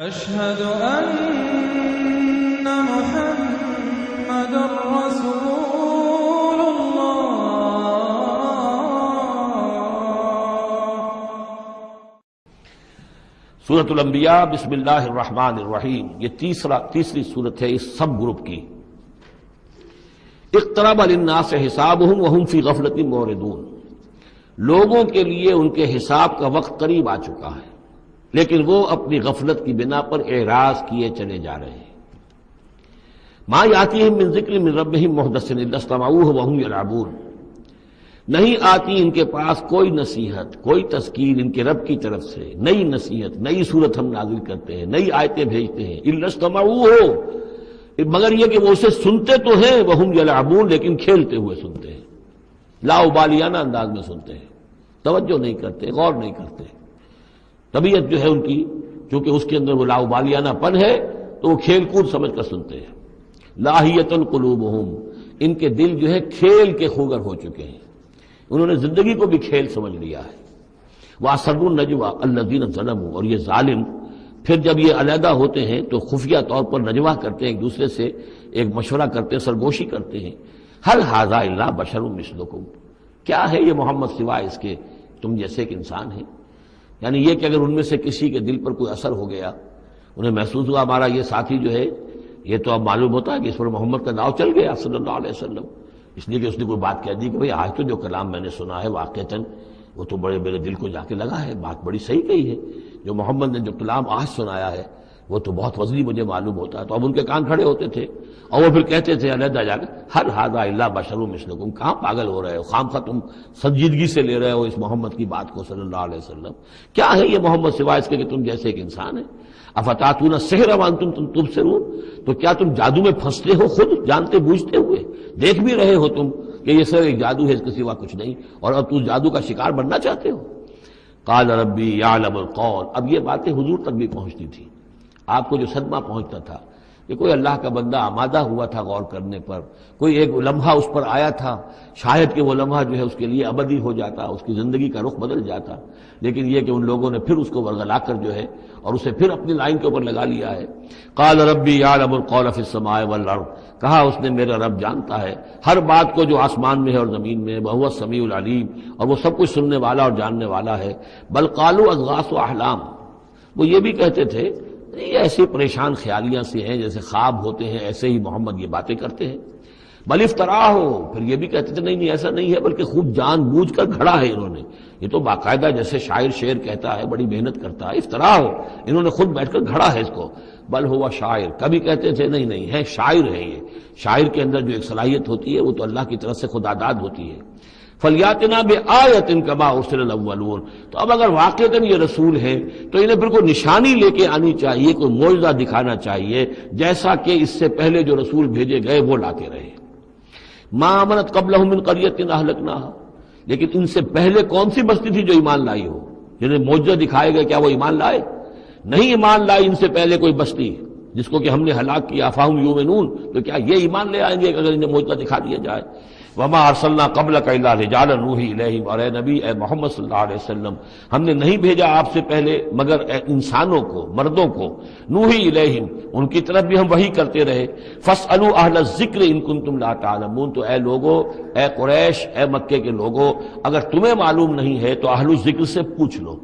أشهد أن محمد رسول الله. سورۃ الانبیاء بسم اللہ الرحمن الرحیم، یہ تیسری سورت ہے اس سب گروپ کی۔ اقترب للناس حسابهم وهم فی غفلۃ معرضون، لوگوں کے لیے ان کے حساب کا وقت قریب آ چکا ہے لیکن وہ اپنی غفلت کی بنا پر اعراض کیے چلے جا رہے ہیں۔ ما یاتیہم من ذکر من ربہم محدث الا استمعوہ وہم یلعبون، نہیں آتی ان کے پاس کوئی نصیحت، کوئی تذکیر ان کے رب کی طرف سے، نئی نصیحت، نئی صورت ہم نازل کرتے ہیں، نئی آیتیں بھیجتے ہیں، الا استمعوہ، مگر یہ کہ وہ اسے سنتے تو ہیں، وہم یلعبون، لیکن کھیلتے ہوئے سنتے ہیں، لاابالیانہ انداز میں سنتے ہیں، توجہ نہیں کرتے، غور نہیں کرتے۔ طبیعت جو ہے ان کی، چونکہ اس کے اندر وہ لاابالیانہ پن ہے تو وہ کھیل کود سمجھ کر سنتے ہیں۔ لاہیۃ قلوبہم، ان کے دل جو ہے کھیل کے خوگر ہو چکے ہیں، انہوں نے زندگی کو بھی کھیل سمجھ لیا ہے۔ وَأَسَرُّوا النَّجْوَىٰ الَّذِينَ ظَلَمُوا، اور یہ ظالم پھر جب یہ علیحدہ ہوتے ہیں تو خفیہ طور پر نجوہ کرتے ہیں، ایک دوسرے سے ایک مشورہ کرتے ہیں، سرگوشی کرتے ہیں، هَلْ هَٰذَا إِلَّا بَشَرٌ مِثْلُكُمْ، کیا ہے یہ محمد سوائے اس کے تم جیسے ایک انسان ہیں۔ یعنی یہ کہ اگر ان میں سے کسی کے دل پر کوئی اثر ہو گیا، انہیں محسوس ہوا ہمارا یہ ساتھی جو ہے یہ تو اب معلوم ہوتا ہے کہ اس پر محمد کا داؤ چل گیا صلی اللہ علیہ وسلم، اس لیے کہ اس نے کوئی بات کہہ دی کہ بھئی آج تو جو کلام میں نے سنا ہے واقعتاً وہ تو بڑے میرے دل کو جا کے لگا ہے، بات بڑی صحیح کہی ہے، جو محمد نے جو کلام آج سنایا ہے وہ تو بہت وزنی مجھے معلوم ہوتا ہے۔ تو اب ان کے کان کھڑے ہوتے تھے اور وہ پھر کہتے تھے علیحدہ جا کے هَلْ هَٰذَا إِلَّا بَشَرٌ مِثْلُكُمْ، کہاں پاگل ہو رہے ہو، خامخواہ تم سنجیدگی سے لے رہے ہو اس محمد کی بات کو صلی اللہ علیہ وسلم، کیا ہے یہ محمد سوائے اس کے کہ تم جیسے ایک انسان ہے۔ افتاتون السحر وانتم تبصرون، تو کیا تم جادو میں پھنستے ہو خود جانتے بوجھتے ہوئے، دیکھ بھی رہے ہو تم کہ یہ صرف ایک جادو ہے، اس کے سوا کچھ نہیں، اور اب تم جادو کا شکار بننا چاہتے ہو۔ قال ربی یعلم القول، اب یہ باتیں حضور تک بھی پہنچتی تھی، آپ کو جو صدمہ پہنچتا تھا کہ کوئی اللہ کا بندہ آمادہ ہوا تھا غور کرنے پر، کوئی ایک لمحہ اس پر آیا تھا، شاید کہ وہ لمحہ جو ہے اس کے لیے ابدی ہو جاتا، اس کی زندگی کا رخ بدل جاتا، لیکن یہ کہ ان لوگوں نے پھر اس کو ورگلا کر جو ہے اور اسے پھر اپنی لائن کے اوپر لگا لیا ہے۔ قال ربی یعلم القول فی السماء والارض، کہا اس نے میرا رب جانتا ہے ہر بات کو جو آسمان میں ہے اور زمین میں ہے، وہو السمیع العلیم، اور وہ سب کچھ سننے والا اور جاننے والا ہے۔ بل قالوا اضغاث احلام، وہ یہ بھی کہتے تھے یہ ایسی پریشان خیالیاں سے ہیں جیسے خواب ہوتے ہیں، ایسے ہی محمد یہ باتیں کرتے ہیں۔ بل افترا ہو، پھر یہ بھی کہتے تھے نہیں ایسا نہیں ہے، بلکہ خوب جان بوجھ کر گھڑا ہے انہوں نے، یہ تو باقاعدہ جیسے شاعر شعر کہتا ہے بڑی محنت کرتا ہے، افترا ہو، انہوں نے خود بیٹھ کر گھڑا ہے اس کو۔ بل ہوا شاعر، کبھی کہتے تھے نہیں ہے شاعر ہے، یہ شاعر کے اندر جو ایک صلاحیت ہوتی ہے وہ تو اللہ کی طرف سے خداداد ہوتی ہے۔ فَلْيَأْتِنَا بِآیَةٍ كَمَا أُرْسِلَ الْأَوَّلُونَ، تو اب اگر واقعتاً یہ رسول ہے تو انہیں پھر کوئی نشانی لے کے آنی چاہیے، کوئی معجزہ دکھانا چاہیے، جیسا کہ اس سے پہلے جو رسول بھیجے گئے وہ لاتے رہے۔ مَا آمَنَتْ قَبْلَهُم مِّن قَرْيَةٍ أَهْلَكْنَاهَا، لیکن ان سے پہلے کون سی بستی تھی جو ایمان لائی ہو، جنہیں معجزہ دکھائے گئے، کیا وہ ایمان لائے؟ نہیں ایمان لائی ان سے پہلے کوئی بستی جس کو کہ ہم نے ہلاک کیا، فَهُمْ يُؤْمِنُونَ، تو کیا یہ ایمان لے آئیں گے اگر انہیں معجزہ دکھا دیا جائے؟ وما ارسلنا قبلک الا رجالا نوحی الیہم، اور اے نبی اے محمد صلی اللہ علیہ وسلم ہم نے نہیں بھیجا آپ سے پہلے مگر انسانوں کو، مردوں کو، نوحی الیہم ان کی طرف بھی ہم وحی کرتے رہے۔ فاسألوا اہل الذکر ان کنتم لا تعلمون، تو اے لوگو، اے قریش، اے مکے کے لوگو، اگر تمہیں معلوم نہیں ہے تو اہل الذکر سے پوچھ لو،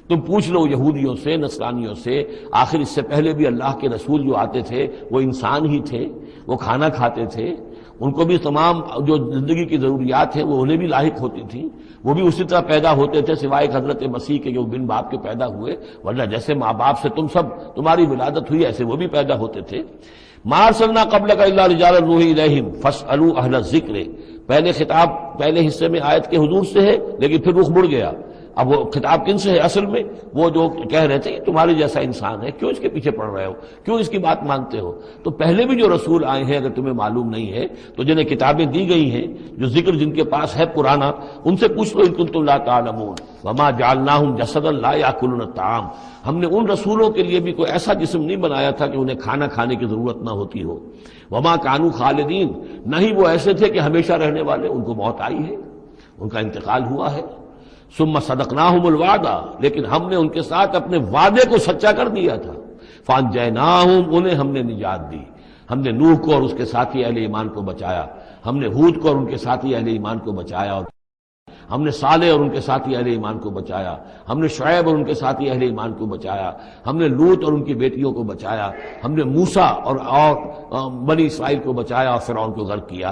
تم پوچھ لو یہودیوں سے، نصرانیوں سے، آخر اس سے پہلے بھی اللہ کے رسول جو آتے تھے وہ انسان ہی تھے، وہ کھانا کھاتے تھے، ان کو بھی تمام جو زندگی کی ضروریات ہیں وہ انہیں بھی لاحق ہوتی تھیں، وہ بھی اسی طرح پیدا ہوتے تھے سوائے حضرت مسیح کے جو بن باپ کے پیدا ہوئے، ورنہ جیسے ماں باپ سے تم سب تمہاری ولادت ہوئی ایسے وہ بھی پیدا ہوتے تھے۔ ما ارسلنا قبلک الا رجالا نوحی الیہم فاسألوا اہل الذکر، پہلے خطاب پہلے حصے میں آیت کے حضور سے ہے لیکن پھر رخ مڑ گیا، اب وہ خطاب کن سے ہے اصل میں؟ وہ جو کہہ رہے تھے یہ تمہارے جیسا انسان ہے، کیوں اس کے پیچھے پڑ رہے ہو، کیوں اس کی بات مانتے ہو؟ تو پہلے بھی جو رسول آئے ہیں اگر تمہیں معلوم نہیں ہے تو جنہیں کتابیں دی گئی ہیں، جو ذکر جن کے پاس ہے پرانا، ان سے پوچھ لو ان کنتم لا تعلمون۔ وما جعلناہم جسدا لا یاکلون الطعام، ہم نے ان رسولوں کے لیے بھی کوئی ایسا جسم نہیں بنایا تھا کہ انہیں کھانا کھانے کی ضرورت نہ ہوتی ہو۔ وما کانوا خالدین، نہ ہی وہ ایسے تھے کہ ہمیشہ رہنے والے، ان کو موت آئی ہے، ان کا انتقال ہوا ہے۔ ثم صدقناہم الوعدہ، لیکن ہم نے ان کے ساتھ اپنے وعدے کو سچا کر دیا تھا۔ فانجیناہم، انہیں ہم نے نجات دی، ہم نے نوح کو اور اس کے ساتھی اہل ایمان کو بچایا، ہم نے ہود کو اور ان کے ساتھی اہل ایمان کو بچایا، اور ہم نے صالح اور ان کے ساتھی اہل ایمان کو بچایا، ہم نے شعیب اور ان کے ساتھی اہل ایمان کو بچایا، ہم نے لوط اور ان کی بیٹیوں کو بچایا، ہم نے موسیٰ اور بنی اسرائیل کو بچایا اور فرعون کو غرق کیا۔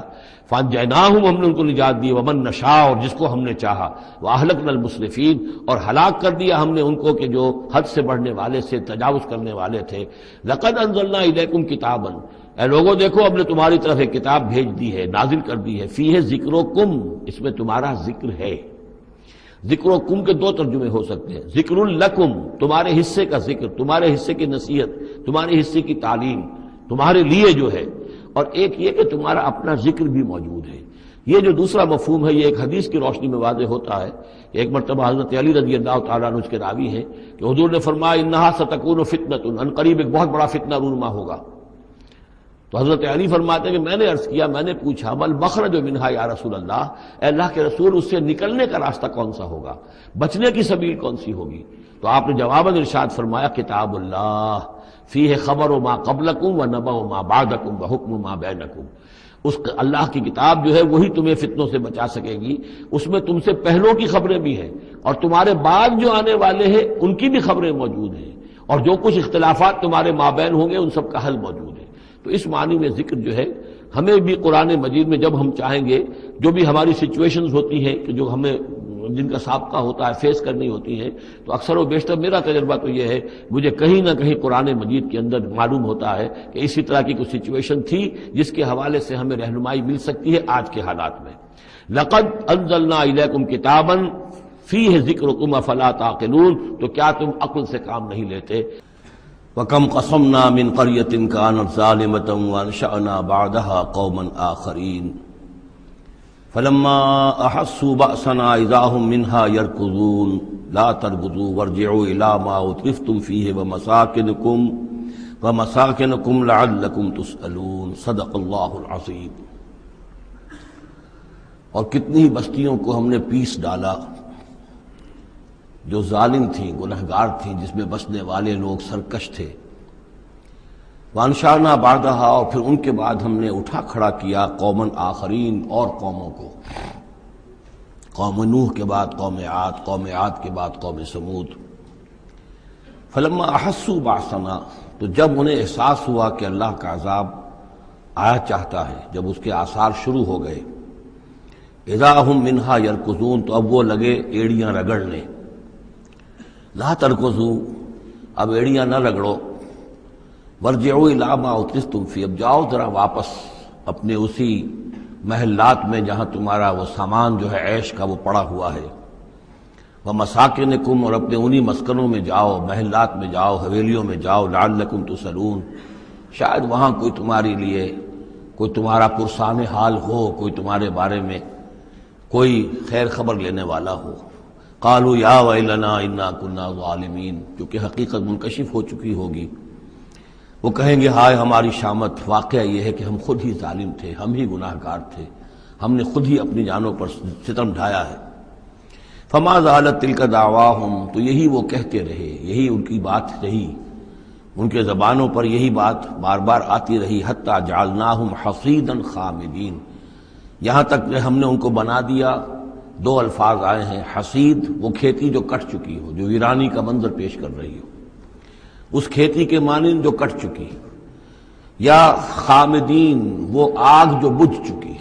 فانجیناہم، ہم نے ان کو نجات دی، ومن نشاء، اور جس کو ہم نے چاہا، واہلکنا المسرفین، اور ہلاک کر دیا ہم نے ان کو کہ جو حد سے بڑھنے والے سے تجاوز کرنے والے تھے۔ لقد انزلنا الیکم کتابا، اے لوگوں دیکھو ہم نے تمہاری طرف ایک کتاب بھیج دی ہے، نازل کر دی ہے، فیہ ذکرکم، اس میں تمہارا ذکر ہے۔ ذکرکم کے دو ترجمے ہو سکتے ہیں، ذکر لکم، تمہارے حصے کا ذکر، تمہارے حصے کی نصیحت، تمہارے حصے کی تعلیم، تمہارے لیے جو ہے، اور ایک یہ کہ تمہارا اپنا ذکر بھی موجود ہے۔ یہ جو دوسرا مفہوم ہے یہ ایک حدیث کی روشنی میں واضح ہوتا ہے۔ ایک مرتبہ حضرت علی رضی اللہ تعالیٰ عنہ اس کے راوی ہیں کہ حضور نے فرمایا انہا ستکون فتنۃ، ان قریب ایک بہت بڑا فتنہ رونما ہوگا۔ تو حضرت علی فرماتے ہیں کہ میں نے عرض کیا، میں نے پوچھا مل مخرج منہا یا رسول اللہ، اے اللہ کے رسول اس سے نکلنے کا راستہ کون سا ہوگا، بچنے کی سبیل کون سی ہوگی؟ تو آپ نے جواباً ارشاد فرمایا کتاب اللہ فیہ خبر ما قبلکم و نبأ ما بعدکم و حکم ما بینکم، اس اللہ کی کتاب جو ہے وہی تمہیں فتنوں سے بچا سکے گی، اس میں تم سے پہلوں کی خبریں بھی ہیں اور تمہارے بعد جو آنے والے ہیں ان کی بھی خبریں موجود ہیں، اور جو کچھ اختلافات تمہارے مابین ہوں گے ان سب کا حل موجود ہے۔ تو اس معنی میں ذکر جو ہے ہمیں بھی قرآن مجید میں جب ہم چاہیں گے، جو بھی ہماری سچویشنز ہوتی ہیں کہ جو ہمیں جن کا سابقہ ہوتا ہے فیس کرنی ہوتی ہیں، تو اکثر و بیشتر میرا تجربہ تو یہ ہے، مجھے کہیں نہ کہیں قرآن مجید کے اندر معلوم ہوتا ہے کہ اسی طرح کی کوئی سچویشن تھی جس کے حوالے سے ہمیں رہنمائی مل سکتی ہے آج کے حالات میں۔ لقد انزلنا الیکم کتابا فیہ ذکرکم افلا تعقلون، تو کیا تم عقل سے کام نہیں لیتے؟ وَكَمْ قَصَمْنَا مِنْ قَرْيَةٍ كَانَتْ ظَالِمَةً وَأَنشَأْنَا بَعْدَهَا قَوْمًا آخَرِينَ فَلَمَّا أَحَسُّوا بَأْسَنَا إِذَا هُمْ مِنْهَا يَرْكُضُونَ لَا تَرْكُضُوا وَارْجِعُوا إِلَى مَا أُتْرِفْتُمْ فِيهِ وَمَسَاكِنُكُمْ لَعَلَّكُمْ تُسْأَلُونَ صدق اللہ العظیم۔ اور کتنی بستیوں کو ہم نے پیس ڈالا جو ظالم تھیں، گنہگار تھیں، جس میں بسنے والے لوگ سرکش تھے۔ وانشانا بعدہا، اور پھر ان کے بعد ہم نے اٹھا کھڑا کیا قومن آخرین، اور قوموں کو، قوم نوح کے بعد قوم عاد، قوم عاد کے بعد قوم سمود۔ فلما احسوا باسنا، تو جب انہیں احساس ہوا کہ اللہ کا عذاب آیا چاہتا ہے، جب اس کے آثار شروع ہو گئے، اذا ہم منہا یرکضون، تو اب وہ لگے ایڑیاں رگڑنے۔ لا ترکضوا، اب ایڑیاں نہ رگڑو، ورجعوا الی ما اترفتم فی، اب جاؤ ذرا واپس اپنے اسی محلات میں جہاں تمہارا وہ سامان جو ہے عیش کا وہ پڑا ہوا ہے، ومساکنکم، اور اپنے انہی مسکنوں میں جاؤ، محلات میں جاؤ، حویلیوں میں جاؤ، لعلکم تسألون، شاید وہاں کوئی تمہارے لیے، کوئی تمہارا پرسان حال ہو، کوئی تمہارے بارے میں کوئی خیر خبر لینے والا ہو۔ قالوا یا ویلنا انا کنا ظالمین، کیونکہ حقیقت منکشف ہو چکی ہوگی، وہ کہیں گے ہائے ہماری شامت، واقعہ یہ ہے کہ ہم خود ہی ظالم تھے، ہم ہی گناہ گار تھے، ہم نے خود ہی اپنی جانوں پر ستم ڈھایا ہے۔ فما زالت تلک دعواہم، تو یہی وہ کہتے رہے، یہی ان کی بات رہی، ان کے زبانوں پر یہی بات بار بار آتی رہی، حتی جعلناہم حصیدا خامدین، یہاں تک کہ ہم نے ان کو بنا دیا، دو الفاظ آئے ہیں، حصید وہ کھیتی جو کٹ چکی ہو، جو ویرانی کا منظر پیش کر رہی ہو، اس کھیتی کے مانند جو کٹ چکی، یا خامدین وہ آگ جو بجھ چکی،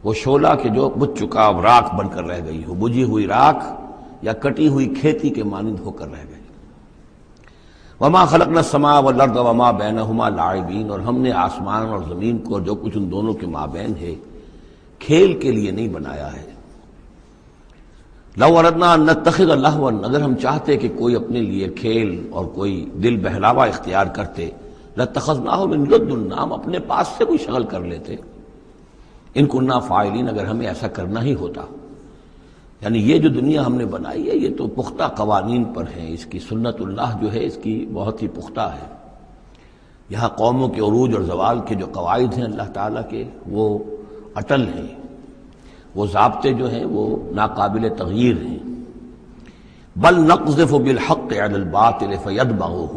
وہ شعلہ کے جو بجھ چکا راکھ بن کر رہ گئی ہو، بجھی ہوئی راکھ یا کٹی ہوئی کھیتی کے مانند ہو کر رہ گئی۔ وما خلقنا السماء والارض وما بینہما لاعبین، اور ہم نے آسمان اور زمین کو جو کچھ ان دونوں کے مابین ہے کھیل کے لیے نہیں بنایا ہے۔ لو اردنا ان نتخذ لہوا، اگر ہم چاہتے کہ کوئی اپنے لیے کھیل اور کوئی دل بہلاوا اختیار کرتے، لاتخذناہ من لدنا، ہم اپنے پاس سے کوئی شغل کر لیتے، ان کننا فاعلین، اگر ہمیں ایسا کرنا ہی ہوتا۔ یعنی یہ جو دنیا ہم نے بنائی ہے یہ تو پختہ قوانین پر ہے، اس کی سنت اللہ جو ہے اس کی بہت ہی پختہ ہے۔ یہاں قوموں کے عروج اور زوال کے جو قواعد ہیں اللہ تعالیٰ کے، وہ اٹل ہیں، وہ ضابطے جو ہیں وہ ناقابل تغییر ہیں۔ بل نقذف بالحق علی الباطل فیدمغہ،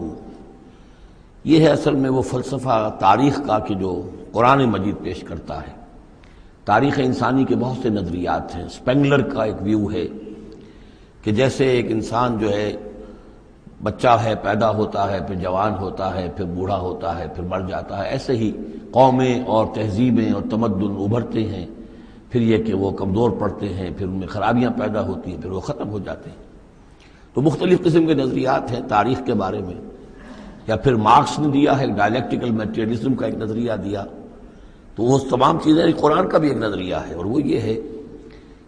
یہ ہے اصل میں وہ فلسفہ تاریخ کا کہ جو قرآن مجید پیش کرتا ہے۔ تاریخ انسانی کے بہت سے نظریات ہیں۔ اسپینگلر کا ایک ویو ہے کہ جیسے ایک انسان جو ہے بچہ ہے، پیدا ہوتا ہے، پھر جوان ہوتا ہے، پھر بوڑھا ہوتا ہے، پھر مر جاتا ہے، ایسے ہی قومیں اور تہذیبیں اور تمدن ابھرتے ہیں، پھر یہ کہ وہ کمزور پڑتے ہیں، پھر ان میں خرابیاں پیدا ہوتی ہیں، پھر وہ ختم ہو جاتے ہیں۔ تو مختلف قسم کے نظریات ہیں تاریخ کے بارے میں۔ یا پھر مارکس نے دیا ہے ڈائلیکٹیکل میٹیریلزم کا ایک نظریہ دیا، تو وہ تمام چیزیں قرآن کا بھی ایک نظریہ ہے، اور وہ یہ ہے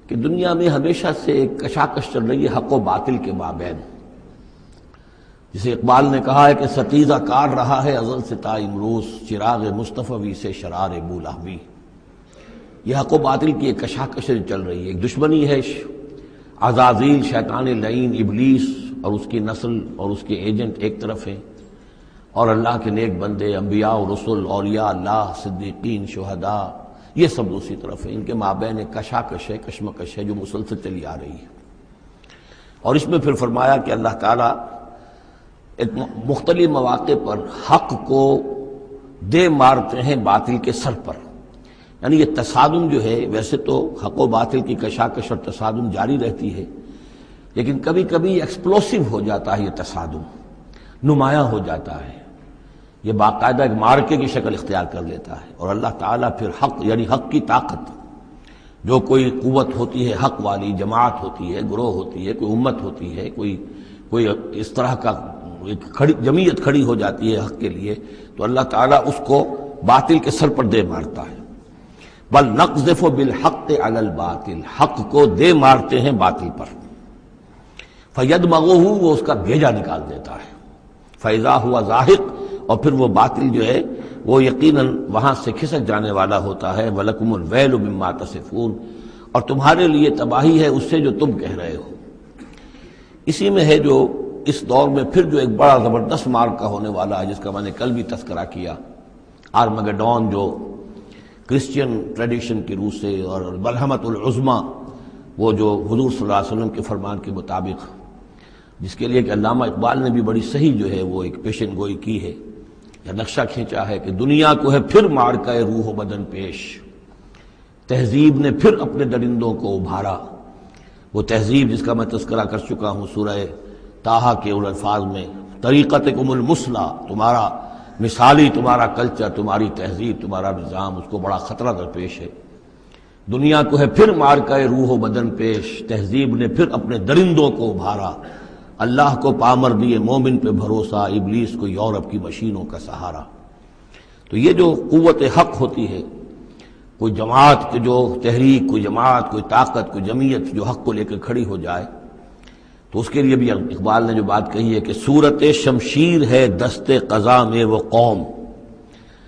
کہ دنیا میں ہمیشہ سے ایک کشاکش چل رہی ہے حق و باطل کے مابین۔ جسے اقبال نے کہا ہے کہ ستیزہ کار رہا ہے ازل سے تا امروز، چراغ مصطفی سے شرار بولہوی۔ یہ حق و باطل کی ایک کشاکش چل رہی ہے، ایک دشمنی ہے۔ عزازیل شیطان لعین ابلیس اور اس کی نسل اور اس کے ایجنٹ ایک طرف ہیں، اور اللہ کے نیک بندے، انبیاء و رسل، اولیاء اللہ، صدیقین، شہداء، یہ سب دوسری طرف ہیں۔ ان کے مابین ایک کشاکش ہے، کشمکش ہے جو مسلسل چلی آ رہی ہے۔ اور اس میں پھر فرمایا کہ اللہ تعالیٰ ایک مختلف مواقع پر حق کو دے مارتے ہیں باطل کے سر پر۔ یعنی یہ تصادم جو ہے، ویسے تو حق و باطل کی کشاکش اور تصادم جاری رہتی ہے، لیکن کبھی کبھی ایکسپلوسیو ہو جاتا ہے، یہ تصادم نمایاں ہو جاتا ہے، یہ باقاعدہ ایک مارکے کی شکل اختیار کر لیتا ہے۔ اور اللہ تعالیٰ پھر حق، یعنی حق کی طاقت، جو کوئی قوت ہوتی ہے حق والی، جماعت ہوتی ہے، گروہ ہوتی ہے، کوئی امت ہوتی ہے، کوئی اس طرح کا ایک جمعیت کھڑی ہو جاتی ہے حق کے لیے، تو اللہ تعالیٰ اس کو باطل کے سر پر دے مارتا ہے۔ بل نقذف بالحق علی الباطل، حق کو دے مارتے ہیں باطل پر۔ فیدمغہ، وہ اس کا بھیجا نکال دیتا ہے۔ فاذا ہوا زاہق، اور پھر وہ باطل جو ہے وہ یقیناً وہاں سے کھسک جانے والا ہوتا ہے۔ وَلَكُمُ الْوَيْلُ مِمَّا تَصِفُونَ، اور تمہارے لیے تباہی ہے اس سے جو تم کہہ رہے ہو۔ اسی میں ہے جو اس دور میں پھر جو ایک بڑا زبردست مارکہ ہونے والا ہے، جس کا میں نے کل بھی تذکرہ کیا، آرمگڈون، جو کرسچین ٹریڈیشن کی روح سے، اور ملحمۃ العظمیٰ، وہ جو حضور صلی اللہ علیہ وسلم کے فرمان کے مطابق، جس کے لیے کہ علامہ اقبال نے بھی بڑی صحیح جو ہے وہ ایک پیشن گوئی کی ہے، یا نقشہ کھینچا ہے کہ دنیا کو ہے پھر مارکہ روح و بدن پیش، تہذیب نے پھر اپنے درندوں کو ابھارا۔ وہ تہذیب جس کا میں تذکرہ کر چکا ہوں سورہ طٰہٰ کے ان الفاظ میں، طریقتکم المثلیٰ، تمہارا مثالی، تمہارا کلچر، تمہاری تہذیب، تمہارا نظام، اس کو بڑا خطرہ درپیش ہے۔ دنیا کو ہے پھر مارکہ روح و بدن پیش، تہذیب نے پھر اپنے درندوں کو ابھارا، اللہ کو پامر دیے مومن پہ بھروسہ، ابلیس کو یورپ کی مشینوں کا سہارا۔ تو یہ جو قوت حق ہوتی ہے، کوئی جماعت کی جو تحریک، کوئی جماعت، کوئی طاقت، کوئی جمعیت جو حق کو لے کر کھڑی ہو جائے، تو اس کے لیے بھی اقبال نے جو بات کہی ہے کہ صورت شمشیر ہے دست قضا میں وہ قوم،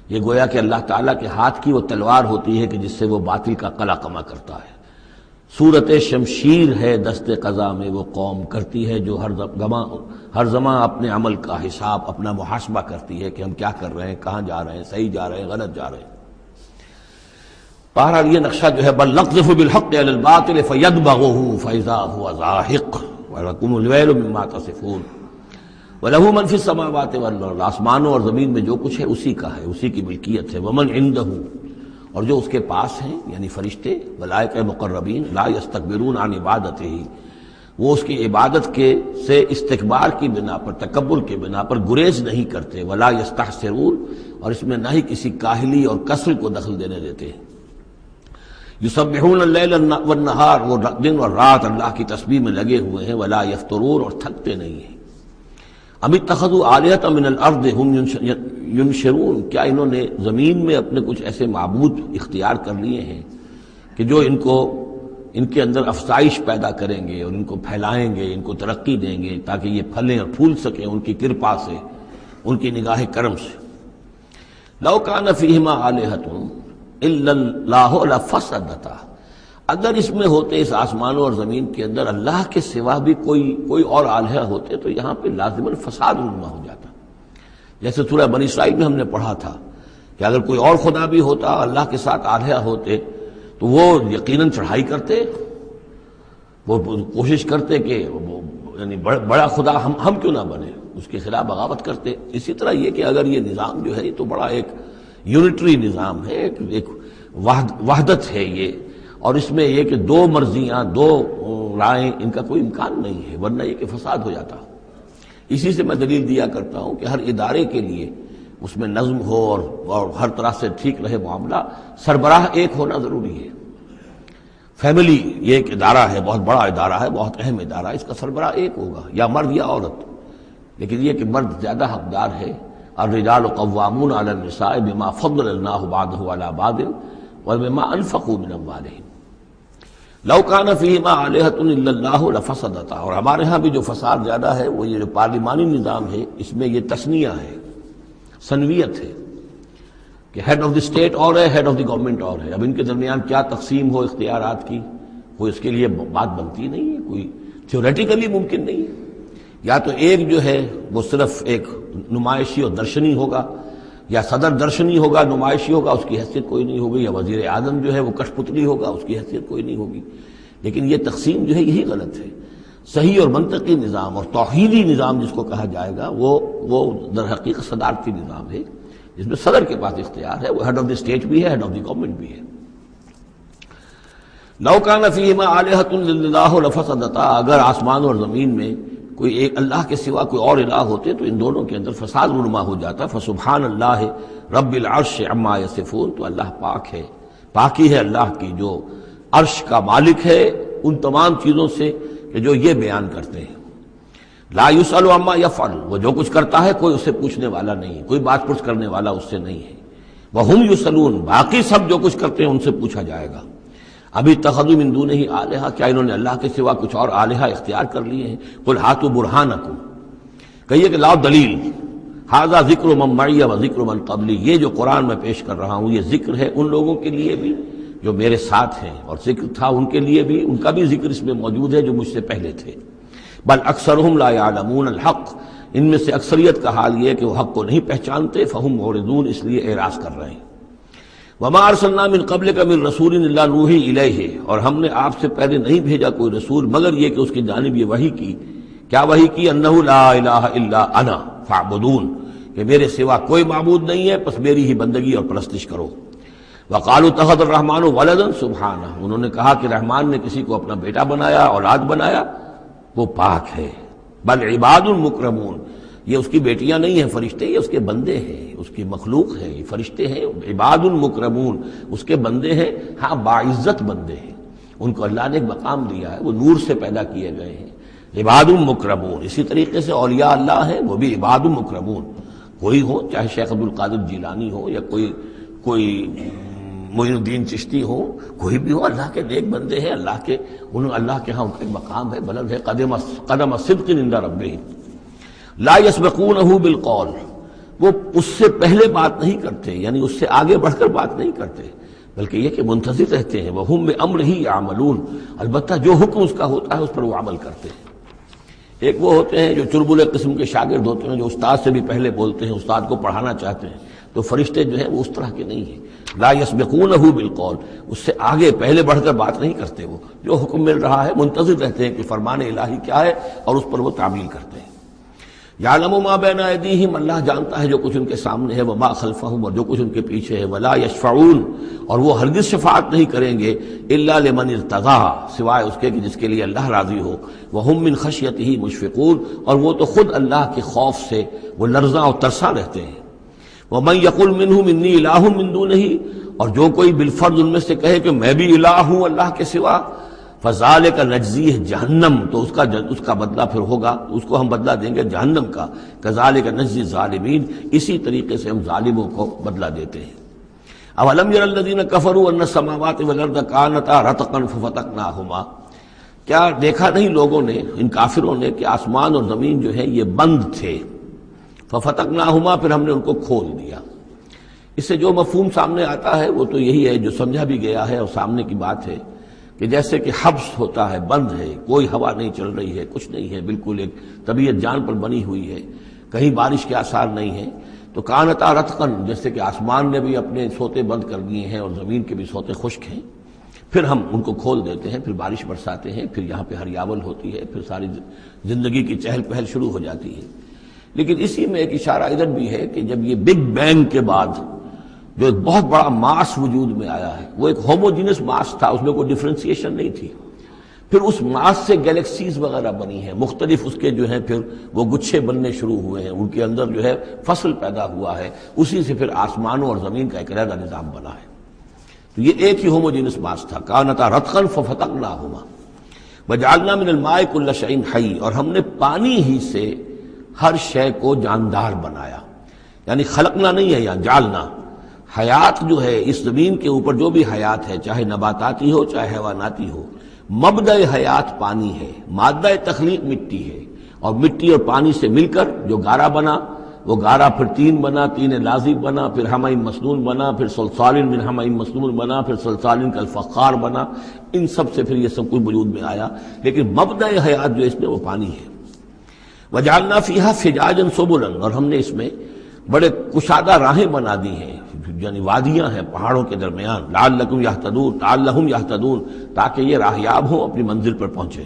یہ گویا کہ اللہ تعالیٰ کے ہاتھ کی وہ تلوار ہوتی ہے کہ جس سے وہ باطل کا قلع کما کرتا ہے۔ صورت شمشیر ہے دست قضا میں وہ قوم، کرتی ہے جو ہر زمان اپنے عمل کا حساب، اپنا محاسبہ کرتی ہے کہ ہم کیا کر رہے ہیں، کہاں جا رہے ہیں، صحیح جا رہے ہیں، غلط جا رہے ہیں۔ بہرحال یہ نقشہ جو ہے بل نقذف بالحق علی الباطل فیدمغہ فاذا هو زاہق وَلَكُمُ الْوَيْلُ مِمَّا تَصِفُونَ وَلَهُ مَنْ فِي السَّمَاوَاتِ وَالْأَرْضِ، آسمانوں اور زمین میں جو کچھ ہے اسی کا ہے، اسی کی ملکیت ہے۔ وَمَنْ عِندَهُ، اور جو اس کے پاس ہیں یعنی فرشتے، ملائکہ مقربین، لا يَسْتَكْبِرُونَ عَنْ عِبَادَتِهِ، وہ اس کی عبادت کے سے استکبار کی بنا پر، تکبر کی بنا پر گریز نہیں کرتے۔ وَلَا يَسْتَحْسِرُونَ، اور اس میں نہ ہی کسی کاہلی اور کسل کو دخل دینے دیتے ہیں۔ یسبحون اللیل والنہار، وہ دن اور رات اللہ کی تسبیح میں لگے ہوئے ہیں۔ ولا یفترون، اور تھکتے نہیں ہیں۔ ام اتخذوا آلہۃ من الارض ہم ینشرون، کیا انہوں نے زمین میں اپنے کچھ ایسے معبود اختیار کر لیے ہیں کہ جو ان کے اندر افزائش پیدا کریں گے اور ان کو پھیلائیں گے، ان کو ترقی دیں گے تاکہ یہ پھلیں اور پھول سکیں ان کی کرپا سے، ان کی نگاہ کرم سے۔ لو کان فیہما آلہۃ الا اللہ لفسدتا، اگر اس میں ہوتے، اس آسمانوں اور زمین کے اندر اللہ کے سوا بھی کوئی اور آلہہ ہوتے تو یہاں پہ لازماً فساد رونما ہو جاتا۔ جیسے سورہ بنی اسرائیل میں ہم نے پڑھا تھا کہ اگر کوئی اور خدا بھی ہوتا، اللہ کے ساتھ آلہہ ہوتے، تو وہ یقیناً چڑھائی کرتے، وہ کوشش کرتے کہ یعنی بڑا خدا ہم کیوں نہ بنے۔ اس کے خلاف بغاوت کرتے. اسی طرح یہ کہ اگر یہ نظام جو ہے یہ تو بڑا ایک یونٹری نظام ہے، ایک وحدت ہے یہ، اور اس میں یہ کہ دو مرضیاں، دو رائیں، ان کا کوئی امکان نہیں ہے، ورنہ یہ کہ فساد ہو جاتا. اسی سے میں دلیل دیا کرتا ہوں کہ ہر ادارے کے لیے اس میں نظم ہو اور ہر طرح سے ٹھیک رہے معاملہ، سربراہ ایک ہونا ضروری ہے. فیملی یہ ایک ادارہ ہے، بہت بڑا ادارہ ہے، بہت اہم ادارہ ہے، اس کا سربراہ ایک ہوگا، یا مرد یا عورت. لیکن یہ کہ مرد زیادہ حقدار ہے. الرجال قوامون علی النساء بما فضل اللہ بعضهم علی بعض وبما انفقوا من اموالهم لو کان فیہما آلہۃ الا اللہ لفسدتا. اور ہمارے ہاں بھی جو فساد زیادہ ہے وہ یہ جو پارلیمانی نظام ہے، اس میں یہ تثنیہ ہے، ثنویت ہے کہ ہیڈ آف دی اسٹیٹ اور ہے، ہیڈ آف دی گورنمنٹ اور ہے. اب ان کے درمیان کیا تقسیم ہو اختیارات کی، کوئی اس کے لیے بات بنتی نہیں ہے، کوئی تھیوریٹیکلی ممکن نہیں ہے. یا تو ایک جو ہے وہ صرف ایک نمائشی اور درشنی ہوگا، یا صدر درشنی ہوگا، نمائشی ہوگا، اس کی حیثیت کوئی نہیں ہوگی، یا وزیر اعظم جو ہے وہ کش پتلی ہوگا، اس کی حیثیت کوئی نہیں ہوگی. لیکن یہ تقسیم جو ہے یہی غلط ہے. صحیح اور منطقی نظام اور توحیدی نظام جس کو کہا جائے گا وہ در حقیقت صدارتی نظام ہے، جس میں صدر کے پاس اختیار ہے، وہ ہیڈ آف دی اسٹیٹ بھی ہے، ہیڈ آف دی گورنمنٹ بھی ہے. لو کان فیہما آلہۃ الا اللہ لفسدتا. اگر آسمان اور زمین میں کوئی ایک اللہ کے سوا کوئی اور الہ ہوتے تو ان دونوں کے اندر فساد رونما ہو جاتا. فسبحان اللہ رب العرش عما یصفون. تو اللہ پاک ہے، پاکی ہے اللہ کی جو عرش کا مالک ہے ان تمام چیزوں سے کہ جو یہ بیان کرتے ہیں. لا یسأل عما یفعل. وہ جو کچھ کرتا ہے کوئی اس سے پوچھنے والا نہیں، کوئی بات پرس کرنے والا اس سے نہیں ہے. وہم یسألون. باقی سب جو کچھ کرتے ہیں ان سے پوچھا جائے گا. ابھی اتخذوا من دونہ آلہہ. کیا انہوں نے اللہ کے سوا کچھ اور آلہہ اختیار کر لیے ہیں؟ قل ہاتوا برہانکم. کہیے کہ لاؤ دلیل. ھذا ذکر من معی و ذکر من قبلی. یہ جو قرآن میں پیش کر رہا ہوں یہ ذکر ہے ان لوگوں کے لیے بھی جو میرے ساتھ ہیں، اور ذکر تھا ان کے لیے بھی، ان کا بھی ذکر اس میں موجود ہے جو مجھ سے پہلے تھے. بل اکثرهم لا يعلمون الحق. ان میں سے اکثریت کا حال یہ ہے کہ وہ حق کو نہیں پہچانتے. فہم معرضون. اس لیے اعراض کر رہے ہیں. وما ارسلنا من قبلک من رسول الا نوحی الیہ. اور ہم نے آپ سے پہلے نہیں بھیجا کوئی رسول مگر یہ کہ اس کی جانب یہ وحی کی. کیا وحی کی؟ انہ لا الہ الا انا فاعبدون. کہ میرے سوا کوئی معبود نہیں ہے، پس میری ہی بندگی اور پرستش کرو. وقالوا اتخذ الرحمن ولدا سبحانہ. انہوں نے کہا کہ رحمان نے کسی کو اپنا بیٹا بنایا، اولاد بنایا، وہ پاک ہے. بل عباد مکرمون. یہ اس کی بیٹیاں نہیں ہیں فرشتے، یہ اس کے بندے ہیں، اس کی مخلوق ہے. یہ فرشتے ہیں عباد مکرمون، اس کے بندے ہیں. ہاں باعزت بندے ہیں، ان کو اللہ نے ایک مقام دیا ہے، وہ نور سے پیدا کیے گئے ہیں. عباد مکرمون. اسی طریقے سے اولیاء اللہ ہیں وہ بھی عباد مکرمون. کوئی ہو، چاہے شیخ عبد القادر جیلانی ہو یا کوئی معین الدین چشتی ہو، کوئی بھی ہو، اللہ کے نیک بندے ہیں. اللہ کے ہاں ان کا ایک مقام ہے، بلند ہے. قدم صدق عند ربہم لا یسبقونہ بالقول. وہ اس سے پہلے بات نہیں کرتے، یعنی اس سے آگے بڑھ کر بات نہیں کرتے، بلکہ یہ کہ منتظر رہتے ہیں. وہم بامرہ یعملون. البتہ جو حکم اس کا ہوتا ہے اس پر وہ عمل کرتے ہیں. ایک وہ ہوتے ہیں جو چربلے قسم کے شاگرد ہوتے ہیں، جو استاد سے بھی پہلے بولتے ہیں، استاد کو پڑھانا چاہتے ہیں. تو فرشتے جو ہیں وہ اس طرح کے نہیں ہیں. لا یسبقونہ بالقول. اس سے آگے پہلے بڑھ کر بات نہیں کرتے. وہ جو حکم مل رہا ہے منتظر رہتے ہیں کہ فرمان الہی کیا ہے اور اس پر وہ تعمیل کرتے ہیں. یعلم ما بین ایدیہم. اللہ جانتا ہے جو کچھ ان کے سامنے ہے. وما خلفہم. اور جو کچھ ان کے پیچھے ہے. ولا یشفعون. اور وہ ہرگز شفاعت نہیں کریں گے الا لمن ارتضی. سوائے اس کے کہ جس کے لیے اللہ راضی ہو. وہم من خشیتہ مشفقون. اور وہ تو خود اللہ کے خوف سے وہ لرزاں اور ترساں رہتے ہیں. ومن یقل منہم انی الہ من دونہ. اور جو کوئی بالفرض ان میں سے کہے کہ میں بھی الہ ہوں اللہ کے سوا. فذالک نجزیہ جہنم. تو اس کا بدلہ پھر ہوگا، اس کو ہم بدلہ دیں گے جہنم کا. کذالک نجزی الظالمین. اسی طریقے سے ہم ظالموں کو بدلہ دیتے ہیں. اولم یر الذین کفروا ان السماوات والارض کانتا رتقا ففتقناہما. کیا دیکھا نہیں لوگوں نے، ان کافروں نے، کہ آسمان اور زمین جو ہے یہ بند تھے. ففتقناہما. پھر ہم نے ان کو کھول دیا. اس سے جو مفہوم سامنے آتا ہے وہ تو یہی ہے جو سمجھا بھی گیا ہے اور سامنے کی بات ہے کہ جیسے کہ حبس ہوتا ہے، بند ہے، کوئی ہوا نہیں چل رہی ہے، کچھ نہیں ہے، بالکل ایک طبیعت جان پر بنی ہوئی ہے، کہیں بارش کے آثار نہیں ہیں. تو کانتا رتقن. جیسے کہ آسمان نے بھی اپنے سوتے بند کر دیے ہیں اور زمین کے بھی سوتے خشک ہیں. پھر ہم ان کو کھول دیتے ہیں، پھر بارش برساتے ہیں، پھر یہاں پہ ہریاول ہوتی ہے، پھر ساری زندگی کی چہل پہل شروع ہو جاتی ہے. لیکن اسی میں ایک اشارہ ادھر بھی ہے کہ جب یہ بگ بینگ کے بعد جو ایک بہت بڑا ماس وجود میں آیا ہے، وہ ایک ہوموجینس ماس تھا، اس میں کوئی ڈفرینسیشن نہیں تھی، پھر اس ماس سے گیلیکسیز وغیرہ بنی ہیں، مختلف اس کے جو ہیں پھر وہ گچھے بننے شروع ہوئے ہیں، ان کے اندر جو ہے فصل پیدا ہوا ہے، اسی سے پھر آسمانوں اور زمین کا ایک علیحدہ نظام بنا ہے۔ تو یہ ایک ہی ہوموجینس ماس تھا، کانتا رتقا ففتقناہما وجعلنا من الماء كل شيء حي، اور ہم نے پانی ہی سے ہر شے کو جاندار بنایا، یعنی خلقنا نہیں ہے یہاں، جعلنا۔ حیات جو ہے اس زمین کے اوپر جو بھی حیات ہے، چاہے نباتاتی ہو چاہے حیواناتی ہو، مبدأ حیات پانی ہے، مادہ تخلیق مٹی ہے، اور مٹی اور پانی سے مل کر جو گارا بنا، وہ گارا پھر تین بنا، تین لازب بنا، پھر حمأ مسنون بنا، پھر صلصال من حمأ مسنون بنا، پھر صلصال کالفخار بنا، ان سب سے پھر یہ سب کچھ وجود میں آیا، لیکن مبدأ حیات جو اس میں وہ پانی ہے۔ وجعلنا فیہا فجاجا سبلا، اور ہم نے اس میں بڑے کشادہ راہیں بنا دی ہیں، یعنی وادیاں ہیں پہاڑوں کے درمیان، لعلکم یہتدون یہتدون، تاکہ یہ راہیاب ہوں اپنی منزل پر پہنچے۔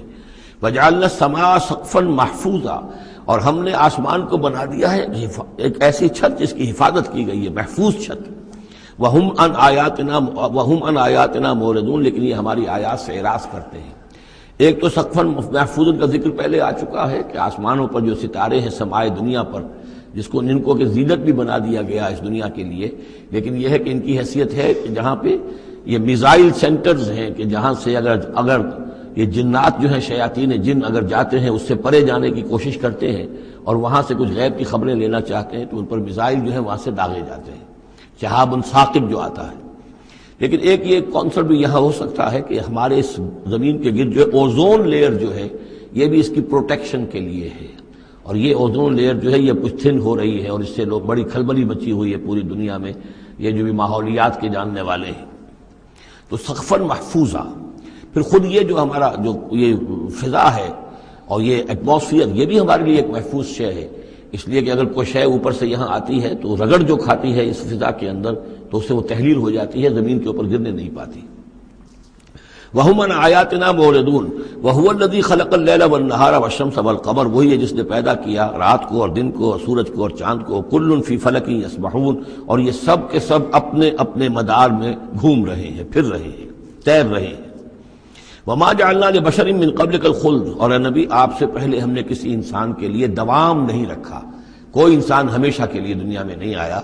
وجعلنا السماء سقفا محفوظا، اور ہم نے آسمان کو بنا دیا ہے ایک ایسی چھت جس کی حفاظت کی گئی ہے، محفوظ چھت۔ وہم عن آیاتنا موردون، لیکن یہ ہماری آیات سے اعراض کرتے ہیں۔ ایک تو سقفا محفوظ کا ذکر پہلے آ چکا ہے کہ آسمانوں پر جو ستارے ہیں سمائے دنیا پر، جس کو ان کو کہ زینت بھی بنا دیا گیا اس دنیا کے لیے، لیکن یہ ہے کہ ان کی حیثیت ہے کہ جہاں پہ یہ میزائل سینٹرز ہیں، کہ جہاں سے اگر یہ جنات جو ہیں شیاطین جن اگر جاتے ہیں اس سے پرے جانے کی کوشش کرتے ہیں اور وہاں سے کچھ غیب کی خبریں لینا چاہتے ہیں تو ان پر میزائل جو ہیں وہاں سے داغے جاتے ہیں، شہاب ثاقب جو آتا ہے۔ لیکن ایک یہ کانسیپٹ بھی یہاں ہو سکتا ہے کہ ہمارے اس زمین کے گرد جو اوزون لیئر جو ہے یہ بھی اس کی پروٹیکشن کے لیے ہے، اور یہ اوزون لیئر جو ہے یہ کچھ تھن ہو رہی ہے، اور اس سے لوگ بڑی کھلبلی مچی ہوئی ہے پوری دنیا میں، یہ جو بھی ماحولیات کے جاننے والے ہیں۔ تو سقفاً محفوظہ، پھر خود یہ جو ہمارا جو یہ فضا ہے اور یہ ایٹماسفیئر، یہ بھی ہمارے لیے ایک محفوظ شے ہے، اس لیے کہ اگر کوئی شے اوپر سے یہاں آتی ہے تو رگڑ جو کھاتی ہے اس فضا کے اندر تو اس سے وہ تحلیل ہو جاتی ہے، زمین کے اوپر گرنے نہیں پاتی۔ وَهُمْ عَنْ آیَاتِنَا مُعْرِضُونَ وَهُوَ الَّذِي خَلَقَ اللَّيْلَ وَالنَّهَارَ وَالشَّمْسَ وَالْقَمَرَ، وہی ہے جس نے پیدا کیا رات کو اور دن کو اور سورج کو اور چاند کو، كُلٌّ فِي فَلَكٍ يَسْبَحُونَ، اور یہ سب کے سب اپنے اپنے مدار میں گھوم رہے ہیں، پھر رہے ہیں، تیر رہے ہیں۔ وَمَا جَعَلْنَا لِبَشَرٍ مِّن قَبْلِكَ الْخُلْدَ، اور اے نبی آپ سے پہلے ہم نے کسی انسان کے لیے دوام نہیں رکھا، کوئی انسان ہمیشہ کے لیے دنیا میں نہیں آیا۔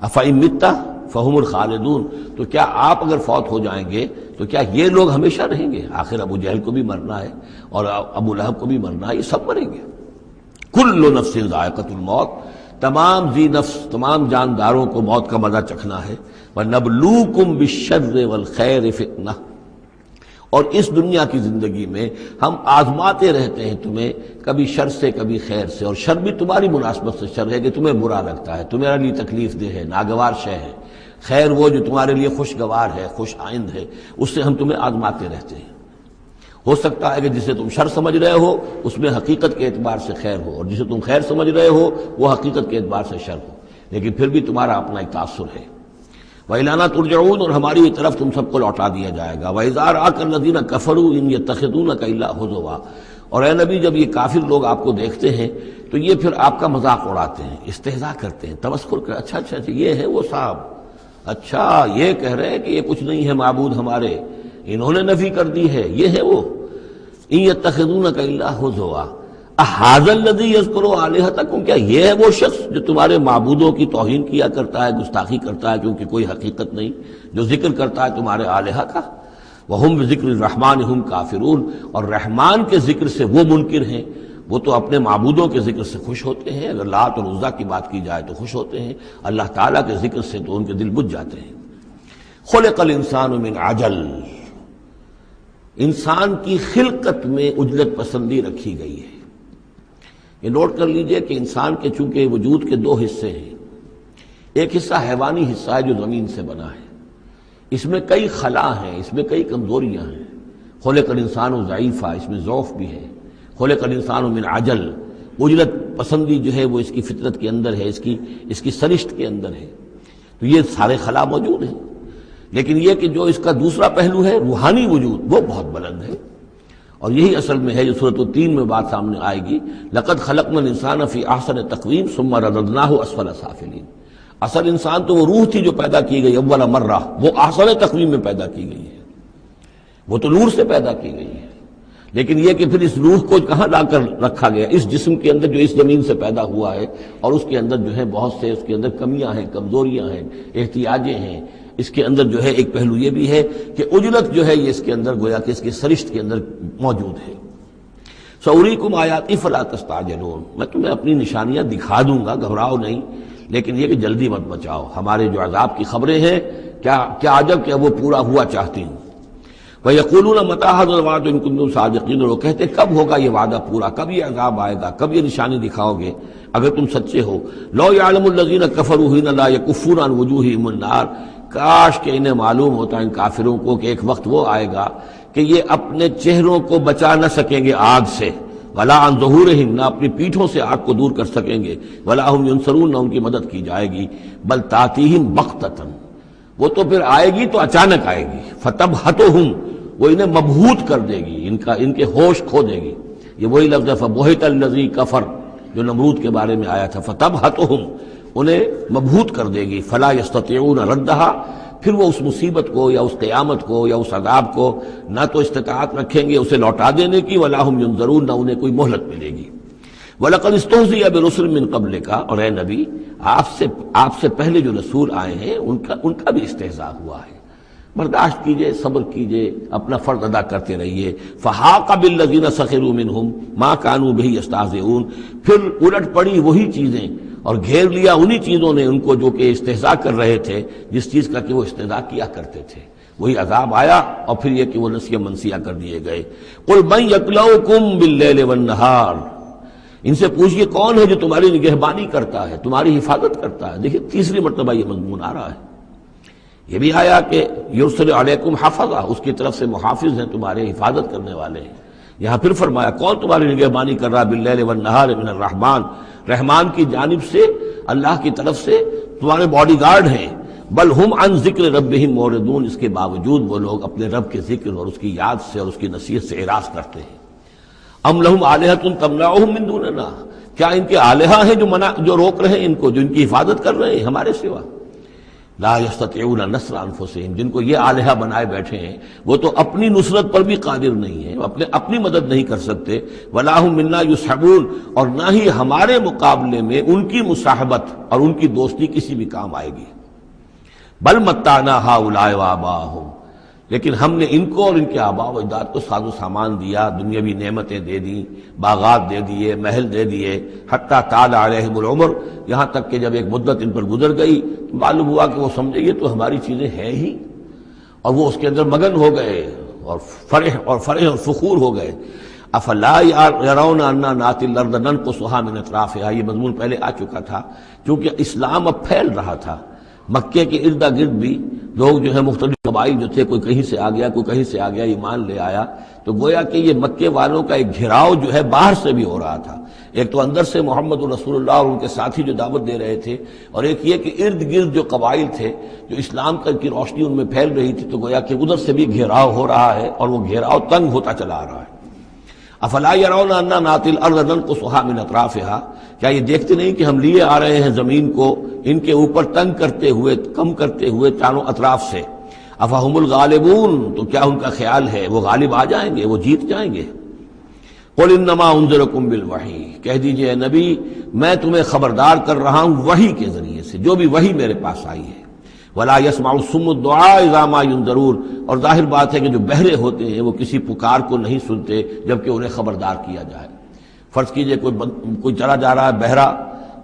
أَفَإِن مِتَّ فَهُمُ الْخَالِدُونَ، تو کیا آپ اگر فوت ہو جائیں گے تو کیا یہ لوگ ہمیشہ رہیں گے؟ آخر ابو جہل کو بھی مرنا ہے اور ابو لہب کو بھی مرنا ہے، یہ سب مریں گے۔ كُلُّ نَفْسٍ ذَائِقَةُ الْمَوْتِ، تمام ذی نفس تمام جانداروں کو موت کا مزہ چکھنا ہے۔ وَنَبْلُوكُمْ بِالشَّرِّ وَالْخَيْرِ فِتْنَةً، اور اس دنیا کی زندگی میں ہم آزماتے رہتے ہیں تمہیں، کبھی شر سے کبھی خیر سے، اور شر بھی تمہاری مناسبت سے شر ہے کہ تمہیں برا لگتا ہے، تمہارے لیے تکلیف دہ ہے، ناگوار شے ہے، خیر وہ جو تمہارے لیے خوشگوار ہے، خوش آئند ہے، اس سے ہم تمہیں آزماتے رہتے ہیں۔ ہو سکتا ہے کہ جسے تم شر سمجھ رہے ہو اس میں حقیقت کے اعتبار سے خیر ہو، اور جسے تم خیر سمجھ رہے ہو وہ حقیقت کے اعتبار سے شر ہو، لیکن پھر بھی تمہارا اپنا ایک تاثر ہے۔ وَإِلَيْنَا تُرْجَعُونَ، اور ہماری طرف تم سب کو لوٹا دیا جائے گا۔ وَإِذَا رَآكَ الَّذِينَ كَفَرُوا إِن يَتَّخِذُونَكَ إِلَّا هُزُوًا، اور اے نبی جب یہ کافر لوگ آپ کو دیکھتے ہیں تو یہ پھر آپ کا مذاق اڑاتے ہیں، استہزاء کرتے ہیں، تمسخر کرتے ہیں، اچھا یہ ہے وہ صاحب، اچھا یہ کہہ رہے ہیں کہ یہ کچھ نہیں ہے معبود ہمارے، انہوں نے نفی کر دی ہے، یہ ہے وہ۔ إِن يَتَّخِذُونَكَ إِلَّا هُزُوًا أَهَٰذَا الَّذِي يَذْكُرُ آلِهَتَكُمْ، کیا یہ ہے وہ شخص جو تمہارے معبودوں کی توہین کیا کرتا ہے، گستاخی کرتا ہے، کیونکہ کوئی حقیقت نہیں، جو ذکر کرتا ہے تمہارے آلہہ کا۔ وَهُمْ بِذِكْرِ الرَّحْمَٰنِ هُمْ كَافِرُونَ، اور رحمان کے ذکر سے وہ منکر ہیں، وہ تو اپنے معبودوں کے ذکر سے خوش ہوتے ہیں، اگر لات اور عزیٰ کی بات کی جائے تو خوش ہوتے ہیں، اللہ تعالیٰ کے ذکر سے تو ان کے دل بجھ جاتے ہیں۔ خُلِقَ الْإِنسَانُ مِنْ عَجَلٍ، انسان کی خلقت میں عجلت پسندی رکھی گئی ہے۔ یہ نوٹ کر لیجئے کہ انسان کے چونکہ وجود کے دو حصے ہیں، ایک حصہ حیوانی حصہ ہے جو زمین سے بنا ہے، اس میں کئی خلا ہیں، اس میں کئی کمزوریاں ہیں۔ خلق الانسان ضعیفہ، اس میں ضعف بھی ہے۔ خلق الانسان من عجل، عجلت پسندی جو ہے وہ اس کی فطرت کے اندر ہے، اس کی سرشت کے اندر ہے، تو یہ سارے خلا موجود ہیں۔ لیکن یہ کہ جو اس کا دوسرا پہلو ہے روحانی وجود، وہ بہت بلند ہے، اور یہی اصل میں ہے جو سورۃ التین میں بات سامنے آئے گی، لقد خلقنا الانسان فی احسن تقویم ثم رددناہ اسفل سافلین۔ اصل انسان تو وہ روح تھی جو پیدا کی گئی اول مرہ، وہ احسن تقویم میں پیدا کی گئی ہے، وہ تو نور سے پیدا کی گئی ہے، لیکن یہ کہ پھر اس روح کو کہاں لا کر رکھا گیا؟ اس جسم کے اندر جو اس زمین سے پیدا ہوا ہے، اور اس کے اندر جو ہے بہت سے اس کے اندر کمیاں ہیں، کمزوریاں ہیں، احتیاجیں ہیں۔ اس کے اندر جو ہے ایک پہلو یہ بھی ہے کہ عجلت جو ہے یہ اس کے اندر گویا کہ اس کے سرشت کے اندر موجود ہے۔ سأریکم آیاتی فلا تستعجلون، میں تمہیں اپنی نشانیاں دکھا دوں گا، گھبراؤ نہیں، لیکن یہ کہ جلدی مت بچاؤ۔ ہمارے جو عذاب کی خبریں ہیں کیا عجب کہ وہ پورا ہوا چاہتی ہوں۔ وَيَقُولُونَ مَتَىٰ هَٰذَا الْوَعْدُ إِن كُنتُمْ صَادِقِينَ، اور وہ کہتے کب ہوگا یہ وعدہ پورا، کب یہ عذاب آئے گا، کب یہ نشانی دکھاؤ گے اگر تم سچے ہو۔ لَوْ يَعْلَمُ الَّذِينَ كَفَرُوا حِينَ لَا يَكُفُّونَ عَنْ وُجُوهِهِمُ النَّارَ، کاش کہ انہیں معلوم ہوتا ان کافروں کو کہ ایک وقت وہ آئے گا کہ یہ اپنے چہروں کو بچا نہ سکیں گے آگ سے، وَلَا عَنْ ظُهُورِهِمْ، نہ اپنی پیٹھوں سے آگ کو دور کر سکیں گے، وَلَا هُمْ يُنصَرُونَ، نہ ان کی مدد کی جائے گی، بل تَأْتِيهِمْ بَغْتَةً، وہ تو پھر آئے گی تو اچانک آئے گی، فَتَبْهَتُهُمْ، وہ انہیں مبہوت کر دے گی، ان کے ہوش کھو دے گی۔ یہ وہی لفظ ہے فَبُہِتَ الَّذِي كَفَرَ جو نمرود کے بارے میں آیا تھا، فَتَبْهَتُهُمْ، انہیں مبہوت کر دے گی، فَلَا يَسْتَطِيعُونَ رَدَّهَا، پھر وہ اس مصیبت کو یا اس قیامت کو یا اس عذاب کو نہ تو استطاعت رکھیں گے اسے لوٹا دینے کی، وَلَا هُمْ يُنظَرُونَ، نہ انہیں کوئی مہلت ملے گی۔ وَلَقَدِ اسْتُهْزِئَ بِرُسُلٍ مِّن قَبْلِكَ، اور اے نبی آپ سے پہلے جو رسول آئے ہیں ان کا بھی استہزاء ہوا ہے، برداشت کیجئے، صبر کیجئے، اپنا فرض ادا کرتے رہیے۔ فَحَاقَ بِالَّذِينَ سَخِرُوا مِنْهُمْ مَا كَانُوا بِهِ يَسْتَهْزِئُونَ، پھر الٹ پڑی وہی چیزیں اور گھیر لیا انہی چیزوں نے ان کو جو کہ استہزاء کر رہے تھے، جس چیز کا کہ وہ استہزاء کیا کرتے تھے، وہی عذاب آیا اور پھر یہ کہ وہ نسیہ منسیہ کر دیے گئے۔ قُلْ مَن يَكْلَؤُكُمْ بِاللَّيْلِ وَالنَّهَارِ، ان سے پوچھئے کون ہے جو تمہاری نگہبانی کرتا ہے، تمہاری حفاظت کرتا ہے۔ دیکھیے تیسری مرتبہ یہ مضمون آ رہا ہے، یہ بھی آیا کہ یرسل علیکم حفظہ، اس کی طرف سے محافظ ہیں، تمہارے حفاظت کرنے والے ہیں۔ یہاں پھر فرمایا کون تمہاری نگہبانی کر رہا، باللیل والنہار من الرحمن، رحمان کی جانب سے، اللہ کی طرف سے تمہارے باڈی گارڈ ہیں۔ بل ہم عن ذکر ربہم موردون، اس کے باوجود وہ لوگ اپنے رب کے ذکر اور اس کی یاد سے اور اس کی نصیحت سے اعراض کرتے ہیں۔ ام لہم آلہۃ تمنعہم من دوننا، کیا ان کے آلہہ ہیں جو روک رہے ہیں ان کو، جو ان کی حفاظت کر رہے ہیں ہمارے سوا؟ لا یستطیعون نصر انفسہم، جن کو یہ آلہہ بنائے بیٹھے ہیں وہ تو اپنی نصرت پر بھی قادر نہیں ہیں، اپنی مدد نہیں کر سکتے۔ ولا ہم منا یصحبون، اور نہ ہی ہمارے مقابلے میں ان کی مصاحبت اور ان کی دوستی کسی بھی کام آئے گی۔ بل متعنا ہؤلاء وآباءہم، لیکن ہم نے ان کو اور ان کے آباء و اجداد کو ساز و سامان دیا، دنیاوی نعمتیں دے دیں، باغات دے دیے، محل دے دیے، حتیٰ طال علیہم العمر، یہاں تک کہ جب ایک مدت ان پر گزر گئی معلوم ہوا کہ وہ سمجھے یہ تو ہماری چیزیں ہیں ہی، اور وہ اس کے اندر مگن ہو گئے اور فرح اور فخور ہو گئے۔ افلا یرون انا ناتی الارض ننقصها من اطرافها، یہ مضمون پہلے آ چکا تھا، کیونکہ اسلام اب پھیل رہا تھا، مکے کے ارد گرد بھی لوگ جو ہے مختلف قبائل جو تھے، کوئی کہیں سے آ گیا، کوئی کہیں سے آ گیا، ایمان لے آیا، تو گویا کہ یہ مکے والوں کا ایک گھیراؤ جو ہے باہر سے بھی ہو رہا تھا، ایک تو اندر سے محمد رسول اللہ اور ان کے ساتھی جو دعوت دے رہے تھے، اور ایک یہ کہ ارد گرد جو قبائل تھے جو اسلام کی روشنی ان میں پھیل رہی تھی، تو گویا کہ ادھر سے بھی گھیراؤ ہو رہا ہے اور وہ گھیراؤ تنگ ہوتا چلا آ رہا ہے۔ افلا یرون انا ناتی الارض ننقصها من اطرافها، کیا یہ دیکھتے نہیں کہ ہم لیے آ رہے ہیں زمین کو ان کے اوپر تنگ کرتے ہوئے، کم کرتے ہوئے چاروں اطراف سے۔ افہم الغالبون، تو کیا ان کا خیال ہے وہ غالب آ جائیں گے، وہ جیت جائیں گے؟ قل انما انذرکم بالوحی، کہہ دیجئے اے نبی میں تمہیں خبردار کر رہا ہوں وحی کے ذریعے سے، جو بھی وحی میرے پاس آئی ہے۔ ولا يسمع الصم الدعاء اذا ما ينذرون، اور ظاہر بات ہے کہ جو بہرے ہوتے ہیں وہ کسی پکار کو نہیں سنتے جبکہ انہیں خبردار کیا جائے۔ فرض کیجئے کوئی چلا جا رہا ہے بہرا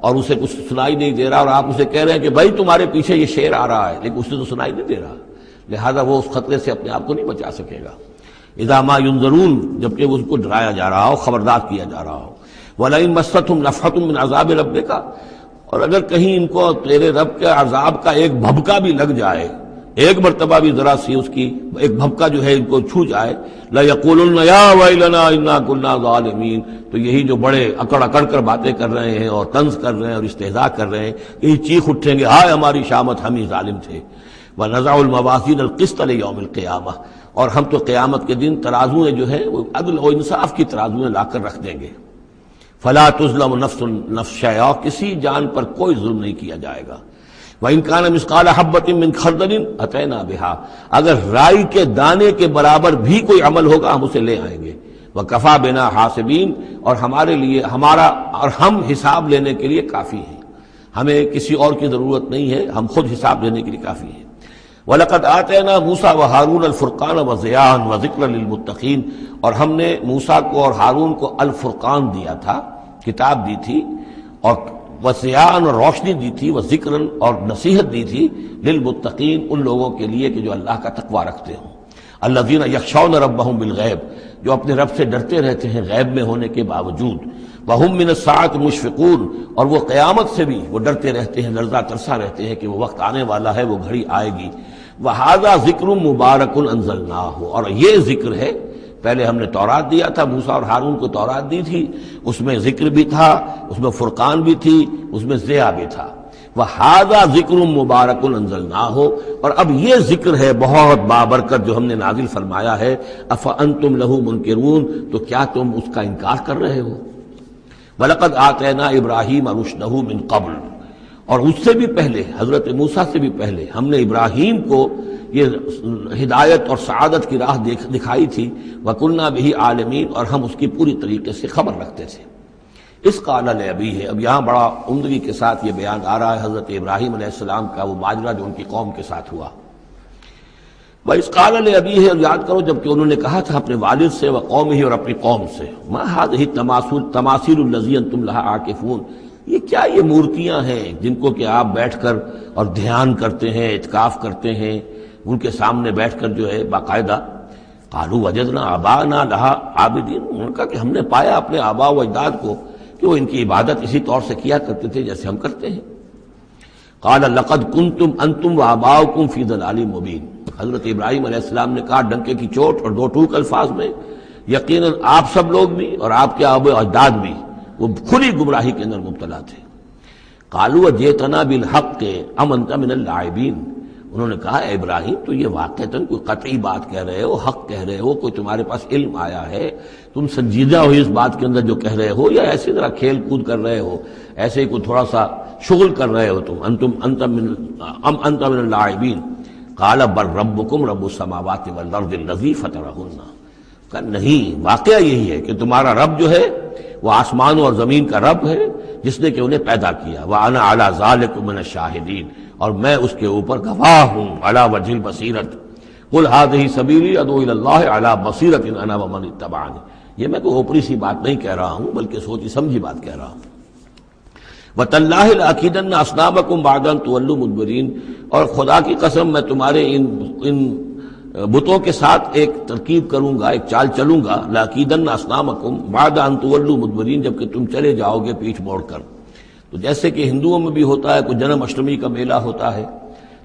اور اسے کچھ سنائی نہیں دے رہا، اور آپ اسے کہہ رہے ہیں کہ بھائی تمہارے پیچھے یہ شیر آ رہا ہے، لیکن اسے تو سنائی نہیں دے رہا، لہذا وہ اس خطرے سے اپنے آپ کو نہیں بچا سکے گا۔ اذا ما ينذرون، جبکہ اس کو ڈرایا جا رہا ہو، خبردار کیا جا رہا ہو۔ ولئن مستهم نفحة من عذاب ربك، اور اگر کہیں ان کو تیرے رب کے عذاب کا ایک بھبکا بھی لگ جائے، ایک مرتبہ بھی ذرا سی اس کی ایک بھبکا جو ہے ان کو چھو جائے، لَيَقُولُنَّ يَا وَيْلَنَا إِنَّا كُنَّا ظَالِمِينَ، تو یہی جو بڑے اکڑ اکڑ کر باتیں کر رہے ہیں اور طنز کر رہے ہیں اور استہزاء کر رہے ہیں، یہی چیخ اٹھیں گے ہائے ہماری شامت، ہم ہی ظالم تھے۔ وَنَزَعُ الْمَوَازِينَ الْقِسْطَ لِيَوْمِ الْقِيَامَةِ، اور ہم تو قیامت کے دن ترازویں جو ہیں وہ عدل و انصاف کی ترازویں لا کر رکھ دیں گے. فلا تظلم نفس نفس شیئا، کسی جان پر کوئی ظلم نہیں کیا جائے گا. وَإِنْ كَانَ مِثْقَالَ حَبَّةٍ مِّنْ خَرْدَلٍ أَتَيْنَا بِهَا، اگر رائی کے دانے کے برابر بھی کوئی عمل ہوگا ہم اسے لے آئیں گے. وَكَفَى بِنَا حَاسِبِينَ، اور ہمارے لیے ہم حساب لینے کے لیے کافی ہیں، ہمیں کسی اور کی ضرورت نہیں ہے، ہم خود حساب لینے کے لیے کافی ہیں. وَلَقَدْ آتَيْنَا مُوسَىٰ وَهَارُونَ الْفُرْقَانَ وَضِيَاءً وَذِكْرًا لِّلْمُتَّقِينَ، اور ہم نے موسیٰ کو اور ہارون کو الفرقان دیا تھا، کتاب دی تھی، اور وضیاءً اور روشنی دی تھی، وذکرًا اور نصیحت دی تھی، للمتقین ان لوگوں کے لیے کہ جو اللہ کا تقوی رکھتے ہوں. الذین یخشون ربہم بالغیب، جو اپنے رب سے ڈرتے رہتے ہیں غیب میں ہونے کے باوجود. وہم من الساعۃ مشفقون، اور وہ قیامت سے بھی وہ ڈرتے رہتے ہیں، لرزہ ترسا رہتے ہیں کہ وہ وقت آنے والا ہے، وہ گھڑی آئے گی. وہذا ذکر مبارک انزلناہ، اور یہ ذکر ہے، پہلے ہم نے تورات دیا تھا، موسیٰ اور ہارون کو تورات دی تھی، اس میں ذکر بھی تھا، اس میں فرقان بھی تھی، اس میں ضیاء بھی تھا. وَهَذَا ذِكْرٌ مُبَارَكٌ أَنزَلْنَاهُ، اور اب یہ ذکر ہے بہت بابرکت جو ہم نے نازل فرمایا ہے. أَفَأَنْتُمْ لَهُ مُنْكِرُونَ، تو کیا تم اس کا انکار کر رہے ہو. وَلَقَدْ آتَيْنَا إِبْرَاهِيمَ رُشْدَهُ مِنْ قَبْلُ، اور اس سے بھی پہلے، حضرت موسیٰ سے بھی پہلے ہم نے ابراہیم کو یہ ہدایت اور سعادت کی راہ دکھائی تھی. وَكُنَّا بِهِ عَالِمِينَ، اور ہم اس کی پوری طریقے سے خبر رکھتے تھے. اس قال لأبیہ، اب یہاں بڑا عمدگی کے ساتھ یہ بیان آ رہا ہے حضرت ابراہیم علیہ السلام کا وہ ماجرا جو ان کی قوم کے ساتھ ہوا. وَإِذْ قَالَ لِأَبِيهِ، اور یاد کرو جب کہ انہوں نے کہا تھا اپنے والد سے، وَقَوْمِهِ، اور اپنی قوم سے، مَا هَٰذِهِ التَّمَاثِيلُ الَّتِي أَنتُمْ لَهَا عَاكِفُونَ، یہ کیا یہ مورتیاں ہیں جن کو کہ آپ بیٹھ کر اور دھیان کرتے ہیں، اعتکاف کرتے ہیں، ان کے سامنے بیٹھ کر جو ہے باقاعدہ. قالوا وجدنا آباءنا لها عابدین، انہوں نے کہا کہ ہم نے پایا اپنے آباء و اجداد کو کہ وہ ان کی عبادت اسی طور سے کیا کرتے تھے جیسے ہم کرتے ہیں. قال لقد کنتم انتم وآباؤکم فی ضلال مبین، حضرت ابراہیم علیہ السلام نے کہا ڈنکے کی چوٹ اور دو ٹوک الفاظ میں، یقیناً آپ سب لوگ بھی اور آپ کے آباء و اجداد بھی وہ کھلی گمراہی کے اندر مبتلا تھے. قالوا جئتنا بالحق ام انت من اللاعبین، انہوں نے کہا اے ابراہیم تو یہ واقعتاً کوئی قطعی بات کہہ رہے ہو، حق کہہ رہے ہو، کوئی تمہارے پاس علم آیا ہے، تم سنجیدہ ہو اس بات کے اندر جو کہہ رہے ہو، یا ایسی طرح کھیل کود کر رہے ہو، ایسے ہی کوئی تھوڑا سا شغل کر رہے ہو تم. انت من اللاعبین. قال بل ربکم رب السماوات والارض الذی فطرہن، کہ نہیں واقعہ یہی ہے کہ تمہارا رب جو ہے وہ آسمانوں اور زمین کا رب ہے جس نے کہ انہیں پیدا کیا. وَأَنَا عَلَىٰ ذَٰلِكُم مِّنَ الشَّاهِدِينَ، اور میں اس کے اوپر گواہ ہوں. عَلَىٰ وَجْهِ الْبَصِيرَةِ قُلْ هَٰذِهِ سَبِيلِي أَدْعُو إِلَى اللَّهِ عَلَىٰ بَصِيرَةٍ أَنَا وَمَنِ اتَّبَعَنِي، یہ میں کوئی اوپری سی بات نہیں کہہ رہا ہوں بلکہ سوچی سمجھی بات کہہ رہا ہوں. وَتَاللَّهِ لَأَكِيدَنَّ أَصْنَامَكُمْ بَعْدَ أَن تُوَلُّوا مُدْبِرِينَ، اور خدا کی قسم میں تمہارے ان بتوں کے ساتھ ایک ترکیب کروں گا، ایک چال چلوں گا. لَأَكِيدَنَّ أَصْنَامَكُمْ بَعْدَ أَن تُوَلُّوا مُدْبِرِينَ، جبکہ تم چلے جاؤ گے پیٹھ موڑ کر. تو جیسے کہ ہندوؤں میں بھی ہوتا ہے، کوئی جنم اشٹمی کا میلہ ہوتا ہے،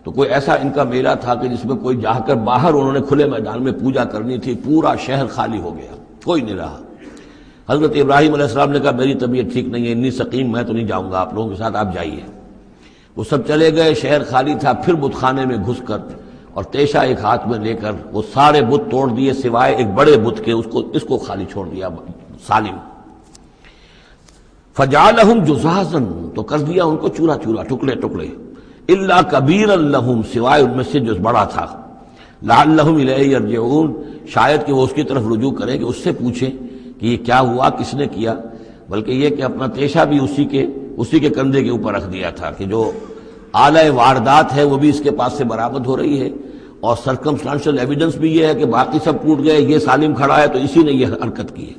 تو کوئی ایسا ان کا میلہ تھا کہ جس میں کوئی جا کر باہر انہوں نے کھلے میدان میں پوجا کرنی تھی، پورا شہر خالی ہو گیا، کوئی نہیں رہا. حضرت ابراہیم علیہ السلام نے کہا میری طبیعت ٹھیک نہیں ہے، اتنی سقیم، میں تو نہیں جاؤں گا آپ لوگوں کے ساتھ، آپ جائیے. وہ سب چلے گئے، شہر خالی تھا. پھر بت خانے میں گھس کر اور تیشا ایک ہاتھ میں لے کر وہ سارے بت توڑ دیے سوائے ایک بڑے بت کے، اس کو خالی چھوڑ دیا سالم. فجعلہم جزازا، تو کر دیا ان کو چورا چورا، ٹکڑے ٹکڑے. الا کبیرا لہم، سوائے ان میں سے جو بڑا تھا. لعلہم الیہ یرجعون، شاید کہ وہ اس کی طرف رجوع کریں کہ اس سے پوچھیں کہ یہ کیا ہوا، کس نے کیا. بلکہ یہ کہ اپنا تیشا بھی اسی کے کندھے کے اوپر رکھ دیا تھا کہ جو آلہ واردات ہے وہ بھی اس کے پاس سے برآمد ہو رہی ہے، اور سرکمسٹانشل ایویڈنس بھی یہ ہے کہ باقی سب ٹوٹ گئے، یہ سالم کھڑا ہے تو اسی نے یہ حرکت کی ہے.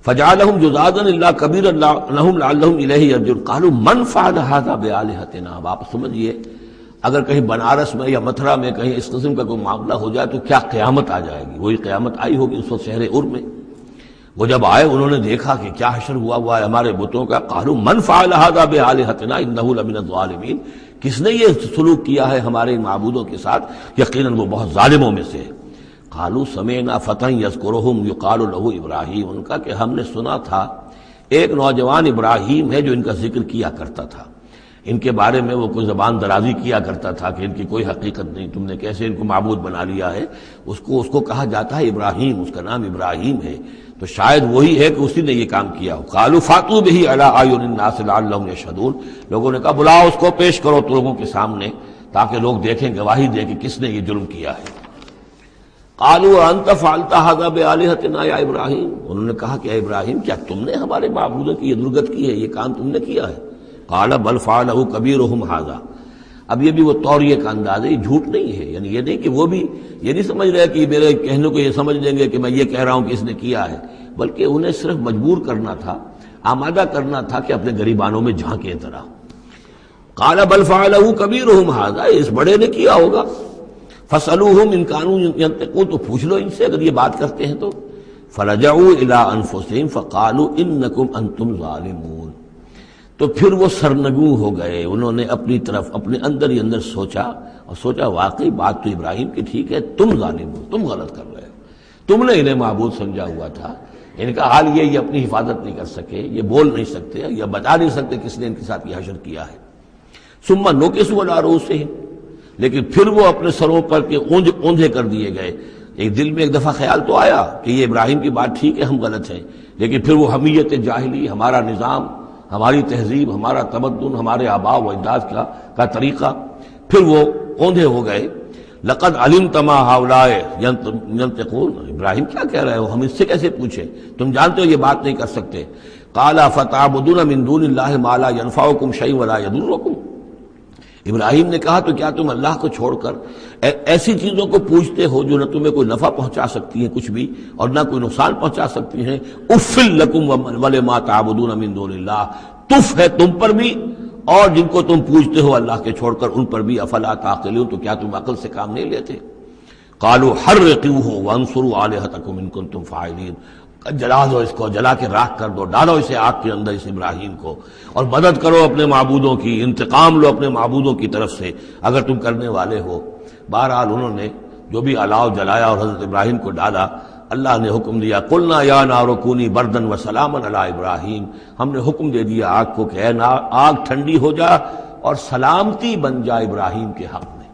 فجعلہم جزازا الا کبیرا لہم لعلہم الیہ یرجعون. قالوا من فعل هذا بآلہتنا، اب آپ سمجھیے اگر کہیں بنارس میں یا متھرا میں کہیں اس قسم کا کوئی معاملہ ہو جائے تو کیا قیامت آ جائے گی. وہی قیامت آئی ہوگی اس وقت شہر ار میں. وہ جب آئے انہوں نے دیکھا کہ کیا حشر ہوا ہے ہمارے بتوں کا. قالوا من فعل هذا بآلہتنا انہ لمن الظالمین، کس نے یہ سلوک کیا ہے ہمارے معبودوں کے ساتھ، یقیناً وہ بہت ظالموں میں سے. قالوا سمعنا فتى يذكرهم يقال له ابراہیم، ان کا کہ ہم نے سنا تھا ایک نوجوان ابراہیم ہے جو ان کا ذکر کیا کرتا تھا. ان کے بارے میں وہ کوئی زبان درازی کیا کرتا تھا کہ ان کی کوئی حقیقت نہیں، تم نے کیسے ان کو معبود بنا لیا ہے، اس کو کہا جاتا ہے ابراہیم، اس کا نام ابراہیم ہے، تو شاید وہی ہے کہ اسی نے یہ کام کیا ہو۔ قالوا فاتوا به علی اعین الناس لعلهم یشهدون، لوگوں نے کہا بلاؤ اس کو، پیش کرو تو لوگوں کے سامنے تاکہ لوگ دیکھیں، گواہی دیں کہ کس نے یہ جرم کیا ہے۔ قالوا انت فعلت هذا بآلهتنا یا ابراہیم، انہوں نے کہا کہ اے ابراہیم کیا تم نے ہمارے معبودوں کی یہ درگت کی ہے، یہ کام تم نے کیا ہے؟ قال بل فعلہ کبیرہم ھذا، اب یہ بھی وہ توریہ کا انداز ہے، یہ جھوٹ نہیں ہے، یعنی یہ نہیں کہ وہ بھی یہ نہیں سمجھ رہے کہ میرے کہنے کو یہ سمجھ لیں گے کہ میں یہ کہہ رہا ہوں کہ اس نے کیا ہے، بلکہ انہیں صرف مجبور کرنا تھا، آمادہ کرنا تھا کہ اپنے گریبانوں میں جھانکیں طرح۔ قال بل فعلہ کبیرہم ھذا، اس بڑے نے کیا ہوگا، فاسألوہم ان کانوا ینطقون، تو پوچھ لو ان سے اگر یہ بات کرتے ہیں تو۔ فرجعوا الی انفسہم فقالوا انکم انتم ظالمون، تو پھر وہ سرنگوں ہو گئے، انہوں نے اپنی طرف اپنے اندر ہی اندر سوچا اور سوچا واقعی بات تو ابراہیم کی ٹھیک ہے، تم ظالم ہو، تم غلط کر رہے ہو، تم نے انہیں معبود سمجھا ہوا تھا۔ ان کا حال یہ اپنی حفاظت نہیں کر سکے، یہ بول نہیں سکتے یا بتا نہیں سکتے کس نے ان کے ساتھ یہ حشر کیا ہے۔ ثم نکسوا علی رؤوسہم، لیکن پھر وہ اپنے سروں پر کے اونجے کر دیے گئے۔ ایک دل میں ایک دفعہ خیال تو آیا کہ یہ ابراہیم کی بات ٹھیک ہے، ہم غلط ہیں، لیکن پھر وہ حمیت جاہلی، ہمارا نظام، ہماری تہذیب، ہمارا تمدن، ہمارے آباء و اجداد کا طریقہ، پھر وہ اوندھے ہو گئے۔ لقد علمت ما هؤلاء ينطقون، ابراہیم کیا کہہ رہے ہو، ہم اس سے کیسے پوچھیں، تم جانتے ہو یہ بات نہیں کر سکتے۔ قال فتعبدون من دون اللہ ما لا ينفعكم شيئا ولا يضركم، ابراہیم نے کہا تو کیا تم اللہ کو چھوڑ کر ایسی چیزوں کو پوچھتے ہو جو نہ تمہیں کوئی نفع پہنچا سکتی ہیں کچھ بھی اور نہ کوئی نقصان پہنچا سکتی ہیں؟ اف لکم ولما تعبدون من دون اللہ، تف ہے تم پر بھی اور جن کو تم پوچھتے ہو اللہ کے چھوڑ کر ان پر بھی، افلا تعقلون، تو کیا تم عقل سے کام نہیں لیتے؟ قالوا حرقوه وانصروا آلهتكم ان کنتم فاعلین، جلا دو اس کو، جلا کے راکھ کر دو، ڈالو اسے آگ کے اندر اس ابراہیم کو، اور مدد کرو اپنے معبودوں کی، انتقام لو اپنے معبودوں کی طرف سے اگر تم کرنے والے ہو۔ بہرحال انہوں نے جو بھی الاؤ جلایا اور حضرت ابراہیم کو ڈالا، اللہ نے حکم دیا قلنا یا نار کونی بردن و سلاما علی ابراہیم، ہم نے حکم دے دیا آگ کو کہ اے آگ ٹھنڈی ہو جا اور سلامتی بن جا ابراہیم کے حق میں۔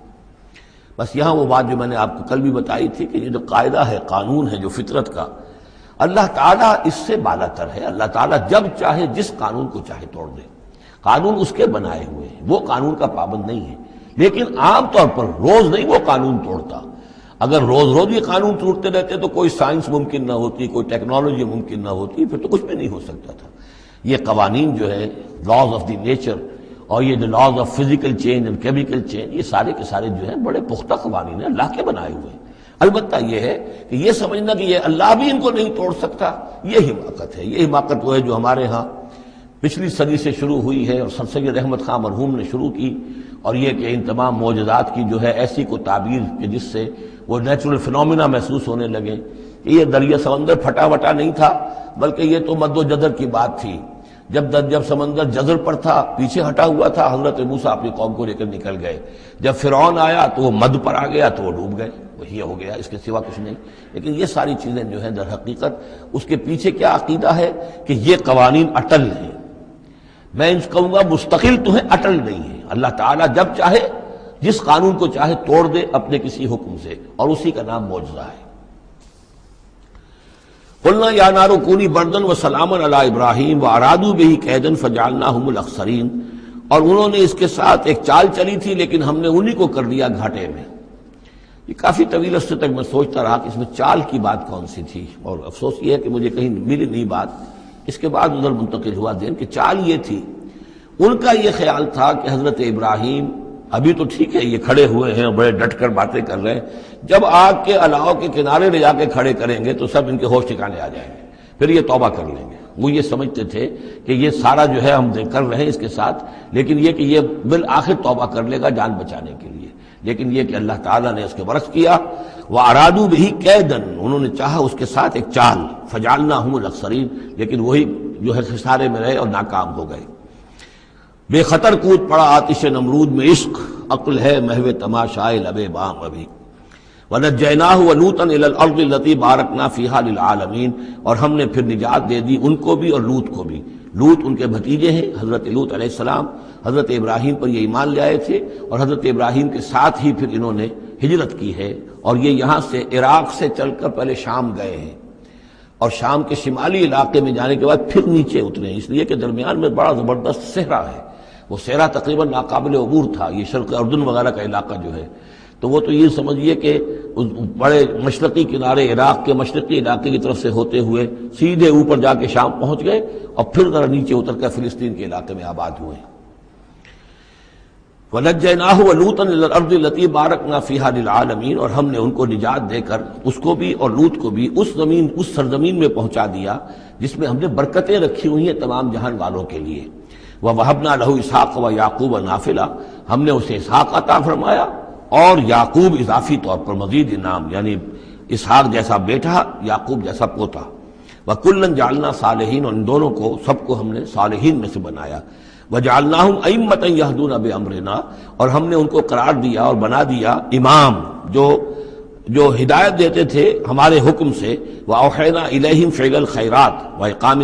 بس یہاں وہ بات جو میں نے آپ کو کل بھی بتائی تھی کہ یہ جو قاعدہ ہے، قانون ہے جو فطرت کا، اللہ تعالیٰ اس سے بالا تر ہے، اللہ تعالیٰ جب چاہے جس قانون کو چاہے توڑ دے، قانون اس کے بنائے ہوئے ہیں، وہ قانون کا پابند نہیں ہے، لیکن عام طور پر روز نہیں وہ قانون توڑتا۔ اگر روز روز یہ قانون توڑتے رہتے تو کوئی سائنس ممکن نہ ہوتی، کوئی ٹیکنالوجی ممکن نہ ہوتی، پھر تو کچھ بھی نہیں ہو سکتا تھا۔ یہ قوانین جو ہے، لاز آف دی نیچر اور یہ جو لاز آف فزیکل چینج اور کیمیکل چینج، یہ سارے کے سارے جو ہیں بڑے پختہ قوانین ہیں، اللہ کے بنائے ہوئے ہیں۔ البتہ یہ ہے کہ یہ سمجھنا کہ یہ اللہ بھی ان کو نہیں توڑ سکتا، یہ حماقت ہے۔ یہ حماقت وہ ہے جو ہمارے ہاں پچھلی صدی سے شروع ہوئی ہے اور سر سید احمد خان مرحوم نے شروع کی، اور یہ کہ ان تمام معجزات کی جو ہے ایسی کو تعبیر کہ جس سے وہ نیچرل فنومینا محسوس ہونے لگے کہ یہ دریا سمندر پھٹا وٹا نہیں تھا، بلکہ یہ تو مد و جزر کی بات تھی۔ جب سمندر جزر پر تھا، پیچھے ہٹا ہوا تھا، حضرت موسیٰ اپنی قوم کو لے کر نکل گئے۔ جب فرعون آیا تو وہ مد پر آ گیا تو وہ ڈوب گئے، وہی ہو گیا، اس کے سوا کچھ نہیں۔ لیکن یہ ساری چیزیں جو ہیں در حقیقت اس کے پیچھے کیا عقیدہ ہے کہ یہ قوانین اٹل ہیں، میں ان کہوں گا مستقل تو ہیں، اٹل نہیں ہیں۔ اللہ تعالیٰ جب چاہے جس قانون کو چاہے توڑ دے اپنے کسی حکم سے، اور اسی کا نام معجزہ ہے۔ قلنا یا نار کونی بردن و سلاما علی ابراہیم وارادوا بہ کیدا فجعلناہم الاخسرین، اور انہوں نے اس کے ساتھ ایک چال چلی تھی لیکن ہم نے انہی کو کر دیا گھاٹے میں۔ یہ کافی طویل عرصے تک میں سوچتا رہا کہ اس میں چال کی بات کون سی تھی، اور افسوس یہ ہے کہ مجھے کہیں ملی نہیں بات۔ اس کے بعد ادھر منتقل ہوا ذہن کہ چال یہ تھی، ان کا یہ خیال تھا کہ حضرت ابراہیم ابھی تو ٹھیک ہے، یہ کھڑے ہوئے ہیں اور بڑے ڈٹ کر باتیں کر رہے ہیں، جب آگ کے الاؤ کے کنارے لے جا کے کھڑے کریں گے تو سب ان کے ہوش ٹھکانے آ جائیں گے، پھر یہ توبہ کر لیں گے۔ وہ یہ سمجھتے تھے کہ یہ سارا جو ہے ہم کر رہے ہیں اس کے ساتھ، لیکن یہ کہ یہ بالآخر توبہ کر لے گا جان بچانے کے لیے، لیکن یہ کہ اللہ تعالیٰ نے اس کے برعکس کیا۔ وَأَرَادُوا بِهِ كَيْدًا، انہوں نے چاہا اس کے ساتھ ایک چال، فَجَعَلْنَاهُمُ الْأَخْسَرِينَ، لیکن وہی جو ہے خسارے میں رہے اور ناکام ہو گئے۔ بے خطر کود پڑا آتش نمرود میں عشق، عقل ہے محو تماشائے لبے بام ابھی۔ وَنَجَّيْنَاهُ وَلُوطًا إِلَى الْأَرْضِ الَّتِي بَارَكْنَا فِيهَا لِلْعَالَمِينَ، اور ہم نے پھر نجات دے دی ان کو بھی اور لوط کو بھی، لوط ان کے بھتیجے ہیں، حضرت لوط علیہ السلام حضرت ابراہیم پر یہ ایمان لے آئے تھے، اور حضرت ابراہیم کے ساتھ ہی پھر انہوں نے ہجرت کی ہے، اور یہ یہاں سے عراق سے چل کر پہلے شام گئے ہیں، اور شام کے شمالی علاقے میں جانے کے بعد پھر نیچے اترے، اس لیے کہ درمیان میں بڑا زبردست صحرا ہے، وہ صحرا تقریباً ناقابل عبور تھا، یہ شرق اردن وغیرہ کا علاقہ جو ہے، تو وہ تو یہ سمجھیے کہ اس بڑے مشرقی کنارے عراق کے مشرقی علاقے کی طرف سے ہوتے ہوئے سیدھے اوپر جا کے شام پہنچ گئے، اور پھر ذرا نیچے اتر کر فلسطین کے علاقے میں آباد ہوئے۔ وَنَجَّيْنَاهُ وَلُوطًا إِلَى الْأَرْضِ الَّتِي بَارَكْنَا فِيهَا لِلْعَالَمِينَ، اور ہم نے ان کو نجات دے کر اس کو بھی اور لوط کو بھی اس سرزمین میں پہنچا دیا جس میں ہم نے برکتیں رکھی ہوئی ہیں تمام جہان والوں کے لیے۔ وَوَهَبْنَا لَهُ إِسْحَاقَ وَيَعْقُوبَ نَافِلَةً، ہم نے اسے اسحاق عطا فرمایا اور یعقوب اضافی طور پر مزید انعام، یعنی اسحاق جیسا بیٹا، یعقوب جیسا پوتا۔ وَكُلًّا جَعَلْنَا صَالِحِينَ، اور ان دونوں کو سب کو ہم نے صالحین میں سے بنایا۔ وَجَعَلْنَاهُمْ أَئِمَّةً يَهْدُونَ بِأَمْرِنَا، اور ہم نے ان کو قرار دیا اور بنا دیا امام جو ہدایت دیتے تھے ہمارے حکم سے۔ وَأَوْحَيْنَا إِلَيْهِمْ فِعْلَ الْخَيْرَاتِ وَإِقَامَ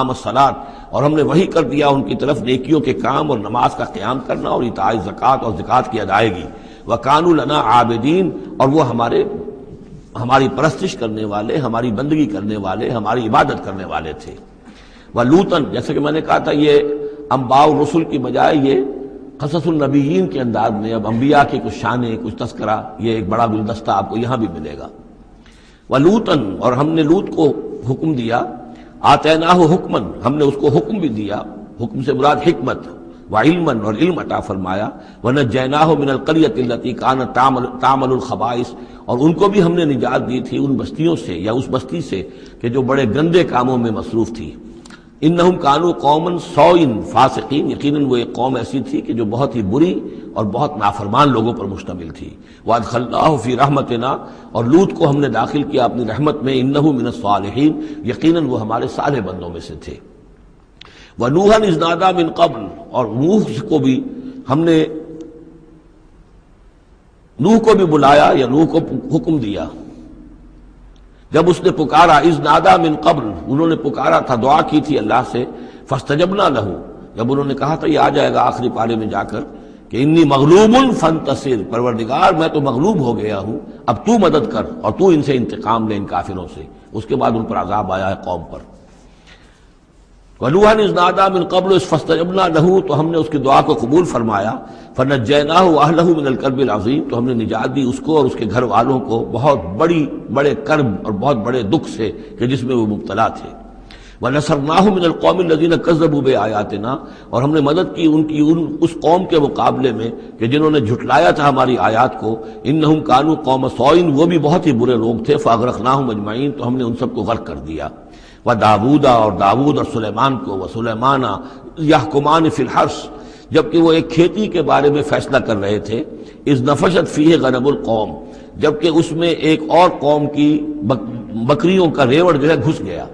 الصَّلَاةِ، اور ہم نے وحی کر دیا ان کی طرف نیکیوں کے کام اور نماز کا قیام کرنا اور ایتاء زکوٰۃ اور زکوٰۃ کی ادائیگی۔ وَكَانُوا لَنَا عَابِدِينَ، اور وہ ہماری پرستش کرنے والے، ہماری بندگی کرنے والے، ہماری عبادت کرنے والے تھے۔ وَلُوطًا، جیسے کہ میں نے کہا تھا یہ انباء الرسل کی بجائے یہ قصص النبیین کے انداز میں اب انبیاء کی کچھ شانیں، کچھ تذکرہ، یہ ایک بڑا گلدستہ آپ کو یہاں بھی ملے گا۔ وَلُوطًا، اور ہم نے لوط کو حکم دیا، آتیناہ حکمًا، ہم نے اس کو حکم بھی دیا، حکم سے مراد حکمت، وعلمًا، اور علم عطا فرمایا۔ وَنَجَّيْنَاهُ مِنَ الْقَرْيَةِ الَّتِي كَانَتْ تَعْمَلُ الْخَبَائِثَ، اور ان کو بھی ہم نے نجات دی تھی ان بستیوں سے یا اس بستی سے کہ جو بڑے گندے کاموں میں مصروف تھی۔ انہم کانوا قوما سوء فاسقین، یقیناً وہ ایک قوم ایسی تھی کہ جو بہت ہی بری اور بہت نافرمان لوگوں پر مشتمل تھی۔ وادخلناہ فی رحمتنا، اور لوط کو ہم نے داخل کیا اپنی رحمت میں، انہ من الصالحین، یقیناً وہ ہمارے صالح بندوں میں سے تھے۔ ونوحا اذ نادى من قبل، اور نوح کو بھی ہم نے نوح کو بھی بلایا یا نوح کو حکم دیا جب اس نے پکارا، اذ نادى من قبل، انہوں نے پکارا تھا، دعا کی تھی اللہ سے، فاستجبنا له، جب انہوں نے کہا تھا یہ آ جائے گا آخری پارے میں جا کر کہ انی مغلوب فانتصر، پروردگار میں تو مغلوب ہو گیا ہوں، اب تو مدد کر اور تو ان سے انتقام لے، ان کافروں سے۔ اس کے بعد ان پر عذاب آیا ہے قوم پر۔ وَنُوحًا إِذْ نَادَىٰ مِن قَبْلُ فَاسْتَجَبْنَا لَهُ، تو ہم نے اس کی دعا کو قبول فرمایا۔ فَنَجَّيْنَاهُ وَأَهْلَهُ مِنَ الْكَرْبِ الْعَظِيمِ، تو ہم نے نجات دی اس کو اور اس کے گھر والوں کو بہت بڑے کرب اور بہت بڑے دکھ سے کہ جس میں وہ مبتلا تھے۔ وَنَصَرْنَاهُ مِنَ الْقَوْمِ الَّذِينَ كَذَّبُوا بِآيَاتِنَا، اور ہم نے مدد کی اس قوم کے مقابلے میں کہ جنہوں نے جھٹلایا تھا ہماری آیات کو۔ إِنَّهُمْ كَانُوا قَوْمَ سَوْءٍ، وہ بھی بہت ہی برے لوگ تھے۔ فَأَغْرَقْنَاهُمْ أَجْمَعِينَ، تو ہم نے ان سب کو غرق کر دیا۔ وَدَاوُودَ، اور داود اور سلیمان کو، وَسُلَيْمَانَ يَحْكُمَانِ فِي الْحَرْثِ، جبکہ وہ ایک کھیتی کے بارے میں فیصلہ کر رہے تھے۔ اذ نفشت فیہ غنم القوم، جبکہ اس میں ایک اور قوم کی بکریوں کا ریوڑ جو ہے گھس گیا۔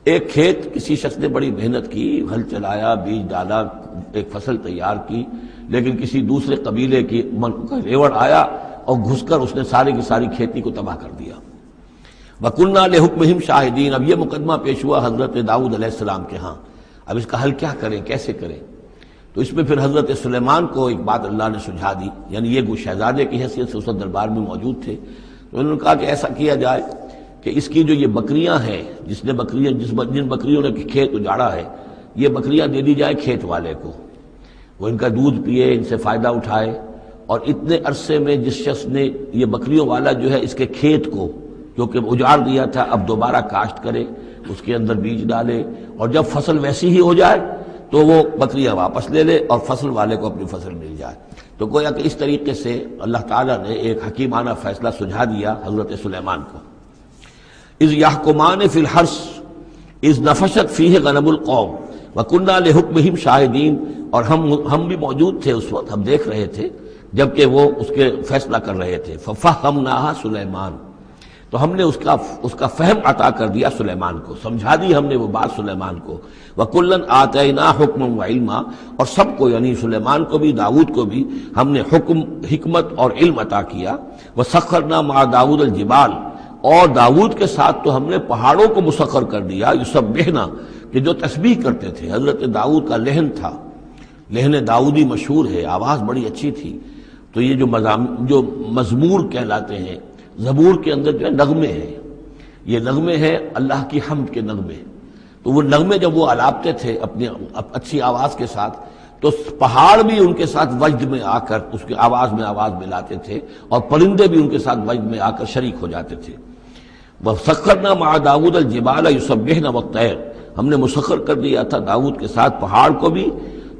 ایک کھیت کسی شخص نے بڑی محنت کی، ہل چلایا، بیج ڈالا، ایک فصل تیار کی، لیکن کسی دوسرے قبیلے کی کا ریوڑ آیا اور گھس کر اس نے ساری کی ساری کھیتی کو تباہ کر دیا۔ وَكُنَّا لِحُكْمِهِمْ شَاهِدِينَ، اب یہ مقدمہ پیش ہوا حضرت داؤد علیہ السلام کے ہاں، اب اس کا حل کیا کریں، کیسے کریں؟ تو اس میں پھر حضرت سلیمان کو ایک بات اللہ نے سجھا دی، یعنی یہ شہزادے کی حیثیت سے اس وقت دربار میں موجود تھے، تو انہوں نے کہا کہ ایسا کیا جائے کہ اس کی جو یہ بکریاں ہیں، جن بکریوں نے کھیت اجاڑا ہے، یہ بکریاں دے دی جائے کھیت والے کو، وہ ان کا دودھ پیے، ان سے فائدہ اٹھائے، اور اتنے عرصے میں جس شخص نے یہ بکریوں والا جو ہے اس کے کھیت کو جو کہ اجاڑ دیا تھا اب دوبارہ کاشت کرے، اس کے اندر بیج ڈالے، اور جب فصل ویسی ہی ہو جائے تو وہ بکریاں واپس لے لے اور فصل والے کو اپنی فصل مل جائے۔ تو گویا کہ اس طریقے سے اللہ تعالیٰ نے ایک حکیمانہ فیصلہ سجھا دیا حضرت سلیمان کو۔ اذ یحکمان فی الحرث اذ نفشت فیہ غنم القوم وکننا لحکمہم شاہدین، اور ہم بھی موجود تھے اس وقت، ہم دیکھ رہے تھے جبکہ وہ اس کے فیصلہ کر رہے تھے۔ ففہمناہا سلیمان، تو ہم نے اس کا فہم عطا کر دیا سلیمان کو، سمجھا دی ہم نے وہ بات سلیمان کو۔ وَكُلًّا آتَيْنَا حُكْمًا وَعِلْمًا، اور سب کو یعنی سلیمان کو بھی داؤد کو بھی ہم نے حکم، حکمت اور علم عطا کیا۔ وَسَخَّرْنَا مَعَ دَاوُودَ الْجِبَالَ، اور داؤد کے ساتھ تو ہم نے پہاڑوں کو مسخر کر دیا، یسبحنا، کہ جو تسبیح کرتے تھے. حضرت داؤد کا لہن تھا، لہن داؤدی مشہور ہے، آواز بڑی اچھی تھی. تو یہ جو مزمور کہلاتے ہیں، زبور کے اندر جو ہے نغمے ہیں، یہ نغمے ہیں اللہ کی حمد کے نغمے. تو وہ نغمے جب وہ الاپتے تھے اپنی اچھی آواز کے ساتھ، تو پہاڑ بھی ان کے ساتھ وجد میں آ کر اس کی آواز میں آواز ملاتے تھے، اور پرندے بھی ان کے ساتھ وجد میں آ کر شریک ہو جاتے تھے. وَسَخَّرْنَا مَعَ دَاوُودَ الْجِبَالَ يُسَبِّحْنَ وَالطَّيْرَ، ہم نے مسخر کر دیا تھا داؤد کے ساتھ پہاڑ کو بھی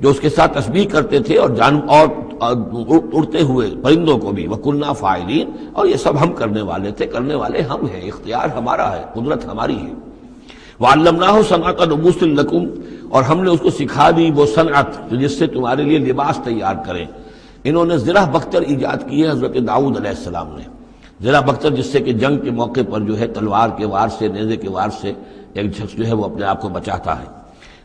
جو اس کے ساتھ تسبیح کرتے تھے، اور اڑتے ہوئے پرندوں کو بھی. وَكُنَّا فَاعِلِينَ، اور یہ سب ہم کرنے والے تھے، کرنے والے ہم ہیں، اختیار ہمارا ہے، قدرت ہماری ہے. وَعَلَّمْنَاهُ صَنْعَةَ لُبُوسٍ لَكُمْ، اور ہم نے اس کو سکھا دی وہ صنعت جس سے تمہارے لیے لباس تیار کریں. انہوں نے زرہ بختر ایجاد کی ہے حضرت داؤد علیہ السلام نے. زرہ بختر جس سے کہ جنگ کے موقع پر جو ہے تلوار کے وار سے، نیزے کے وار سے ایک شخص جو ہے وہ اپنے آپ کو بچاتا ہے.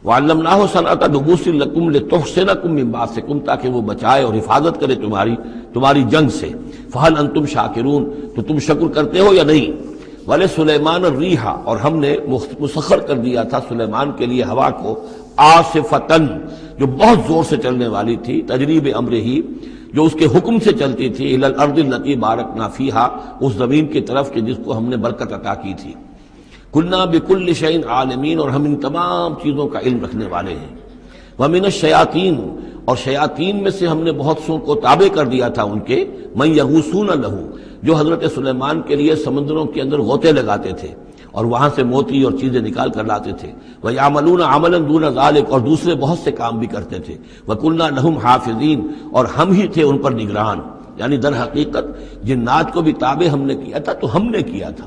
وَعَلَّمْنَاهُ صَنْعَةَ لُبُوسٍ لَكُمْ لِتُحْصِنَكُم مِّن بَأْسِكُمْ، تاکہ وہ بچائے اور حفاظت کرے تمہاری جنگ سے. فَهَلْ أَنْتُمْ شَاكِرُونَ، تو تم شکر کرتے ہو یا نہیں. وَلِسُلَيْمَانَ الرِّيحَ، اور ہم نے مسخر کر دیا تھا سلیمان کے لیے ہوا کو، عاصفتن، جو بہت زور سے چلنے والی تھی، تجریب امر ہی، جو اس کے حکم سے چلتی تھی، الی الارض التي بارکنا فیہا، اس زمین کی طرف کہ جس کو ہم نے برکت عطا کی تھی. کنا بکل شیء عالمین، اور ہم ان تمام چیزوں کا علم رکھنے والے ہیں. ومن الشیاطین، اور شیاطین میں سے ہم نے بہت سو کو تابع کر دیا تھا ان کے، من یغوصون لہ، جو حضرت سلیمان کے لیے سمندروں کے اندر غوطے لگاتے تھے اور وہاں سے موتی اور چیزیں نکال کر لاتے تھے. وَيَعْمَلُونَ عَمَلًا دُونَ ذَلِكَ، اور دوسرے بہت سے کام بھی کرتے تھے. وَكُنَّا لَهُمْ حَافِظِينَ، اور ہم ہی تھے ان پر نگران. یعنی در حقیقت جنات کو بھی تابع ہم نے کیا تھا، تو ہم نے کیا تھا،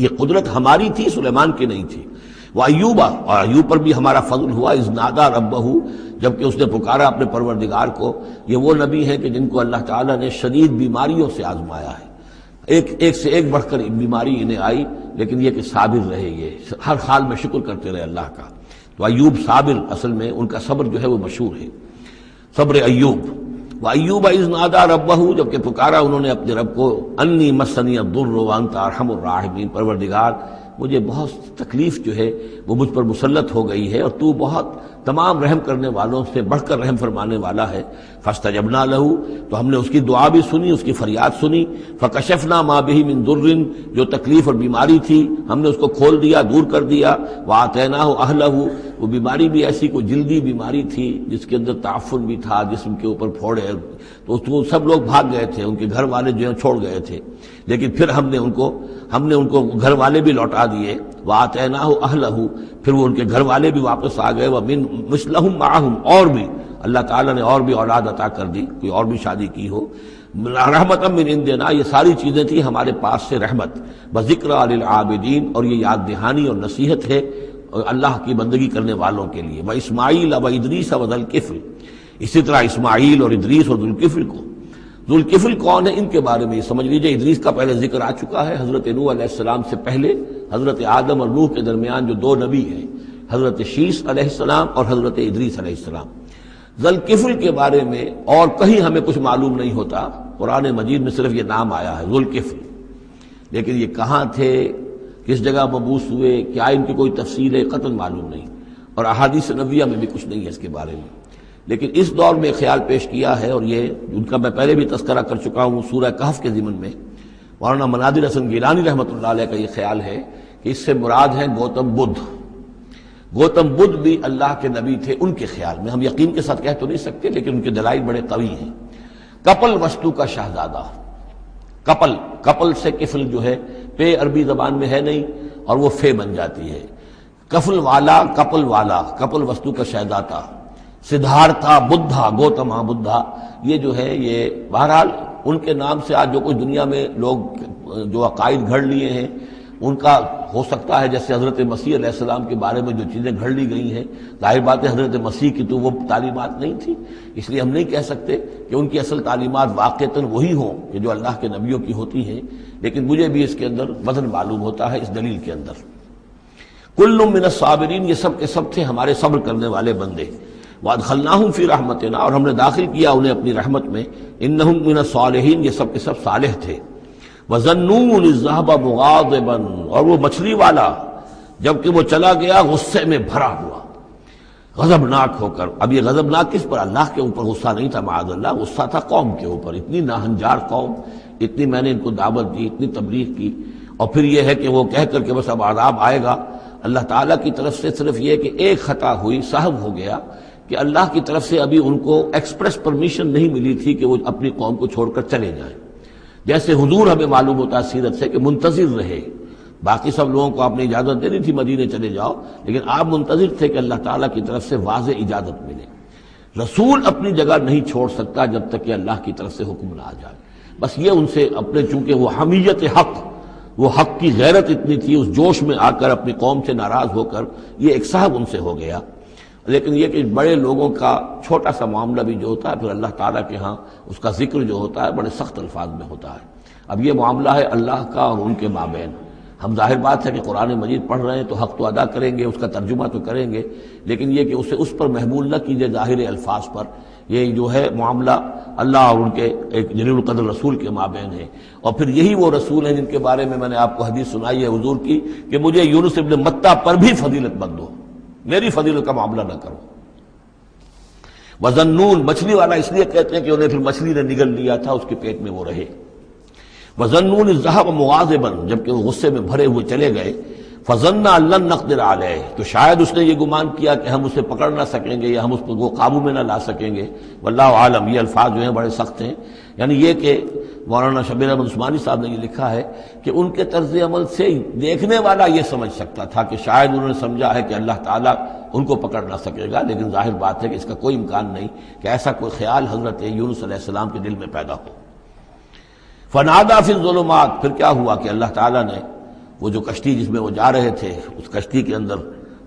یہ قدرت ہماری تھی، سلیمان کی نہیں تھی. وَأَيُّوبَ، اور ایوب پر بھی ہمارا فضل ہوا، اذ نادى ربہ، جبکہ اس نے پکارا اپنے پروردگار کو. یہ وہ نبی ہیں کہ جن کو اللہ تعالیٰ نے شدید بیماریوں سے آزمایا ہے، ایک سے ایک بڑھ کر بیماری انہیں آئی، لیکن یہ کہ صابر رہے، یہ ہر حال میں شکر کرتے رہے اللہ کا. تو ایوب صابر، اصل میں ان کا صبر جو ہے وہ مشہور ہے، صبر ایوب. وَأَيُّوبَ إِذْ نَادَىٰ رَبَّهُ، جبکہ پکارا انہوں نے اپنے رب کو، أَنِّي مَسَّنِيَ الضُّرُّ وَأَنْتَ أَرْحَمُ الرَّاحِمِينَ، پروردگار مجھے بہت تکلیف جو ہے وہ مجھ پر مسلط ہو گئی ہے، اور تو بہت تمام رحم کرنے والوں سے بڑھ کر رحم فرمانے والا ہے. فاستجبنا لہ، تو ہم نے اس کی دعا بھی سنی، اس کی فریاد سنی. فکشفنا ما بہ من ضر، جو تکلیف اور بیماری تھی ہم نے اس کو کھول دیا، دور کر دیا. وآتیناہ اہلہ، وہ بیماری بھی ایسی کوئی جلدی بیماری تھی جس کے اندر تعفن بھی تھا، جسم کے اوپر پھوڑے، تو سب لوگ بھاگ گئے تھے، ان کے گھر والے جو ہیں چھوڑ گئے تھے. لیکن پھر ہم نے ان کو گھر والے بھی لوٹا دیے. وآتیناہ اہلہ، پھر وہ ان کے گھر والے بھی واپس آ گئے. ومن مثلہم معہم، اور بھی اللہ تعالیٰ نے اور بھی اولاد عطا کر دی، کوئی اور بھی شادی کی ہو. رحمت من عندنا، یہ ساری چیزیں تھیں ہمارے پاس سے رحمت. وذکریٰ للعابدین، اور یہ یاد دہانی اور نصیحت ہے اللہ کی بندگی کرنے والوں کے لیے. واسماعیل وادریس وذوالکفل، اسی طرح اسماعیل اور ادریس اور ذوالکفل کو. ذوالکفل کون ہے ان کے بارے میں یہ سمجھ لیجئے. ادریس کا پہلے ذکر آ چکا ہے، حضرت نوح علیہ السلام سے پہلے حضرت آدم اور نوح کے درمیان جو دو نبی ہیں، حضرت شیس علیہ السلام اور حضرت ادریس علیہ السلام. ذوالکفل کے بارے میں اور کہیں ہمیں کچھ معلوم نہیں ہوتا، قرآن مجید میں صرف یہ نام آیا ہے ذوالکفل، لیکن یہ کہاں تھے، کس جگہ مبعوث ہوئے، کیا ان کی کوئی تفصیل ہے، قطعاً معلوم نہیں، اور احادیث نبویہ میں بھی کچھ نہیں ہے اس کے بارے میں. لیکن اس دور میں خیال پیش کیا ہے، اور یہ ان کا میں پہلے بھی تذکرہ کر چکا ہوں سورہ کہف کے ضمن میں. مولانا مناظر حسن گیلانی رحمۃ اللہ علیہ کا یہ خیال ہے کہ اس سے مراد ہیں گوتم بدھ. گوتم بدھ بھی اللہ کے نبی تھے ان کے خیال میں، ہم یقین کے ساتھ کہہ تو نہیں سکتے، لیکن ان کے دلائل بڑے قوی ہیں. کپل وستو کا شہزادہ، کپل سے کفل جو ہے، پے عربی زبان میں ہے نہیں اور وہ فے بن جاتی ہے. کفل والا، کپل وستو کا شہزادہ. سدھارتھا بدھا، گوتما بدھا، یہ جو ہے یہ بہرحال ان کے نام سے آج جو کچھ دنیا میں لوگ جو عقائد گھڑ لیے ہیں ان کا ہو سکتا ہے، جیسے حضرت مسیح علیہ السلام کے بارے میں جو چیزیں گھڑ لی گئی ہیں، ظاہر بات ہے حضرت مسیح کی تو وہ تعلیمات نہیں تھی، اس لیے ہم نہیں کہہ سکتے کہ ان کی اصل تعلیمات واقعتاً وہی ہوں کہ جو اللہ کے نبیوں کی ہوتی ہیں، لیکن مجھے بھی اس کے اندر وزن معلوم ہوتا ہے اس دلیل کے اندر. کل من الصابرین، یہ سب کے سب تھے ہمارے صبر کرنے والے بندے. وادخلناہم فی رحمتنا، اور ہم نے داخل کیا انہیں اپنی رحمت میں. انہم من الصالحین، یہ سب کے سب صالح تھے. وظنون اذ ذهب مغاضبا، اور وہ مچھلی والا جبکہ وہ چلا گیا غصے میں بھرا ہوا، غضبناک ہو کر۔ اب یہ غضبناک کس پر؟ اللہ کے اوپر غصہ نہیں تھا معاذ اللہ، غصہ تھا قوم کے اوپر۔ اتنی ناہنجار قوم، اتنی میں نے ان کو دعوت دی، اتنی تبلیغ کی، اور پھر یہ ہے کہ وہ کہہ کر کے بس اب عذاب آئے گا۔ اللہ تعالیٰ کی طرف سے صرف یہ کہ ایک خطا ہوئی، سہو ہو گیا کہ اللہ کی طرف سے ابھی ان کو ایکسپریس پرمیشن نہیں ملی تھی کہ وہ اپنی قوم کو چھوڑ کر چلے جائیں۔ جیسے حضور ہمیں معلوم ہوتا ہے سیرت سے کہ منتظر رہے، باقی سب لوگوں کو آپ نے اجازت دے دی تھی مدینے چلے جاؤ، لیکن آپ منتظر تھے کہ اللہ تعالیٰ کی طرف سے واضح اجازت ملے۔ رسول اپنی جگہ نہیں چھوڑ سکتا جب تک کہ اللہ کی طرف سے حکم نہ آ جائے۔ بس یہ ان سے اپنے، چونکہ وہ حمیت حق، وہ حق کی غیرت اتنی تھی، اس جوش میں آ کر اپنی قوم سے ناراض ہو کر یہ ایک صاحب ان سے ہو گیا۔ لیکن یہ کہ بڑے لوگوں کا چھوٹا سا معاملہ بھی جو ہوتا ہے پھر اللہ تعالیٰ کے ہاں اس کا ذکر جو ہوتا ہے بڑے سخت الفاظ میں ہوتا ہے۔ اب یہ معاملہ ہے اللہ کا اور ان کے مابین۔ ہم ظاہر بات ہے کہ قرآن مجید پڑھ رہے ہیں تو حق تو ادا کریں گے، اس کا ترجمہ تو کریں گے، لیکن یہ کہ اسے اس پر محمول نہ کیجیے ظاہر الفاظ پر۔ یہ جو ہے معاملہ اللہ اور ان کے ایک جلیل القدر رسول کے مابین ہے، اور پھر یہی وہ رسول ہیں جن کے بارے میں نے آپ کو حدیث سنائی ہے حضور کی کہ مجھے یونس ابن متہ پر بھی فضیلت مت دو، میری فضیلت کا معاملہ نہ کرو۔ وذنون، مچھلی والا اس لیے کہتے ہیں کہ انہیں پھر مچھلی نے نگل لیا تھا، اس کے پیٹ میں وہ رہے۔ وظنون اذ ذهب مغاضبا، جبکہ وہ غصے میں بھرے ہوئے چلے گئے۔ فظن ان لن نقدر علیہ، تو شاید اس نے یہ گمان کیا کہ ہم اسے پکڑ نہ سکیں گے یا ہم اس کو قابو میں نہ لا سکیں گے۔ واللہ عالم، یہ الفاظ جو ہیں بڑے سخت ہیں، یعنی یہ کہ مولانا شبیر احمد عثمانی صاحب نے یہ لکھا ہے کہ ان کے طرز عمل سے دیکھنے والا یہ سمجھ سکتا تھا کہ شاید انہوں نے سمجھا ہے کہ اللہ تعالیٰ ان کو پکڑ نہ سکے گا، لیکن ظاہر بات ہے کہ اس کا کوئی امکان نہیں کہ ایسا کوئی خیال حضرت یونس علیہ السلام کے دل میں پیدا ہو۔ فنادا فی الظلمات، پھر کیا ہوا کہ اللہ تعالیٰ نے وہ جو کشتی جس میں وہ جا رہے تھے، اس کشتی کے اندر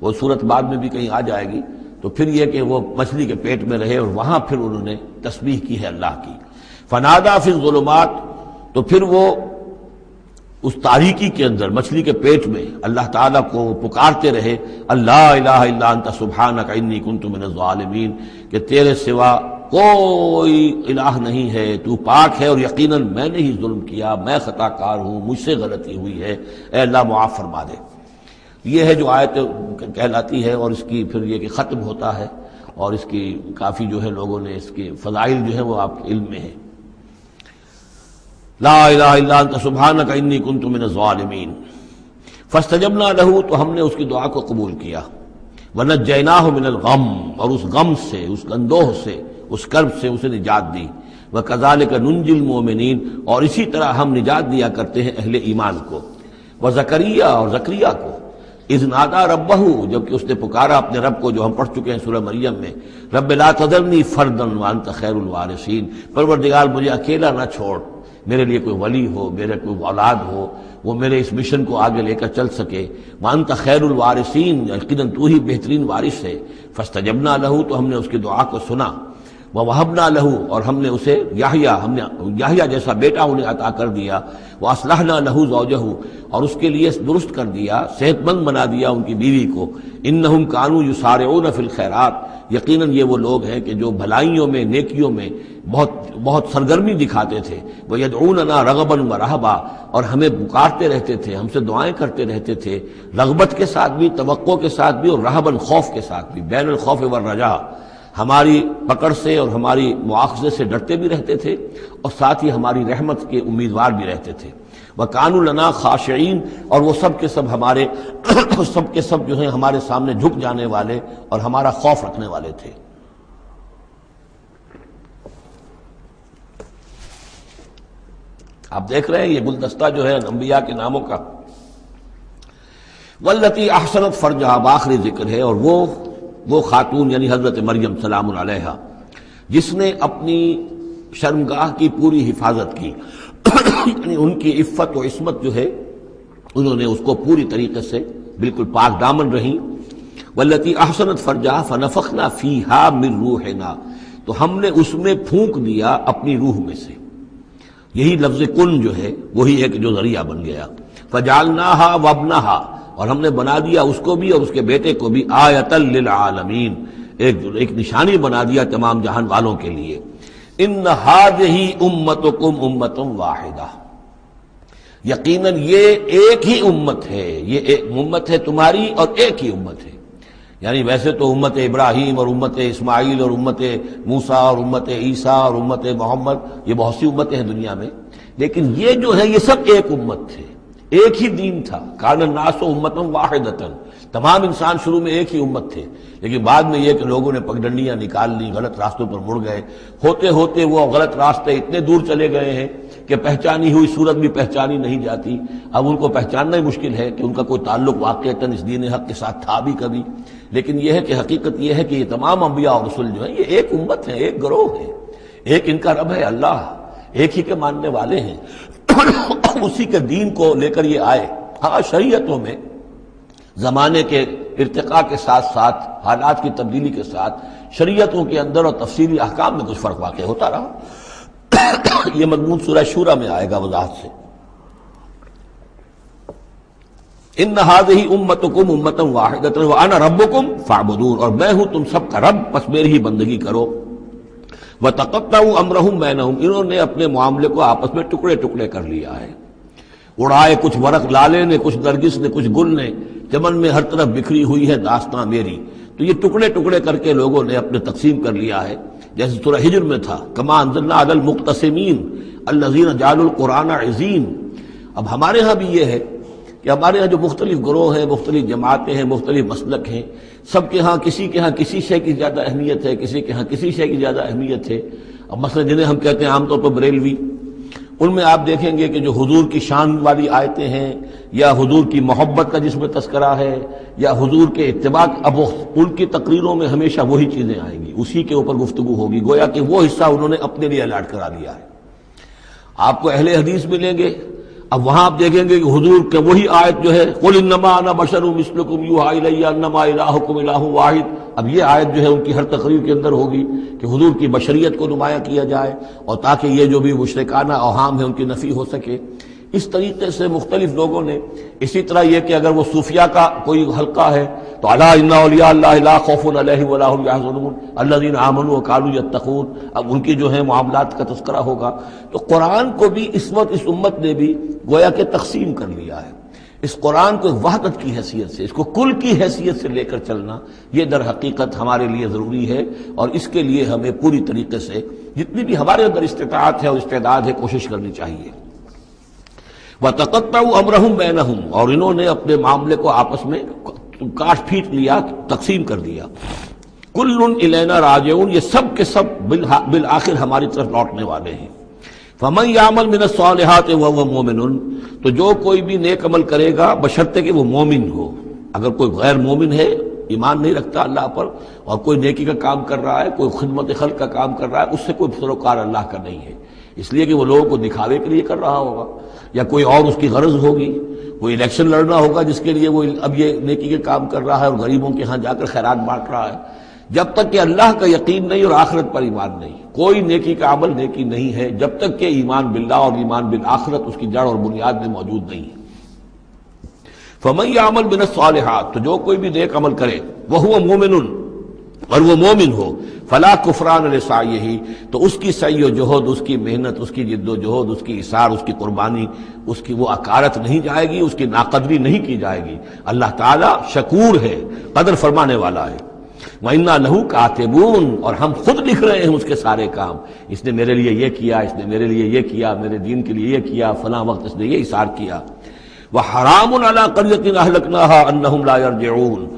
وہ صورت بعد میں بھی کہیں آ جائے گی، تو پھر یہ کہ وہ مچھلی کے پیٹ میں رہے اور وہاں پھر انہوں نے تسبیح کی ہے اللہ کی۔ فنادا فی الظلمات، تو پھر وہ اس تاریکی کے اندر مچھلی کے پیٹ میں اللہ تعالیٰ کو پکارتے رہے، اللہ الہ الا انت سبحانک انی کنت من الظالمین، کہ تیرے سوا کوئی الہ نہیں ہے، تو پاک ہے اور یقیناً میں نے ہی ظلم کیا، میں خطا کار ہوں، مجھ سے غلطی ہوئی ہے، اے اللہ معاف فرما دے۔ یہ ہے جو آیت کہلاتی ہے، اور اس کی پھر یہ کہ ختم ہوتا ہے، اور اس کی کافی جو ہے لوگوں نے اس کے فضائل جو ہے وہ آپ کے علم میں ہے۔ لا الہ الا انت سبحانک انی کنت من الظالمین فاستجبنا لہ، تو ہم نے اس کی دعا کو قبول کیا۔ ونجیناہ من الغم، اور اس غم سے، اس اندوہ سے، اس کرب سے اسے نجات دی۔ وکذالک ننجی المؤمنین، اور اسی طرح ہم نجات دیا کرتے ہیں اہل ایمان کو۔ وزکریا، اور زکریا کو، اذ نادا ربہ، جبکہ اس نے پکارا اپنے رب کو، جو ہم پڑھ چکے ہیں سورہ مریم میں، رب لا تذرنی فردا وانت خیر الوارثین، پروردگار مجھے اکیلا نہ چھوڑ، میرے لیے کوئی ولی ہو، میرے کوئی اولاد ہو، وہ میرے اس مشن کو آگے لے کر چل سکے۔ وانت خیر الوارثین، یقیناً تو ہی بہترین وارث ہے۔ فاستجبنا لہ، تو ہم نے اس کی دعا کو سنا۔ ووہبنا لہ، اور ہم نے اسے یحییٰ، ہم نے یحییٰ جیسا بیٹا انہیں عطا کر دیا۔ واصلحنا لہ زوجہ، اور اس کے لیے درست کر دیا، صحت مند بنا دیا ان کی بیوی کو۔ انہم کانوا یسارعون فی الخیرات، یقیناً یہ وہ لوگ ہیں کہ جو بھلائیوں میں، نیکیوں میں بہت سرگرمی دکھاتے تھے۔ وَيَدْعُونَنَا رَغَبًا وَرَهْبًا، اور ہمیں پکارتے رہتے تھے، ہم سے دعائیں کرتے رہتے تھے، رغبت کے ساتھ بھی، توقع کے ساتھ بھی، اور رہباً، خوف کے ساتھ بھی، بین الخوف والرجاء، ہماری پکڑ سے اور ہماری مواخذے سے ڈرتے بھی رہتے تھے، اور ساتھ ہی ہماری رحمت کے امیدوار بھی رہتے تھے۔ وَكَانُوا لَنَا خَاشِعِينَ، اور وہ سب کے سب ہمارے سب کے سب جو ہیں ہمارے سامنے جھک جانے والے اور ہمارا خوف رکھنے والے تھے۔ آپ دیکھ رہے ہیں یہ گلدستہ جو ہے انبیاء کے ناموں کا۔ واللتی احسنت فرجہا، بآخری ذکر ہے، اور وہ خاتون یعنی حضرت مریم سلام علیہا، جس نے اپنی شرمگاہ کی پوری حفاظت کی، یعنی ان کی عفت و عصمت جو ہے انہوں نے اس کو پوری طریقے سے بالکل پاک دامن رہیں۔ واللتی احسنت فرجہا فنفخنا فیہا من روحنا، تو ہم نے اس میں پھونک دیا اپنی روح میں سے۔ یہی لفظ کن جو ہے وہی ایک جو ذریعہ بن گیا۔ فجعلناہا وابنہا، اور ہم نے بنا دیا اس کو بھی اور اس کے بیٹے کو بھی آیۃ للعالمین، ایک نشانی بنا دیا تمام جہان والوں کے لیے۔ ان ہذہ امتکم امۃ واحدہ، یقیناً یہ ایک ہی امت ہے، یہ ایک امت ہے تمہاری اور ایک ہی امت ہے۔ یعنی ویسے تو امت ابراہیم اور امت اسماعیل اور امت موسیٰ اور امت عیسیٰ اور امت محمد، یہ بہت سی امتیں ہیں دنیا میں، لیکن یہ جو ہے یہ سب ایک امت تھے، ایک ہی دین تھا۔ کان الناس امۃ واحدۃ، تمام انسان شروع میں ایک ہی امت تھے، لیکن بعد میں یہ کہ لوگوں نے پگڈنڈیاں نکال لی، غلط راستوں پر مڑ گئے، ہوتے ہوتے وہ غلط راستے اتنے دور چلے گئے ہیں کہ پہچانی ہوئی صورت بھی پہچانی نہیں جاتی۔ اب ان کو پہچاننا ہی مشکل ہے کہ ان کا کوئی تعلق واقعتاً اس دین حق کے ساتھ تھا بھی کبھی، لیکن یہ ہے کہ حقیقت یہ ہے کہ یہ تمام انبیاء اور رسول جو ہیں یہ ایک امت ہیں، ایک گروہ ہے، ایک ان کا رب ہے اللہ، ایک ہی کے ماننے والے ہیں، اسی کے دین کو لے کر یہ آئے۔ ہاں شریعتوں میں زمانے کے ارتقاء کے ساتھ ساتھ، حالات کی تبدیلی کے ساتھ شریعتوں کے اندر اور تفصیلی احکام میں کچھ فرق واقع ہوتا رہا، یہ مضمون سورہ شورى میں آئے گا وضاحت سے۔ ان هذه امتکم امۃ واحدۃ وانا ربکم فاعبدون، اور میں ہوں تم سب کا رب، پس میری ہی بندگی کرو۔ وتقطعوا امرهم بینہم، انہوں نے اپنے معاملے کو آپس میں ٹکڑے ٹکڑے کر لیا ہے، اڑائے کچھ ورق لالے نے، کچھ نرگس نے، کچھ گل نے، چمن میں ہر طرف بکھری ہوئی ہے داستاں میری۔ تو یہ ٹکڑے ٹکڑے کر کے لوگوں نے اپنے تقسیم کر لیا ہے، جیسے سورہ ہجر میں تھا کما انزلنا علی المقتسمین الذین جعلوا القرآن عظیم۔ اب ہمارے ہاں بھی یہ ہے کہ ہمارے ہاں جو مختلف گروہ ہیں، مختلف جماعتیں ہیں، مختلف مسلک ہیں، سب کے ہاں کسی شے کی زیادہ اہمیت ہے، کسی کے ہاں کسی شے کی زیادہ اہمیت ہے۔ اب مثلا جنہیں ہم کہتے ہیں عام طور پر بریلوی، ان میں آپ دیکھیں گے کہ جو حضور کی شان والی آیتیں ہیں، یا حضور کی محبت کا جس میں تذکرہ ہے، یا حضور کے اتباع، اب ان کی تقریروں میں ہمیشہ وہی چیزیں آئیں گی، اسی کے اوپر گفتگو ہوگی، گویا کہ وہ حصہ انہوں نے اپنے لیے الاٹ کرا لیا ہے۔ آپ کو اہل حدیث ملیں گے، اب وہاں آپ دیکھیں گے کہ حضور کے وہی آیت جو ہے قل انما انا بشر مثلکم یوحی الی انما الہکم الہ واحد، اب یہ آیت جو ہے ان کی ہر تقریر کے اندر ہوگی کہ حضور کی بشریت کو نمایاں کیا جائے، اور تاکہ یہ جو بھی مشرکانہ اوہام ہے ان کی نفی ہو سکے۔ اس طریقے سے مختلف لوگوں نے، اسی طرح یہ کہ اگر وہ صوفیہ کا کوئی حلقہ ہے تو الا ان اولیاء اللہ لا خوف علیہم ولا هم يحزنون الذین آمنوا وكانوا يتقون، اب ان کی جو ہے معاملات کا تذکرہ ہوگا۔ تو قرآن کو بھی اس وقت اس امت نے بھی گویا کہ تقسیم کر لیا ہے۔ اس قرآن کو وحدت کی حیثیت سے، اس کو کل کی حیثیت سے لے کر چلنا، یہ در حقیقت ہمارے لیے ضروری ہے، اور اس کے لیے ہمیں پوری طریقے سے جتنی بھی ہمارے اندر استطاعت ہے اور استعداد ہے کوشش کرنی چاہیے۔ وَتَقَطَّعُوا أَمْرَهُمْ بَيْنَهُمْ، اور انہوں نے اپنے معاملے کو آپس میں کاٹ پھینٹ لیا، تقسیم کر دیا۔ كُلٌّ إِلَيْنَا رَاجِعُونَ، یہ سب کے سب بالآخر ہماری طرف لوٹنے والے ہیں۔ فَمَنْ يَعْمَلْ مِنَ الصَّالِحَاتِ وَهُوَ مُؤْمِنٌ، تو جو کوئی بھی نیک عمل کرے گا بشرطے کہ وہ مومن ہو۔ اگر کوئی غیر مومن ہے، ایمان نہیں رکھتا اللہ پر، اور کوئی نیکی کا کام کر رہا ہے، کوئی خدمت خلق کا کام کر رہا ہے، اس سے کوئی سروکار اللہ کا نہیں ہے، اس لیے کہ وہ لوگوں کو دکھاوے کے لیے کر رہا ہوگا، یا کوئی اور اس کی غرض ہوگی، کوئی الیکشن لڑنا ہوگا جس کے لیے وہ اب یہ نیکی کے کام کر رہا ہے اور غریبوں کے ہاں جا کر خیرات بانٹ رہا ہے۔ جب تک کہ اللہ کا یقین نہیں اور آخرت پر ایمان نہیں، کوئی نیکی کا عمل نیکی نہیں ہے جب تک کہ ایمان باللہ اور ایمان بالآخرت اس کی جڑ اور بنیاد میں موجود نہیں ہے۔ فَمَن يَعْمَلْ مِنَ الصَّالِحَاتِ، تو جو کوئی بھی نیک عمل کرے، وَهُوَ مُؤْمِنٌ، اور وہ مومن ہو، فلا کفران لسعیہ، تو اس کی سعی و جہد، اس کی محنت، اس کی جد و جہد، اس کی ایثار، اس کی قربانی، اس کی وہ اکارت نہیں جائے گی، اس کی ناقدری نہیں کی جائے گی۔ اللہ تعالیٰ شکور ہے، قدر فرمانے والا ہے۔ وَإِنَّا لَهُ كَاتِبُونَ، اور ہم خود لکھ رہے ہیں اس کے سارے کام، اس نے میرے لیے یہ کیا، اس نے میرے لیے یہ کیا، میرے دین کے لیے یہ کیا، فلاں وقت اس نے یہ ایثار کیا۔ وَحَرَامٌ عَلَىٰ قَرْيَةٍ أَهْلَكْنَاهَا أَنَّهُمْ لَا يَرْجِعُونَ،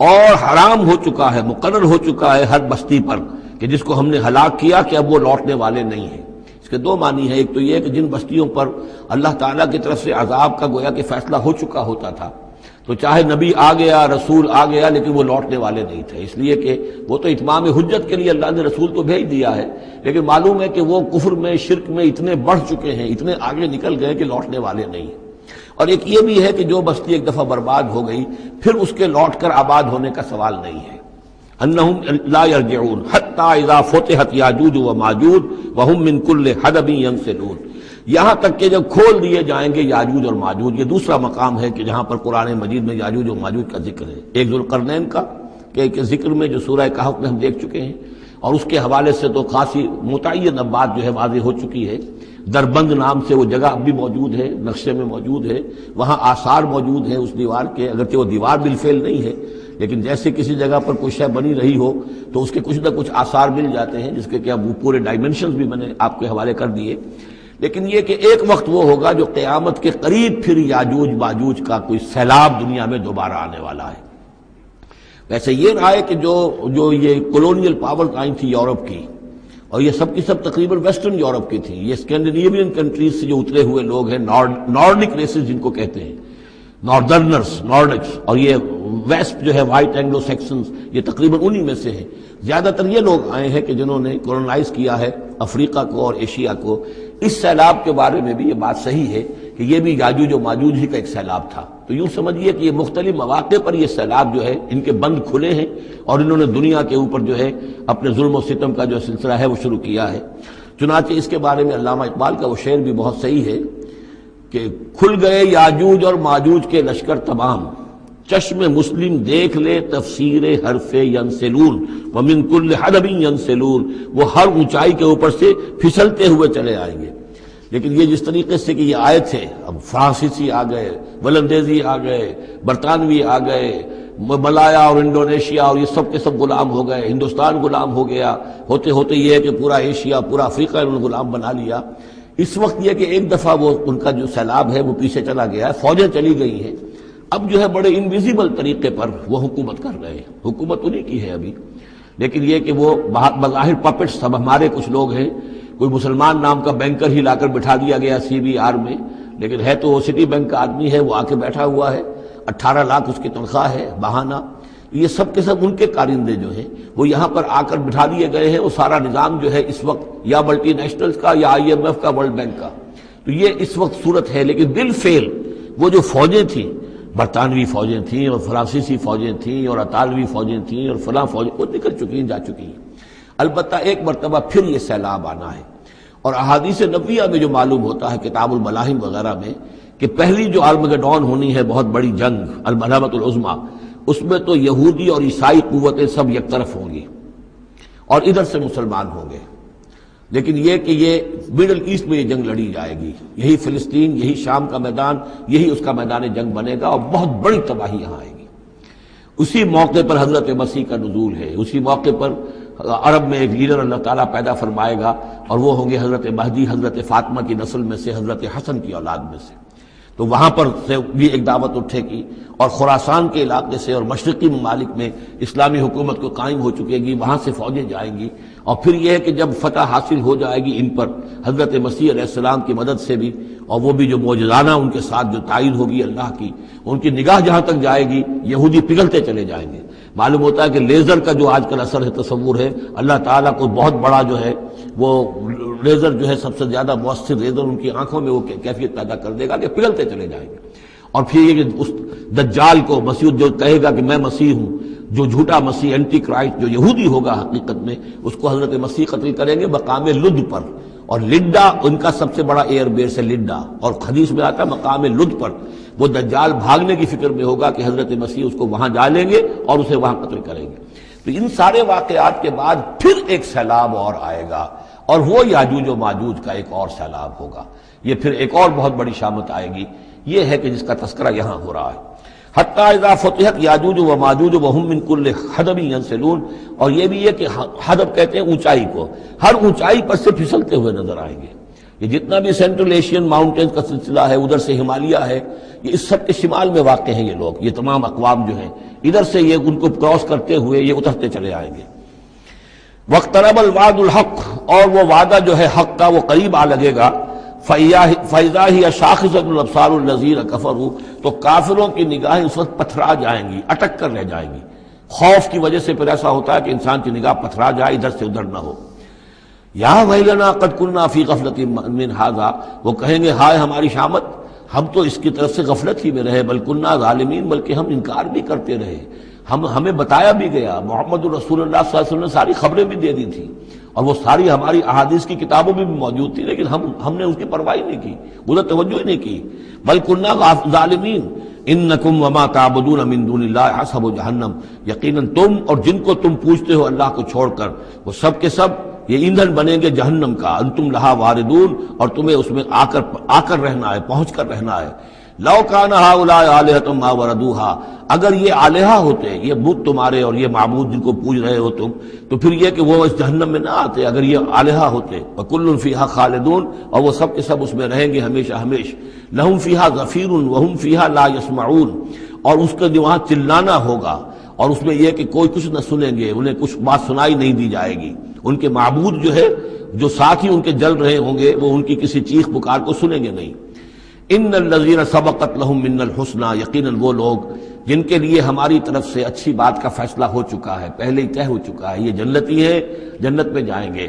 اور حرام ہو چکا ہے، مقرر ہو چکا ہے ہر بستی پر کہ جس کو ہم نے ہلاک کیا کہ اب وہ لوٹنے والے نہیں ہیں۔ اس کے دو معنی ہیں، ایک تو یہ کہ جن بستیوں پر اللہ تعالیٰ کی طرف سے عذاب کا گویا کہ فیصلہ ہو چکا ہوتا تھا، تو چاہے نبی آ گیا، رسول آ گیا، لیکن وہ لوٹنے والے نہیں تھے، اس لیے کہ وہ تو اتمام حجت کے لیے اللہ نے رسول تو بھیج دیا ہے، لیکن معلوم ہے کہ وہ کفر میں، شرک میں اتنے بڑھ چکے ہیں، اتنے آگے نکل گئے کہ لوٹنے والے نہیں ہیں۔ اور ایک یہ بھی ہے کہ جو بستی ایک دفعہ برباد ہو گئی پھر اس کے لوٹ کر آباد ہونے کا سوال نہیں ہے۔ انہم لا یرجعون حتی اذا فتحت یاجوج و ماجوج وہم من کل حدب ینسلون، یہاں تک کہ جب کھول دیے جائیں گے یاجوج اور ماجوج۔ یہ دوسرا مقام ہے کہ جہاں پر قرآن مجید میں یاجوج و ماجوج کا ذکر ہے، ایک ذوالقرنین کا کہ ذکر میں جو سورہ کہف میں ہم دیکھ چکے ہیں، اور اس کے حوالے سے تو خاصی متعین اب بات جو ہے واضح ہو چکی ہے۔ دربند نام سے وہ جگہ اب بھی موجود ہے، نقشے میں موجود ہے، وہاں آثار موجود ہیں اس دیوار کے، اگرچہ وہ دیوار بالفعل نہیں ہے لیکن جیسے کسی جگہ پر کوئی شے بنی رہی ہو تو اس کے کچھ نہ کچھ آثار مل جاتے ہیں، جس کے کہ اب وہ پورے ڈائمنشنز بھی میں نے آپ کے حوالے کر دیے۔ لیکن یہ کہ ایک وقت وہ ہوگا جو قیامت کے قریب پھر یاجوج ماجوج کا کوئی سیلاب دنیا میں دوبارہ آنے والا ہے۔ ویسے یہ رہا ہے کہ جو یہ کولونیل پاورز آئی تھی یورپ کی، اور یہ سب کی سب تقریباً ویسٹرن یورپ کی تھی، یہ اسکینڈینیوین کنٹریز سے جو اترے ہوئے لوگ ہیں، نارڈک ریسز جن کو کہتے ہیں، ناردرنرز، نارڈکس، اور یہ ویسٹ جو ہے وائٹ اینگلو سیکسنز، یہ تقریباً انہی میں سے ہیں۔ زیادہ تر یہ لوگ آئے ہیں کہ جنہوں نے کولونائز کیا ہے افریقہ کو اور ایشیا کو۔ اس سیلاب کے بارے میں بھی یہ بات صحیح ہے کہ یہ بھی یاجوج و ماجوج ہی کا ایک سیلاب تھا۔ تو یوں سمجھیے کہ یہ مختلف مواقع پر یہ سیلاب جو ہے ان کے بند کھلے ہیں اور انہوں نے دنیا کے اوپر جو ہے اپنے ظلم و ستم کا جو سلسلہ ہے وہ شروع کیا ہے۔ چنانچہ اس کے بارے میں علامہ اقبال کا وہ شعر بھی بہت صحیح ہے کہ کھل گئے یاجوج اور ماجوج کے لشکر تمام، چشم مسلم دیکھ لے تفسیر حرف ینسلون ومن کل حدب ینسلون، وہ ہر اونچائی کے اوپر سے پھسلتے ہوئے چلے آئیں گے۔ لیکن یہ جس طریقے سے کہ یہ آئے تھے، اب فرانسیسی آ گئے، ولندیزی آ گئے، برطانوی آ گئے، ملایا اور انڈونیشیا اور یہ سب کے سب غلام ہو گئے، ہندوستان غلام ہو گیا، ہوتے ہوتے یہ ہے کہ پورا ایشیا، پورا افریقہ انہوں نے غلام بنا لیا۔ اس وقت یہ کہ ایک دفعہ وہ ان کا جو سیلاب ہے وہ پیچھے چلا گیا ہے، فوجیں چلی گئی ہیں، اب جو ہے بڑے انویزیبل طریقے پر وہ حکومت کر رہے ہیں، حکومت انہی کی ہے ابھی، لیکن یہ کہ وہ بظاہر پپٹس سب ہمارے کچھ لوگ ہیں، کوئی مسلمان نام کا بینکر ہی لا کر بٹھا دیا گیا CBR میں، لیکن ہے تو وہ سٹی بینک کا آدمی ہے، وہ آ کے بیٹھا ہوا ہے، 18 لاکھ اس کی تنخواہ ہے بہانہ۔ یہ سب کے سب ان کے کارندے جو ہیں وہ یہاں پر آ کر بٹھا دیے گئے ہیں۔ وہ سارا نظام جو ہے اس وقت یا ملٹی نیشنلز کا یا IMF کا، ورلڈ بینک کا، تو یہ اس وقت صورت ہے۔ لیکن بالفعل وہ جو فوجیں تھیں، برطانوی فوجیں تھیں اور فرانسیسی فوجیں تھیں اور اطالوی فوجیں تھیں اور فلاں فوجیں، وہ نکل چکی ہیں، جا چکی ہیں۔ البتہ ایک مرتبہ پھر یہ سیلاب آنا ہے، اور احادیث نبویہ میں جو معلوم ہوتا ہے کتاب الملاحم وغیرہ میں کہ پہلی جو آرمگڈون ہونی ہے، بہت بڑی جنگ، الملحمۃ العظمیٰ، اس میں تو یہودی اور عیسائی قوتیں سب یک طرف ہوں گی اور ادھر سے مسلمان ہوں گے۔ لیکن یہ کہ یہ مڈل ایسٹ میں یہ جنگ لڑی جائے گی، یہی فلسطین، یہی شام کا میدان، یہی اس کا میدان جنگ بنے گا، اور بہت بڑی تباہی یہاں آئے گی۔ اسی موقع پر حضرت مسیح کا نزول ہے، اسی موقع پر عرب میں ایک لیڈر اللہ تعالیٰ پیدا فرمائے گا، اور وہ ہوں گے حضرت مہدی، حضرت فاطمہ کی نسل میں سے، حضرت حسن کی اولاد میں سے۔ تو وہاں پر سے بھی ایک دعوت اٹھے گی، اور خراسان کے علاقے سے اور مشرقی ممالک میں اسلامی حکومت کو قائم ہو چکے گی، وہاں سے فوجیں جائیں گی۔ اور پھر یہ ہے کہ جب فتح حاصل ہو جائے گی ان پر حضرت مسیح علیہ السلام کی مدد سے بھی، اور وہ بھی جو معجزانہ ان کے ساتھ جو تائید ہوگی اللہ کی، ان کی نگاہ جہاں تک جائے گی یہودی پگھلتے چلے جائیں گے۔ معلوم ہوتا ہے کہ لیزر کا جو آج کل اثر ہے، تصور ہے، اللہ تعالیٰ کو بہت بڑا جو ہے وہ لیزر جو ہے سب سے زیادہ مؤثر لیزر ان کی آنکھوں میں وہ کیفیت پیدا کر دے گا کہ پگھلتے چلے جائیں گے۔ اور پھر یہ کہ اس دجال کو مسیح جو کہے گا کہ میں مسیح ہوں، جو جھوٹا مسیح اینٹی کرائسٹ جو یہودی ہوگا حقیقت میں، اس کو حضرت مسیح قتل کریں گے مقام لد پر، اور لڈا ان کا سب سے بڑا ایئر بیس ہے لڈا، اور حدیث میں آتا ہے مقام لد پر وہ دجال بھاگنے کی فکر میں ہوگا کہ حضرت مسیح اس کو وہاں ڈالیں گے اور اسے وہاں قتل کریں گے۔ تو ان سارے واقعات کے بعد پھر ایک سیلاب اور آئے گا، اور وہ یاجوج و ماجوج کا ایک اور سیلاب ہوگا۔ یہ پھر ایک اور بہت بڑی شامت آئے گی، یہ ہے کہ جس کا تذکرہ یہاں ہو رہا ہے۔ حتی اذا فتحت یاجوج و ماجوج وہم من کل حدب ینسلون، اور یہ بھی ہے کہ حدب کہتے ہیں اونچائی کو، ہر اونچائی پر سے پھسلتے ہوئے نظر آئیں گے۔ یہ جتنا بھی سینٹرل ایشین ماؤنٹینز کا سلسلہ ہے، ادھر سے ہمالیہ ہے، یہ اس سب کے شمال میں واقع ہیں یہ لوگ، یہ تمام اقوام جو ہیں ادھر سے یہ ان کو کراس کرتے ہوئے یہ اترتے چلے آئیں گے۔ واقترب الوعد الحق، اور وہ وعدہ جو ہے حق کا وہ قریب آ لگے گا۔ فَإِذَا هِيَ شَاخِصَةُ الْأَبْصَارُ الَّذِينَ كَفَرُوا، تو کافروں کی نگاہیں اس وقت پتھرا جائیں گی، اٹک کر رہ جائیں گی۔ خوف کی وجہ سے پھر ایسا ہوتا ہے کہ انسان کی نگاہ پتھرا جائے، ادھر سے ادھر نہ ہو۔ یا ویلنا قد کنا فی غفلۃ من ھذا، وہ کہیں گے ہائے ہماری شامت، ہم تو اس کی طرف سے غفلت ہی میں رہے، بل کنا ظالمین، بلکہ ہم انکار بھی کرتے رہے، ہمیں بتایا بھی گیا، محمد الرسول اللہ صلی اللہ علیہ وسلم نے ساری خبریں بھی دے دی تھی، اور وہ ساری ہماری احادیث کی کتابوں میں بھی موجود تھی، لیکن ہم نے اس کی پرواہ نہیں کی، ادھر توجہ ہی نہیں کی۔ بل کنا ظالمین، انکم وما تعبدون من دون اللہ حسب جہنم، یقیناً تم اور جن کو تم پوجتے ہو اللہ کو چھوڑ کر، وہ سب کے سب یہ ایندھن بنیں گے جہنم کا، انتم لہا واردون، اور تمہیں اس میں آ کر رہنا ہے، پہنچ کر رہنا ہے۔ لو کان ہؤلاء آلہۃ ما وردوہا، اگر یہ آلہہ ہوتے، یہ بت تمہارے اور یہ معبود جن کو پوج رہے ہو تم، تو پھر یہ کہ وہ اس جہنم میں نہ آتے اگر یہ آلہہ ہوتے۔ وکل فیہا خالدون، اور وہ سب کے سب اس میں رہیں گے ہمیشہ ہمیش۔ لہم فیہا زفیر وہم فیہا لا یسمعون، اور اس کا جو وہاں چلانا ہوگا، اور اس میں یہ کہ کوئی کچھ نہ سنیں گے، انہیں کچھ بات سنائی نہیں دی جائے گی۔ ان کے معبود جو ہے، جو ساتھ ہی ان کے جل رہے ہوں گے، وہ ان کی کسی چیخ پکار کو سنیں گے نہیں۔ ان الذین سبقت لہم من الحسنی، یقیناً وہ لوگ جن کے لیے ہماری طرف سے اچھی بات کا فیصلہ ہو چکا ہے، پہلے ہی طے ہو چکا ہے، یہ جنتی ہے، جنت میں جائیں گے،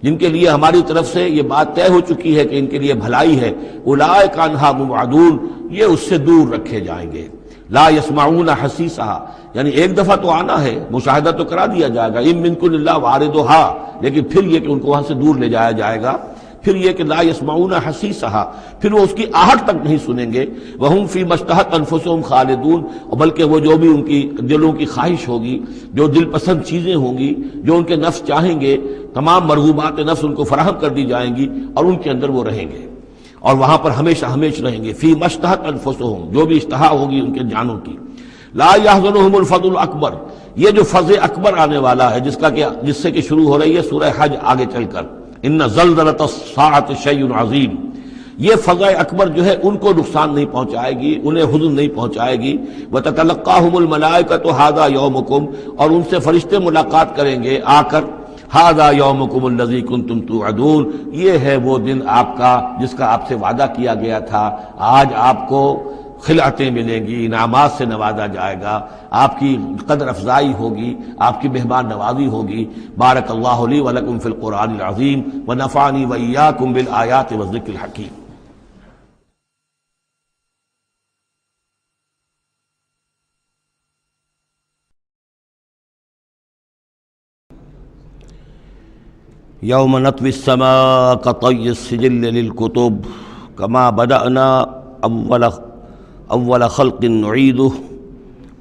جن کے لیے ہماری طرف سے یہ بات طے ہو چکی ہے کہ ان کے لیے بھلائی ہے، اولئک عنہا مبعدون، یہ اس سے دور رکھے جائیں گے۔ لا یسمعون حسیسہا، یعنی ایک دفعہ تو آنا ہے، مشاہدہ تو کرا دیا جائے گا، ان منکم الا واردھا، لیکن پھر یہ کہ ان کو وہاں سے دور لے جایا جائے گا، پھر یہ کہ لا یسمعون حسیسہا، پھر وہ اس کی آہٹ تک نہیں سنیں گے، وہم فی ما اشتہت انفسہم خالدون، اور بلکہ وہ جو بھی ان کی دلوں کی خواہش ہوگی، جو دل پسند چیزیں ہوں گی، جو ان کے نفس چاہیں گے، تمام مرغوبات نفس ان کو فراہم کر دی جائیں گی، اور ان کے اندر وہ رہیں گے، اور وہاں پر ہمیشہ ہمیشہ رہیں گے۔ فی ما اشتہت انفسہم، جو بھی اشتہا ہوگی ان کے جانوں کی۔ لا یحزنہم الفزع الاکبر، یہ جو فضع اکبر آنے والا ہے، جس سے کہ شروع ہو رہی ہے سورہ حج آگے چل کر، ان زلزلۃ الساعۃ شیء عظیم، یہ فضع اکبر جو ہے ان کو نقصان نہیں پہنچائے گی، انہیں حزن نہیں پہنچائے گی۔ وتتلقاہم الملائکۃ ھذا یومکم، اور ان سے فرشتے ملاقات کریں گے آ کر، ھذا یومکم الذی کنتم توعدون، یہ ہے وہ دن آپ کا جس کا آپ سے وعدہ کیا گیا تھا، آج آپ کو خلعتیں ملیں گی، انعامات سے نوازا جائے گا، آپ کی قدر افزائی ہوگی، آپ کی مہمان نوازی ہوگی۔ بارک اللہ لی ولکم فی القرآن العظیم ونفعنی وإیاکم بالآیات والذکر الحکیم۔ یوم نطوی السماء کطی السجل للکتب کما بدأنا اول خلق نعیدہ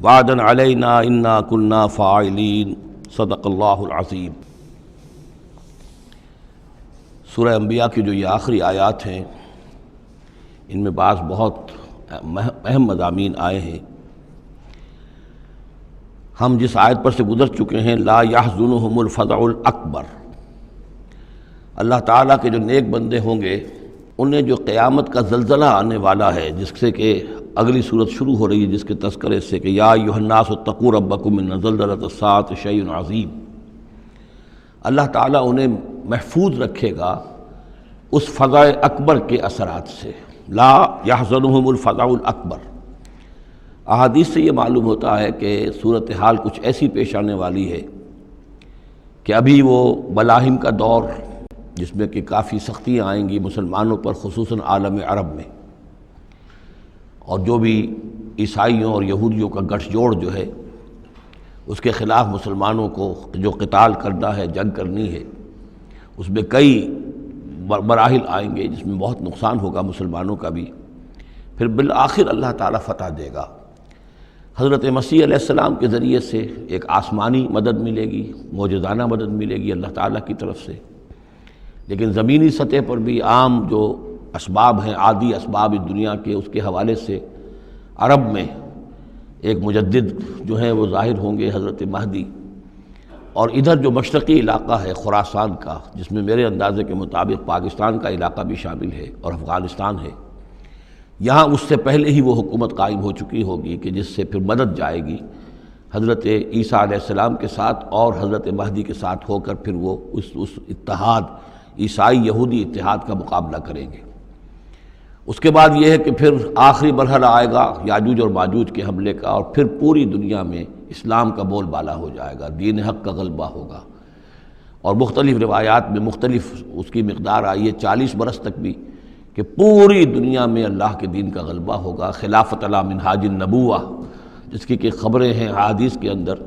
وعدا علینا انا کنا فاعلین، صدق اللہ العظیم۔ سورہ انبیاء کی جو یہ آخری آیات ہیں، ان میں بعض بہت اہم مضامین آئے ہیں۔ ہم جس آیت پر سے گزر چکے ہیں، لا یحزنہم الفزع الاکبر، اللہ تعالیٰ کے جو نیک بندے ہوں گے انہیں جو قیامت کا زلزلہ آنے والا ہے، جس سے کہ اگلی صورت شروع ہو رہی ہے جس کے تذکرے سے کہ یا ایھا الناس اتقوا ربکم ان زلزلۃ الساعۃ شیء عظیم، اللہ تعالیٰ انہیں محفوظ رکھے گا اس فزع اکبر کے اثرات سے۔ لا یحزنہم الفزع الاکبر، احادیث سے یہ معلوم ہوتا ہے کہ صورتحال کچھ ایسی پیش آنے والی ہے کہ ابھی وہ ملاحم کا دور، جس میں کہ کافی سختیاں آئیں گی مسلمانوں پر، خصوصاً عالم عرب میں، اور جو بھی عیسائیوں اور یہودیوں کا گٹھ جوڑ جو ہے اس کے خلاف مسلمانوں کو جو قتال کرنا ہے، جنگ کرنی ہے، اس میں کئی مراحل آئیں گے جس میں بہت نقصان ہوگا مسلمانوں کا بھی، پھر بالآخر اللہ تعالیٰ فتح دے گا۔ حضرت مسیح علیہ السلام کے ذریعے سے ایک آسمانی مدد ملے گی، معجزانہ مدد ملے گی اللہ تعالیٰ کی طرف سے، لیکن زمینی سطح پر بھی عام جو اسباب ہیں، عادی اسباب اس دنیا کے، اس کے حوالے سے عرب میں ایک مجدد جو ہیں وہ ظاہر ہوں گے، حضرت مہدی، اور ادھر جو مشرقی علاقہ ہے خراسان کا، جس میں میرے اندازے کے مطابق پاکستان کا علاقہ بھی شامل ہے اور افغانستان ہے، یہاں اس سے پہلے ہی وہ حکومت قائم ہو چکی ہوگی کہ جس سے پھر مدد جائے گی حضرت عیسیٰ علیہ السلام کے ساتھ اور حضرت مہدی کے ساتھ ہو کر، پھر وہ اس اتحاد، عیسائی یہودی اتحاد کا مقابلہ کریں گے۔ اس کے بعد یہ ہے کہ پھر آخری مرحلہ آئے گا یاجوج اور ماجوج کے حملے کا، اور پھر پوری دنیا میں اسلام کا بول بالا ہو جائے گا، دین حق کا غلبہ ہوگا، اور مختلف روایات میں مختلف اس کی مقدار آئی ہے، 40 برس تک بھی، کہ پوری دنیا میں اللہ کے دین کا غلبہ ہوگا۔ خلافت علی منہاج النبوہ، جس کی کہ خبریں ہیں حدیث کے اندر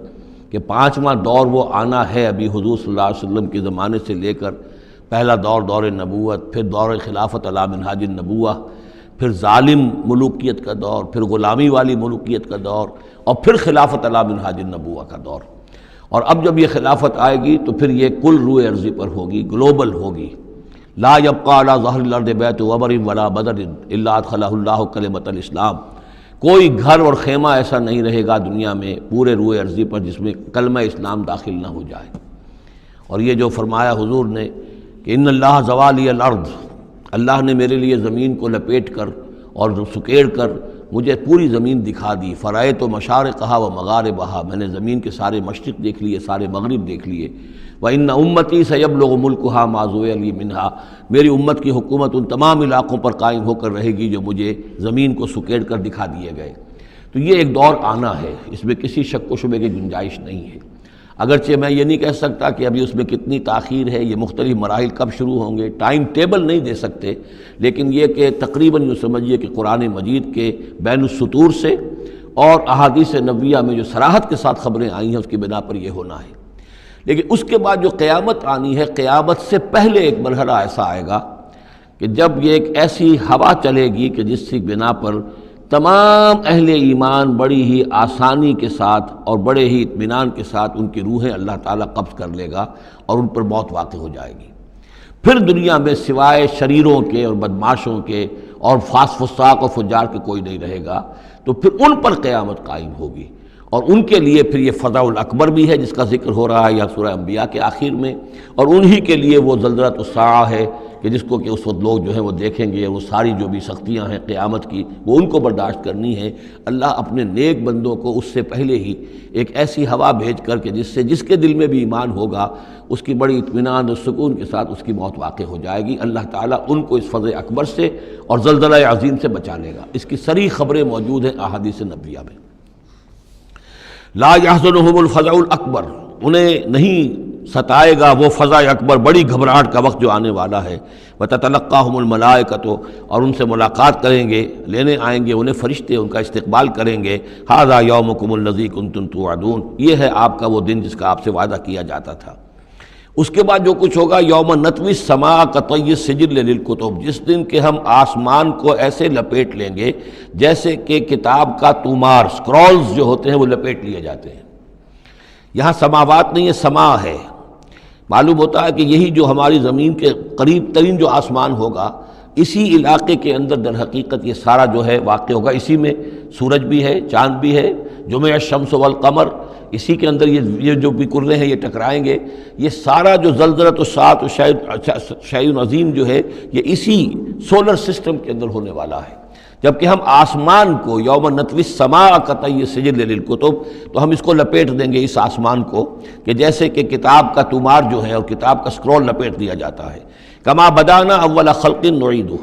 کہ 5واں دور وہ آنا ہے ابھی حضور صلی اللہ علیہ وسلم کے زمانے سے لے کر، پہلا دور دور نبوت، پھر دور خلافت علی منہاج النبوہ، پھر ظالم ملوکیت کا دور، پھر غلامی والی ملوکیت کا دور، اور پھر خلافت علی منہاج النبوہ کا دور۔ اور اب جب یہ خلافت آئے گی تو پھر یہ کل روئے ارضی پر ہوگی، گلوبل ہوگی۔ لا یبقى علی ظہر الارض بیت وبر ولا بدر الا ادخلہ اللہ کلمۃ الاسلام، کوئی گھر اور خیمہ ایسا نہیں رہے گا دنیا میں پورے روئے ارضی پر جس میں کلمہ اسلام داخل نہ ہو جائے۔ اور یہ جو فرمایا حضور نے کہ ان اللہ زوالی الارض، اللہ نے میرے لیے زمین کو لپیٹ کر اور سکیڑ کر مجھے پوری زمین دکھا دی، فرائے تو مشارقہا و مغاربہا، میں نے زمین کے سارے مشرق دیکھ لیے، سارے مغرب دیکھ لیے۔ وَإِنَّ أُمَّتِي سَيَبْلُغُ مُلْكُهَا مَا زُوِّيَ لِي مِنْهَا، میری امت کی حکومت ان تمام علاقوں پر قائم ہو کر رہے گی جو مجھے زمین کو سکیڑ کر دکھا دیے گئے۔ تو یہ ایک دور آنا ہے، اس میں کسی شک و شبے کی گنجائش نہیں ہے۔ اگرچہ میں یہ نہیں کہہ سکتا کہ ابھی اس میں کتنی تاخیر ہے، یہ مختلف مراحل کب شروع ہوں گے، ٹائم ٹیبل نہیں دے سکتے، لیکن یہ کہ تقریباً یوں سمجھیے کہ قرآن مجید کے بین السطور سے اور احادیث نبویہ میں جو صراحت کے ساتھ خبریں آئی ہیں اس کی بنا پر یہ ہونا ہے۔ لیکن اس کے بعد جو قیامت آنی ہے، قیامت سے پہلے ایک مرحلہ ایسا آئے گا کہ جب یہ ایک ایسی ہوا چلے گی کہ جس کی بنا پر تمام اہل ایمان بڑی ہی آسانی کے ساتھ اور بڑے ہی اطمینان کے ساتھ ان کی روحیں اللہ تعالیٰ قبض کر لے گا اور ان پر موت واقع ہو جائے گی۔ پھر دنیا میں سوائے شریروں کے اور بدماشوں کے اور فساق و فجار کے کوئی نہیں رہے گا، تو پھر ان پر قیامت قائم ہوگی، اور ان کے لیے پھر یہ فضع الاکبر بھی ہے جس کا ذکر ہو رہا ہے یا سورہ انبیاء کے آخر میں، اور انہی کے لیے وہ زلزلۃ الساعہ ہے کہ جس کو کہ اس وقت لوگ جو ہیں وہ دیکھیں گے، وہ ساری جو بھی سختیاں ہیں قیامت کی وہ ان کو برداشت کرنی ہے۔ اللہ اپنے نیک بندوں کو اس سے پہلے ہی ایک ایسی ہوا بھیج کر کے جس کے دل میں بھی ایمان ہوگا اس کی بڑی اطمینان اور سکون کے ساتھ اس کی موت واقع ہو جائے گی۔ اللہ تعالیٰ ان کو اس فضع اکبر سے اور زلزلہ عظیم سے بچا لے گا۔ اس کی صریح خبریں موجود ہیں احادیث نبویہ میں۔ لا یحزنہم الفزع الاکبر، انہیں نہیں ستائے گا وہ فزع اکبر، بڑی گھبراہٹ کا وقت جو آنے والا ہے۔ وتتلقاہم الملائکۃ، اور ان سے ملاقات کریں گے، لینے آئیں گے انہیں فرشتے، ان کا استقبال کریں گے۔ ھذا یومکم الذی کنتم توعدون، یہ ہے آپ کا وہ دن جس کا آپ سے وعدہ کیا جاتا تھا۔ اس کے بعد جو کچھ ہوگا، یوم نطوی السماء کطی السجل للکتب، جس دن کہ ہم آسمان کو ایسے لپیٹ لیں گے جیسے کہ کتاب کا تومار، سکرولز جو ہوتے ہیں وہ لپیٹ لیے جاتے ہیں۔ یہاں سماوات نہیں ہے، سما ہے۔ معلوم ہوتا ہے کہ یہی جو ہماری زمین کے قریب ترین جو آسمان ہوگا، اسی علاقے کے اندر در حقیقت یہ سارا جو ہے واقع ہوگا۔ اسی میں سورج بھی ہے، چاند بھی ہے، جمع الشمس والقمر، اسی کے اندر یہ جو بھی کرے ہیں یہ ٹکرائیں گے۔ یہ سارا جو زلزلۃ الساعۃ شیء عظیم جو ہے یہ اسی سولر سسٹم کے اندر ہونے والا ہے۔ جبکہ ہم آسمان کو یوم نطوی السماء کطی السجل للکتب، تو ہم اس کو لپیٹ دیں گے اس آسمان کو کہ جیسے کہ کتاب کا تومار جو ہے اور کتاب کا اسکرول لپیٹ دیا جاتا ہے۔ کما بدانا اول خلق نعیدہ،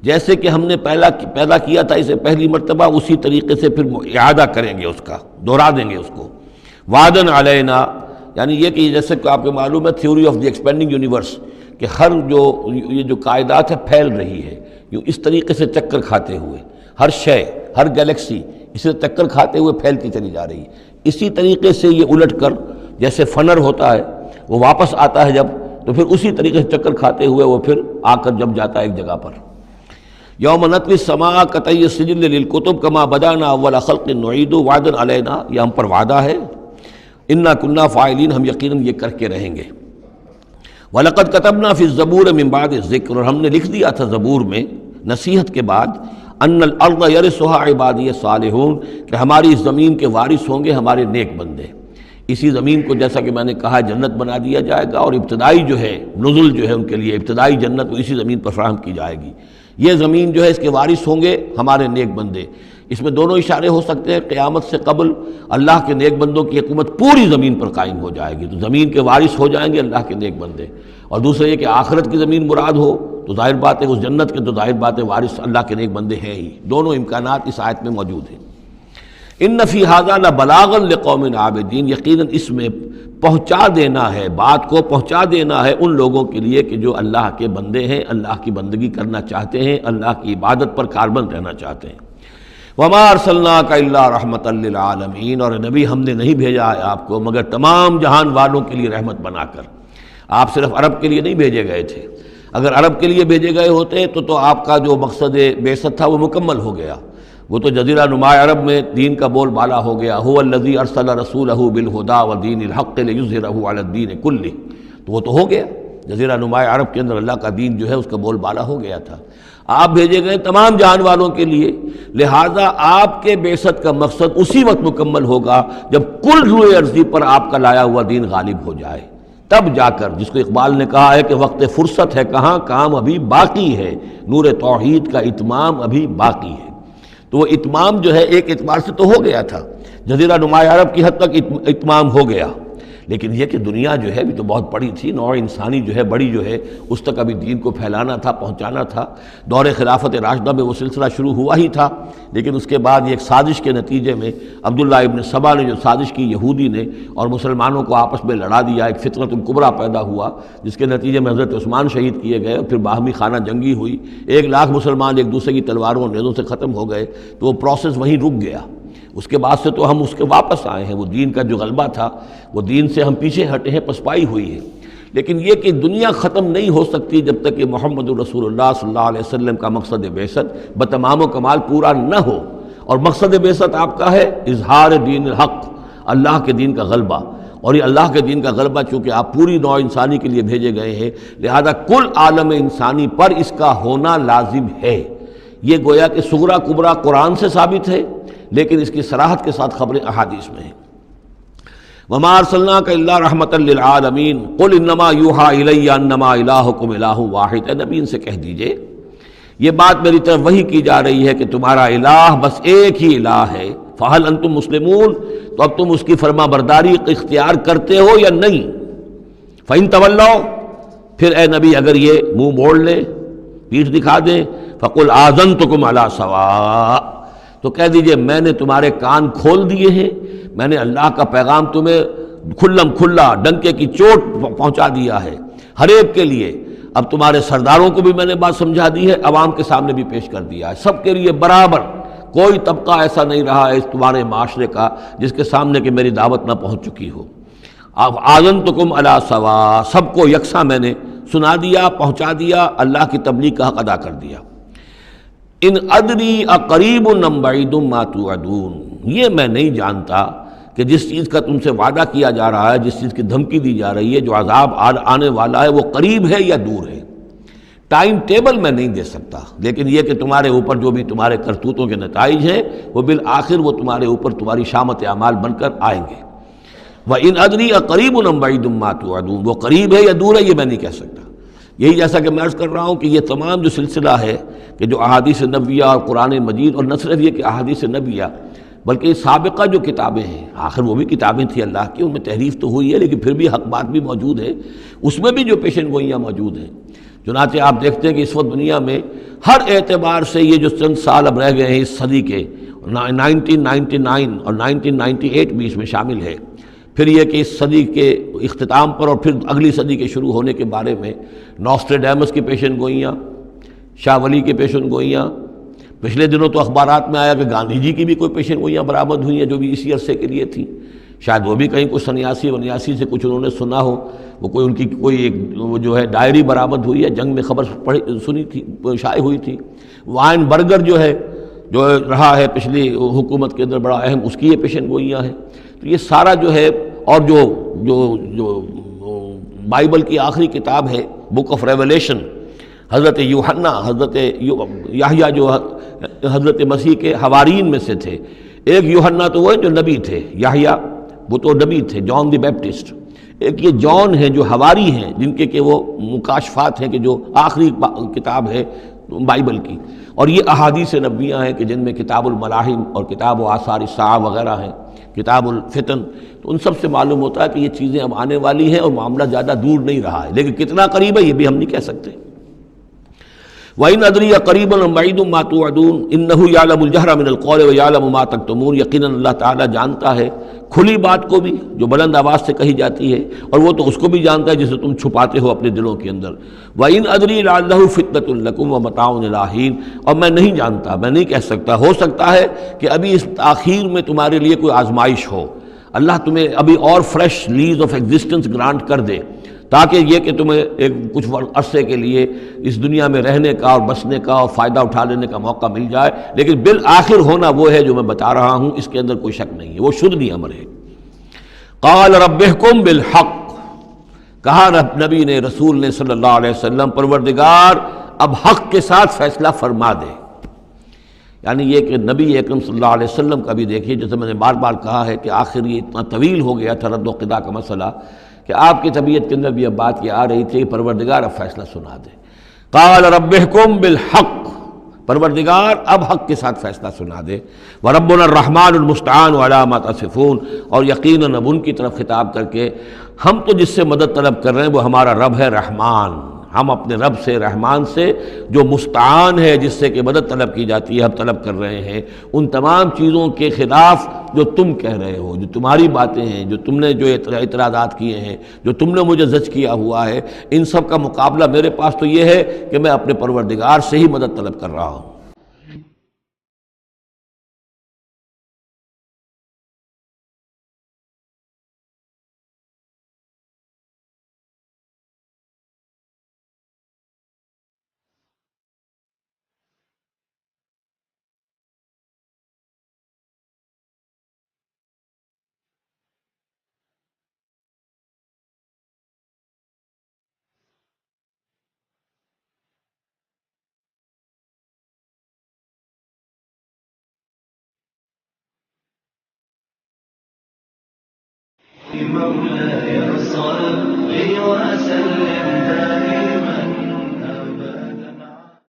جیسے کہ ہم نے پیدا کیا تھا اسے پہلی مرتبہ، اسی طریقے سے پھر اعادہ کریں گے، اس کا دوہرا دیں گے اس کو۔ وعدن علینا، یعنی یہ کہ جیسے کہ آپ کو معلوم ہے theory of the expanding universe, کہ ہر یہ جو کائنات ہے پھیل رہی ہے یوں اس طریقے سے چکر کھاتے ہوئے، ہر شے، ہر گلیکسی اسے چکر کھاتے ہوئے پھیلتی چلی جا رہی ہے۔ اسی طریقے سے یہ الٹ کر جیسے فنر ہوتا ہے وہ واپس آتا ہے جب، تو پھر اسی طریقے سے چکر کھاتے ہوئے وہ پھر آ کر جب جاتا ہے ایک جگہ پر۔ یوم نطوی السماء کطی السجل للکتب کما بدانا اول خلق نعید وعدا علینا، یہ ہم پر وعدہ ہے۔ انا کنا فاعلین، ہم یقیناً یہ کر کے رہیں گے۔ وَلَقَدْ كَتَبْنَا فِي الزَّبُورِ مِن بَعْدِ الذِّكْرِ، اور ہم نے لکھ دیا تھا زبور میں نصیحت کے بعد، أَنَّ الْأَرْضَ يَرِثُهَا عِبَادِيَ الصَّالِحُونَ، کہ ہماری اس زمین کے وارث ہوں گے ہمارے نیک بندے۔ اسی زمین کو جیسا کہ میں نے کہا جنت بنا دیا جائے گا، اور ابتدائی جو ہے نزل جو ہے ان کے لیے ابتدائی جنت وہ اسی زمین پر فراہم کی جائے گی۔ یہ زمین جو ہے اس کے وارث ہوں گے ہمارے نیک بندے۔ اس میں دونوں اشارے ہو سکتے ہیں، قیامت سے قبل اللہ کے نیک بندوں کی حکومت پوری زمین پر قائم ہو جائے گی، تو زمین کے وارث ہو جائیں گے اللہ کے نیک بندے۔ اور دوسرا یہ کہ آخرت کی زمین مراد ہو تو ظاہر بات ہے اس جنت کے تو ظاہر بات ہے وارث اللہ کے نیک بندے ہیں ہی۔ دونوں امکانات اس آیت میں موجود ہیں۔ ان فی ھذا لبلاغا لقوم عابدین، یقیناً اس میں پہنچا دینا ہے، بات کو پہنچا دینا ہے ان لوگوں کے لیے کہ جو اللہ کے بندے ہیں، اللہ کی بندگی کرنا چاہتے ہیں، اللہ کی عبادت پر کاربند رہنا چاہتے ہیں۔ وما ارسلناک الا رحمۃ للعالمین، اور نبی ہم نے نہیں بھیجا ہے آپ کو مگر تمام جہان والوں کے لیے رحمت بنا کر۔ آپ صرف عرب کے لیے نہیں بھیجے گئے تھے، اگر عرب کے لیے بھیجے گئے ہوتے تو آپ کا جو مقصد بعثت تھا وہ مکمل ہو گیا، وہ تو جزیرہ نما عرب میں دین کا بول بالا ہو گیا، هو الذی ارسل رسولہ بالہدی ودین الحق لیظہرہ علی الدین کلہ، تو وہ تو ہو گیا، جزیرہ نما عرب کے اندر اللہ کا دین جو ہے اس کا بول بالا ہو گیا تھا، آپ بھیجے گئے تمام جہان والوں کے لیے، لہٰذا آپ کے بعثت کا مقصد اسی وقت مکمل ہوگا جب کل روئے ارضی پر آپ کا لایا ہوا دین غالب ہو جائے، تب جا کر، جس کو اقبال نے کہا ہے کہ وقت فرصت ہے کہاں، کام ابھی باقی ہے، نور توحید کا اتمام ابھی باقی ہے۔ تو وہ اتمام جو ہے ایک اعتبار سے تو ہو گیا تھا، جزیرہ نما عرب کی حد تک اتمام ہو گیا، لیکن یہ کہ دنیا جو ہے بھی تو بہت بڑی تھی، نوع انسانی جو ہے بڑی جو ہے اس تک ابھی دین کو پھیلانا تھا، پہنچانا تھا۔ دور خلافت راشدہ میں وہ سلسلہ شروع ہوا ہی تھا، لیکن اس کے بعد ایک سازش کے نتیجے میں عبداللہ ابن سبا نے جو سازش کی یہودی نے اور مسلمانوں کو آپس میں لڑا دیا، ایک فتنۃ الکبریٰ پیدا ہوا، جس کے نتیجے میں حضرت عثمان شہید کیے گئے اور پھر باہمی خانہ جنگی ہوئی، 1,00,000 مسلمان ایک دوسرے کی تلواروں اور نیزوں سے ختم ہو گئے، تو وہ پروسیس وہیں رک گیا۔ اس کے بعد سے تو ہم اس کے واپس آئے ہیں، وہ دین کا جو غلبہ تھا وہ دین سے ہم پیچھے ہٹے ہیں، پسپائی ہوئی ہے، لیکن یہ کہ دنیا ختم نہیں ہو سکتی جب تک کہ محمد رسول اللہ صلی اللہ علیہ وسلم کا مقصد بعثت بتمام و کمال پورا نہ ہو، اور مقصد بعثت آپ کا ہے اظہار دین الحق، اللہ کے دین کا غلبہ، اور یہ اللہ کے دین کا غلبہ چونکہ آپ پوری نوع انسانی کے لیے بھیجے گئے ہیں، لہذا کل عالم انسانی پر اس کا ہونا لازم ہے۔ یہ گویا کہ صغریٰ کبریٰ قرآن سے ثابت ہے، لیکن اس کی صراحت کے ساتھ خبریں احادیث میں ہیں۔ وَمَا أَرْسَلْنَاكَ إِلَّا رَحْمَةً لِّلْعَالَمِينَ قُلْ إِنَّمَا يُوحَىٰ إِلَيَّ أَنَّمَا إِلَٰهُكُمْ إِلَٰهٌ وَاحِدٌ، اے نبی ان سے کہہ دیجئے یہ بات میری طرف وحی کی جا رہی ہے کہ تمہارا الہ بس ایک ہی الہ ہے، فَهَلْ أَنْتُمْ مُسْلِمُونَ، تو اب تم اس کی فرما برداری اختیار کرتے ہو یا نہیں؟ فَإِن تَوَلَّوْا، پھر اے نبی اگر یہ منہ موڑ لیں، پیٹھ دکھا دیں، فَقُلْ آذَنْتُكُمْ عَلَىٰ سَوَاءٍ، تو کہہ دیجئے میں نے تمہارے کان کھول دیے ہیں، میں نے اللہ کا پیغام تمہیں کھلم کھلا ڈنکے کی چوٹ پہنچا دیا ہے ہر ایک کے لیے، اب تمہارے سرداروں کو بھی میں نے بات سمجھا دی ہے، عوام کے سامنے بھی پیش کر دیا ہے، سب کے لیے برابر، کوئی طبقہ ایسا نہیں رہا ہے اس تمہارے معاشرے کا جس کے سامنے کہ میری دعوت نہ پہنچ چکی ہو۔ اب آذنتکم علی سواء، سب کو یکساں میں نے سنا دیا، پہنچا دیا، اللہ کی تبلیغ کا حق ادا کر دیا۔ ان ادری اقریب ام بعید ما توعدون، یہ میں نہیں جانتا کہ جس چیز کا تم سے وعدہ کیا جا رہا ہے، جس چیز کی دھمکی دی جا رہی ہے، جو عذاب آنے والا ہے، وہ قریب ہے یا دور ہے۔ ٹائم ٹیبل میں نہیں دے سکتا، لیکن یہ کہ تمہارے اوپر جو بھی تمہارے کرتوتوں کے نتائج ہیں وہ بالآخر وہ تمہارے اوپر تمہاری شامت اعمال بن کر آئیں گے۔ وَإِنْ أَدْرِي أَقَرِيبٌ أَمْ بَعِيدٌ مَّا تُوعَدُونَ، وہ قریب ہے یا دور ہے یہ میں نہیں کہہ سکتا۔ یہی جیسا کہ میں عرض کر رہا ہوں کہ یہ تمام جو سلسلہ ہے کہ جو احادیث نبویہ اور قرآن مجید، اور نہ صرف یہ کہ احادیث نبویہ بلکہ سابقہ جو کتابیں ہیں، آخر وہ بھی کتابیں تھیں اللہ کی، ان میں تحریف تو ہوئی ہے لیکن پھر بھی حق بات بھی موجود ہے، اس میں بھی جو پیشن گوئیاں موجود ہیں۔ چنانچہ آپ دیکھتے ہیں کہ اس وقت دنیا میں ہر اعتبار سے یہ جو چند سال اب رہ گئے ہیں اس صدی کے، 1999 اور 1998 بھی اس میں شامل ہے، پھر یہ کہ اس صدی کے اختتام پر اور پھر اگلی صدی کے شروع ہونے کے بارے میں نوسٹریڈیمس کی پیشن گوئیاں، شاہ ولی کی پیشن گوئیاں، پچھلے دنوں تو اخبارات میں آیا کہ گاندھی جی کی بھی کوئی پیشن گوئیاں برآمد ہوئی ہیں جو بھی اسی عرصے کے لیے تھیں، شاید وہ بھی کہیں کچھ سنیاسی سے کچھ انہوں نے سنا ہو، وہ کوئی ان کی کوئی ایک وہ جو ہے ڈائری برآمد ہوئی ہے، جنگ میں خبر سنی تھی، شائع ہوئی تھی۔ وائن برگر جو ہے جو رہا ہے پچھلی حکومت کے اندر بڑا اہم، اس کی یہ پیشن گوئیاں ہیں۔ تو یہ سارا جو ہے، اور جو بائبل کی آخری کتاب ہے بک آف ریولیشن، حضرت یوحنا، حضرت یحییٰ جو حضرت مسیح کے حوارین میں سے تھے، ایک یوحنا تو وہ جو نبی تھے، یحییٰ وہ تو نبی تھے، جان دی بیپٹسٹ، ایک یہ جان ہیں جو حواری ہیں جن کے کہ وہ مکاشفات ہیں کہ جو آخری کتاب ہے بائبل کی، اور یہ احادیث نبویہ ہیں کہ جن میں کتاب الملاحم اور کتاب و آثار الساعہ وغیرہ ہیں، کتاب الفتن، تو ان سب سے معلوم ہوتا ہے کہ یہ چیزیں اب آنے والی ہیں اور معاملہ زیادہ دور نہیں رہا ہے، لیکن کتنا قریب ہے یہ بھی ہم نہیں کہہ سکتے۔ وَإِنْ أَدْرِي أَقَرِيبٌ أَمْ بَعِيدٌ مَّا تُوعَدُونَ إِنَّهُ يَعْلَمُ الْجَهْرَ مِنَ الْقَوْلِ وَيَعْلَمُ مَا تَكْتُمُونَ، یقیناً اللہ تعالیٰ جانتا ہے کھلی بات کو بھی جو بلند آواز سے کہی جاتی ہے، اور وہ تو اس کو بھی جانتا ہے جسے تم چھپاتے ہو اپنے دلوں کے اندر۔ وَإِنْ أَدْرِي لَعَلَّهُ فِتْنَةٌ لَكُمْ وَمَتَاعٌ إِلَىٰ حِينٍ، اور میں نہیں جانتا، میں نہیں کہہ سکتا، ہو سکتا ہے کہ ابھی اس تاخیر میں تمہارے لیے کوئی آزمائش ہو، اللہ تمہیں ابھی اور fresh lease of existence grant کر دے تاکہ یہ کہ تمہیں ایک کچھ عرصے کے لیے اس دنیا میں رہنے کا اور بسنے کا اور فائدہ اٹھا لینے کا موقع مل جائے، لیکن بالآخر ہونا وہ ہے جو میں بتا رہا ہوں، اس کے اندر کوئی شک نہیں ہے، وہ شدنی امر ہے۔ قال رب احکم بالحق، کہا نبی نے، رسول نے صلی اللہ علیہ وسلم، پروردگار اب حق کے ساتھ فیصلہ فرما دے۔ یعنی یہ کہ نبی اکرم صلی اللہ علیہ وسلم کا بھی دیکھیے، جیسے میں نے بار بار کہا ہے کہ آخر یہ اتنا طویل ہو گیا تھا رد و قضا کا مسئلہ کہ آپ کی طبیعت کے اندر بھی اب بات یہ آ رہی تھی کہ پروردگار اب فیصلہ سنا دے۔ قال رب احکم بالحق، پروردگار اب حق کے ساتھ فیصلہ سنا دے۔ وربنا الرحمن المستعان علی ما تصفون، اور یقیناً اب ان کی طرف خطاب کر کے، ہم تو جس سے مدد طلب کر رہے ہیں وہ ہمارا رب ہے رحمان، ہم اپنے رب سے رحمان سے جو مستعان ہے، جس سے کہ مدد طلب کی جاتی ہے، ہم طلب کر رہے ہیں ان تمام چیزوں کے خلاف جو تم کہہ رہے ہو، جو تمہاری باتیں ہیں، جو تم نے جو اعتراضات کیے ہیں، جو تم نے مجھے زج کیا ہوا ہے، ان سب کا مقابلہ میرے پاس تو یہ ہے کہ میں اپنے پروردگار سے ہی مدد طلب کر رہا ہوں۔ مولاي صل وسلم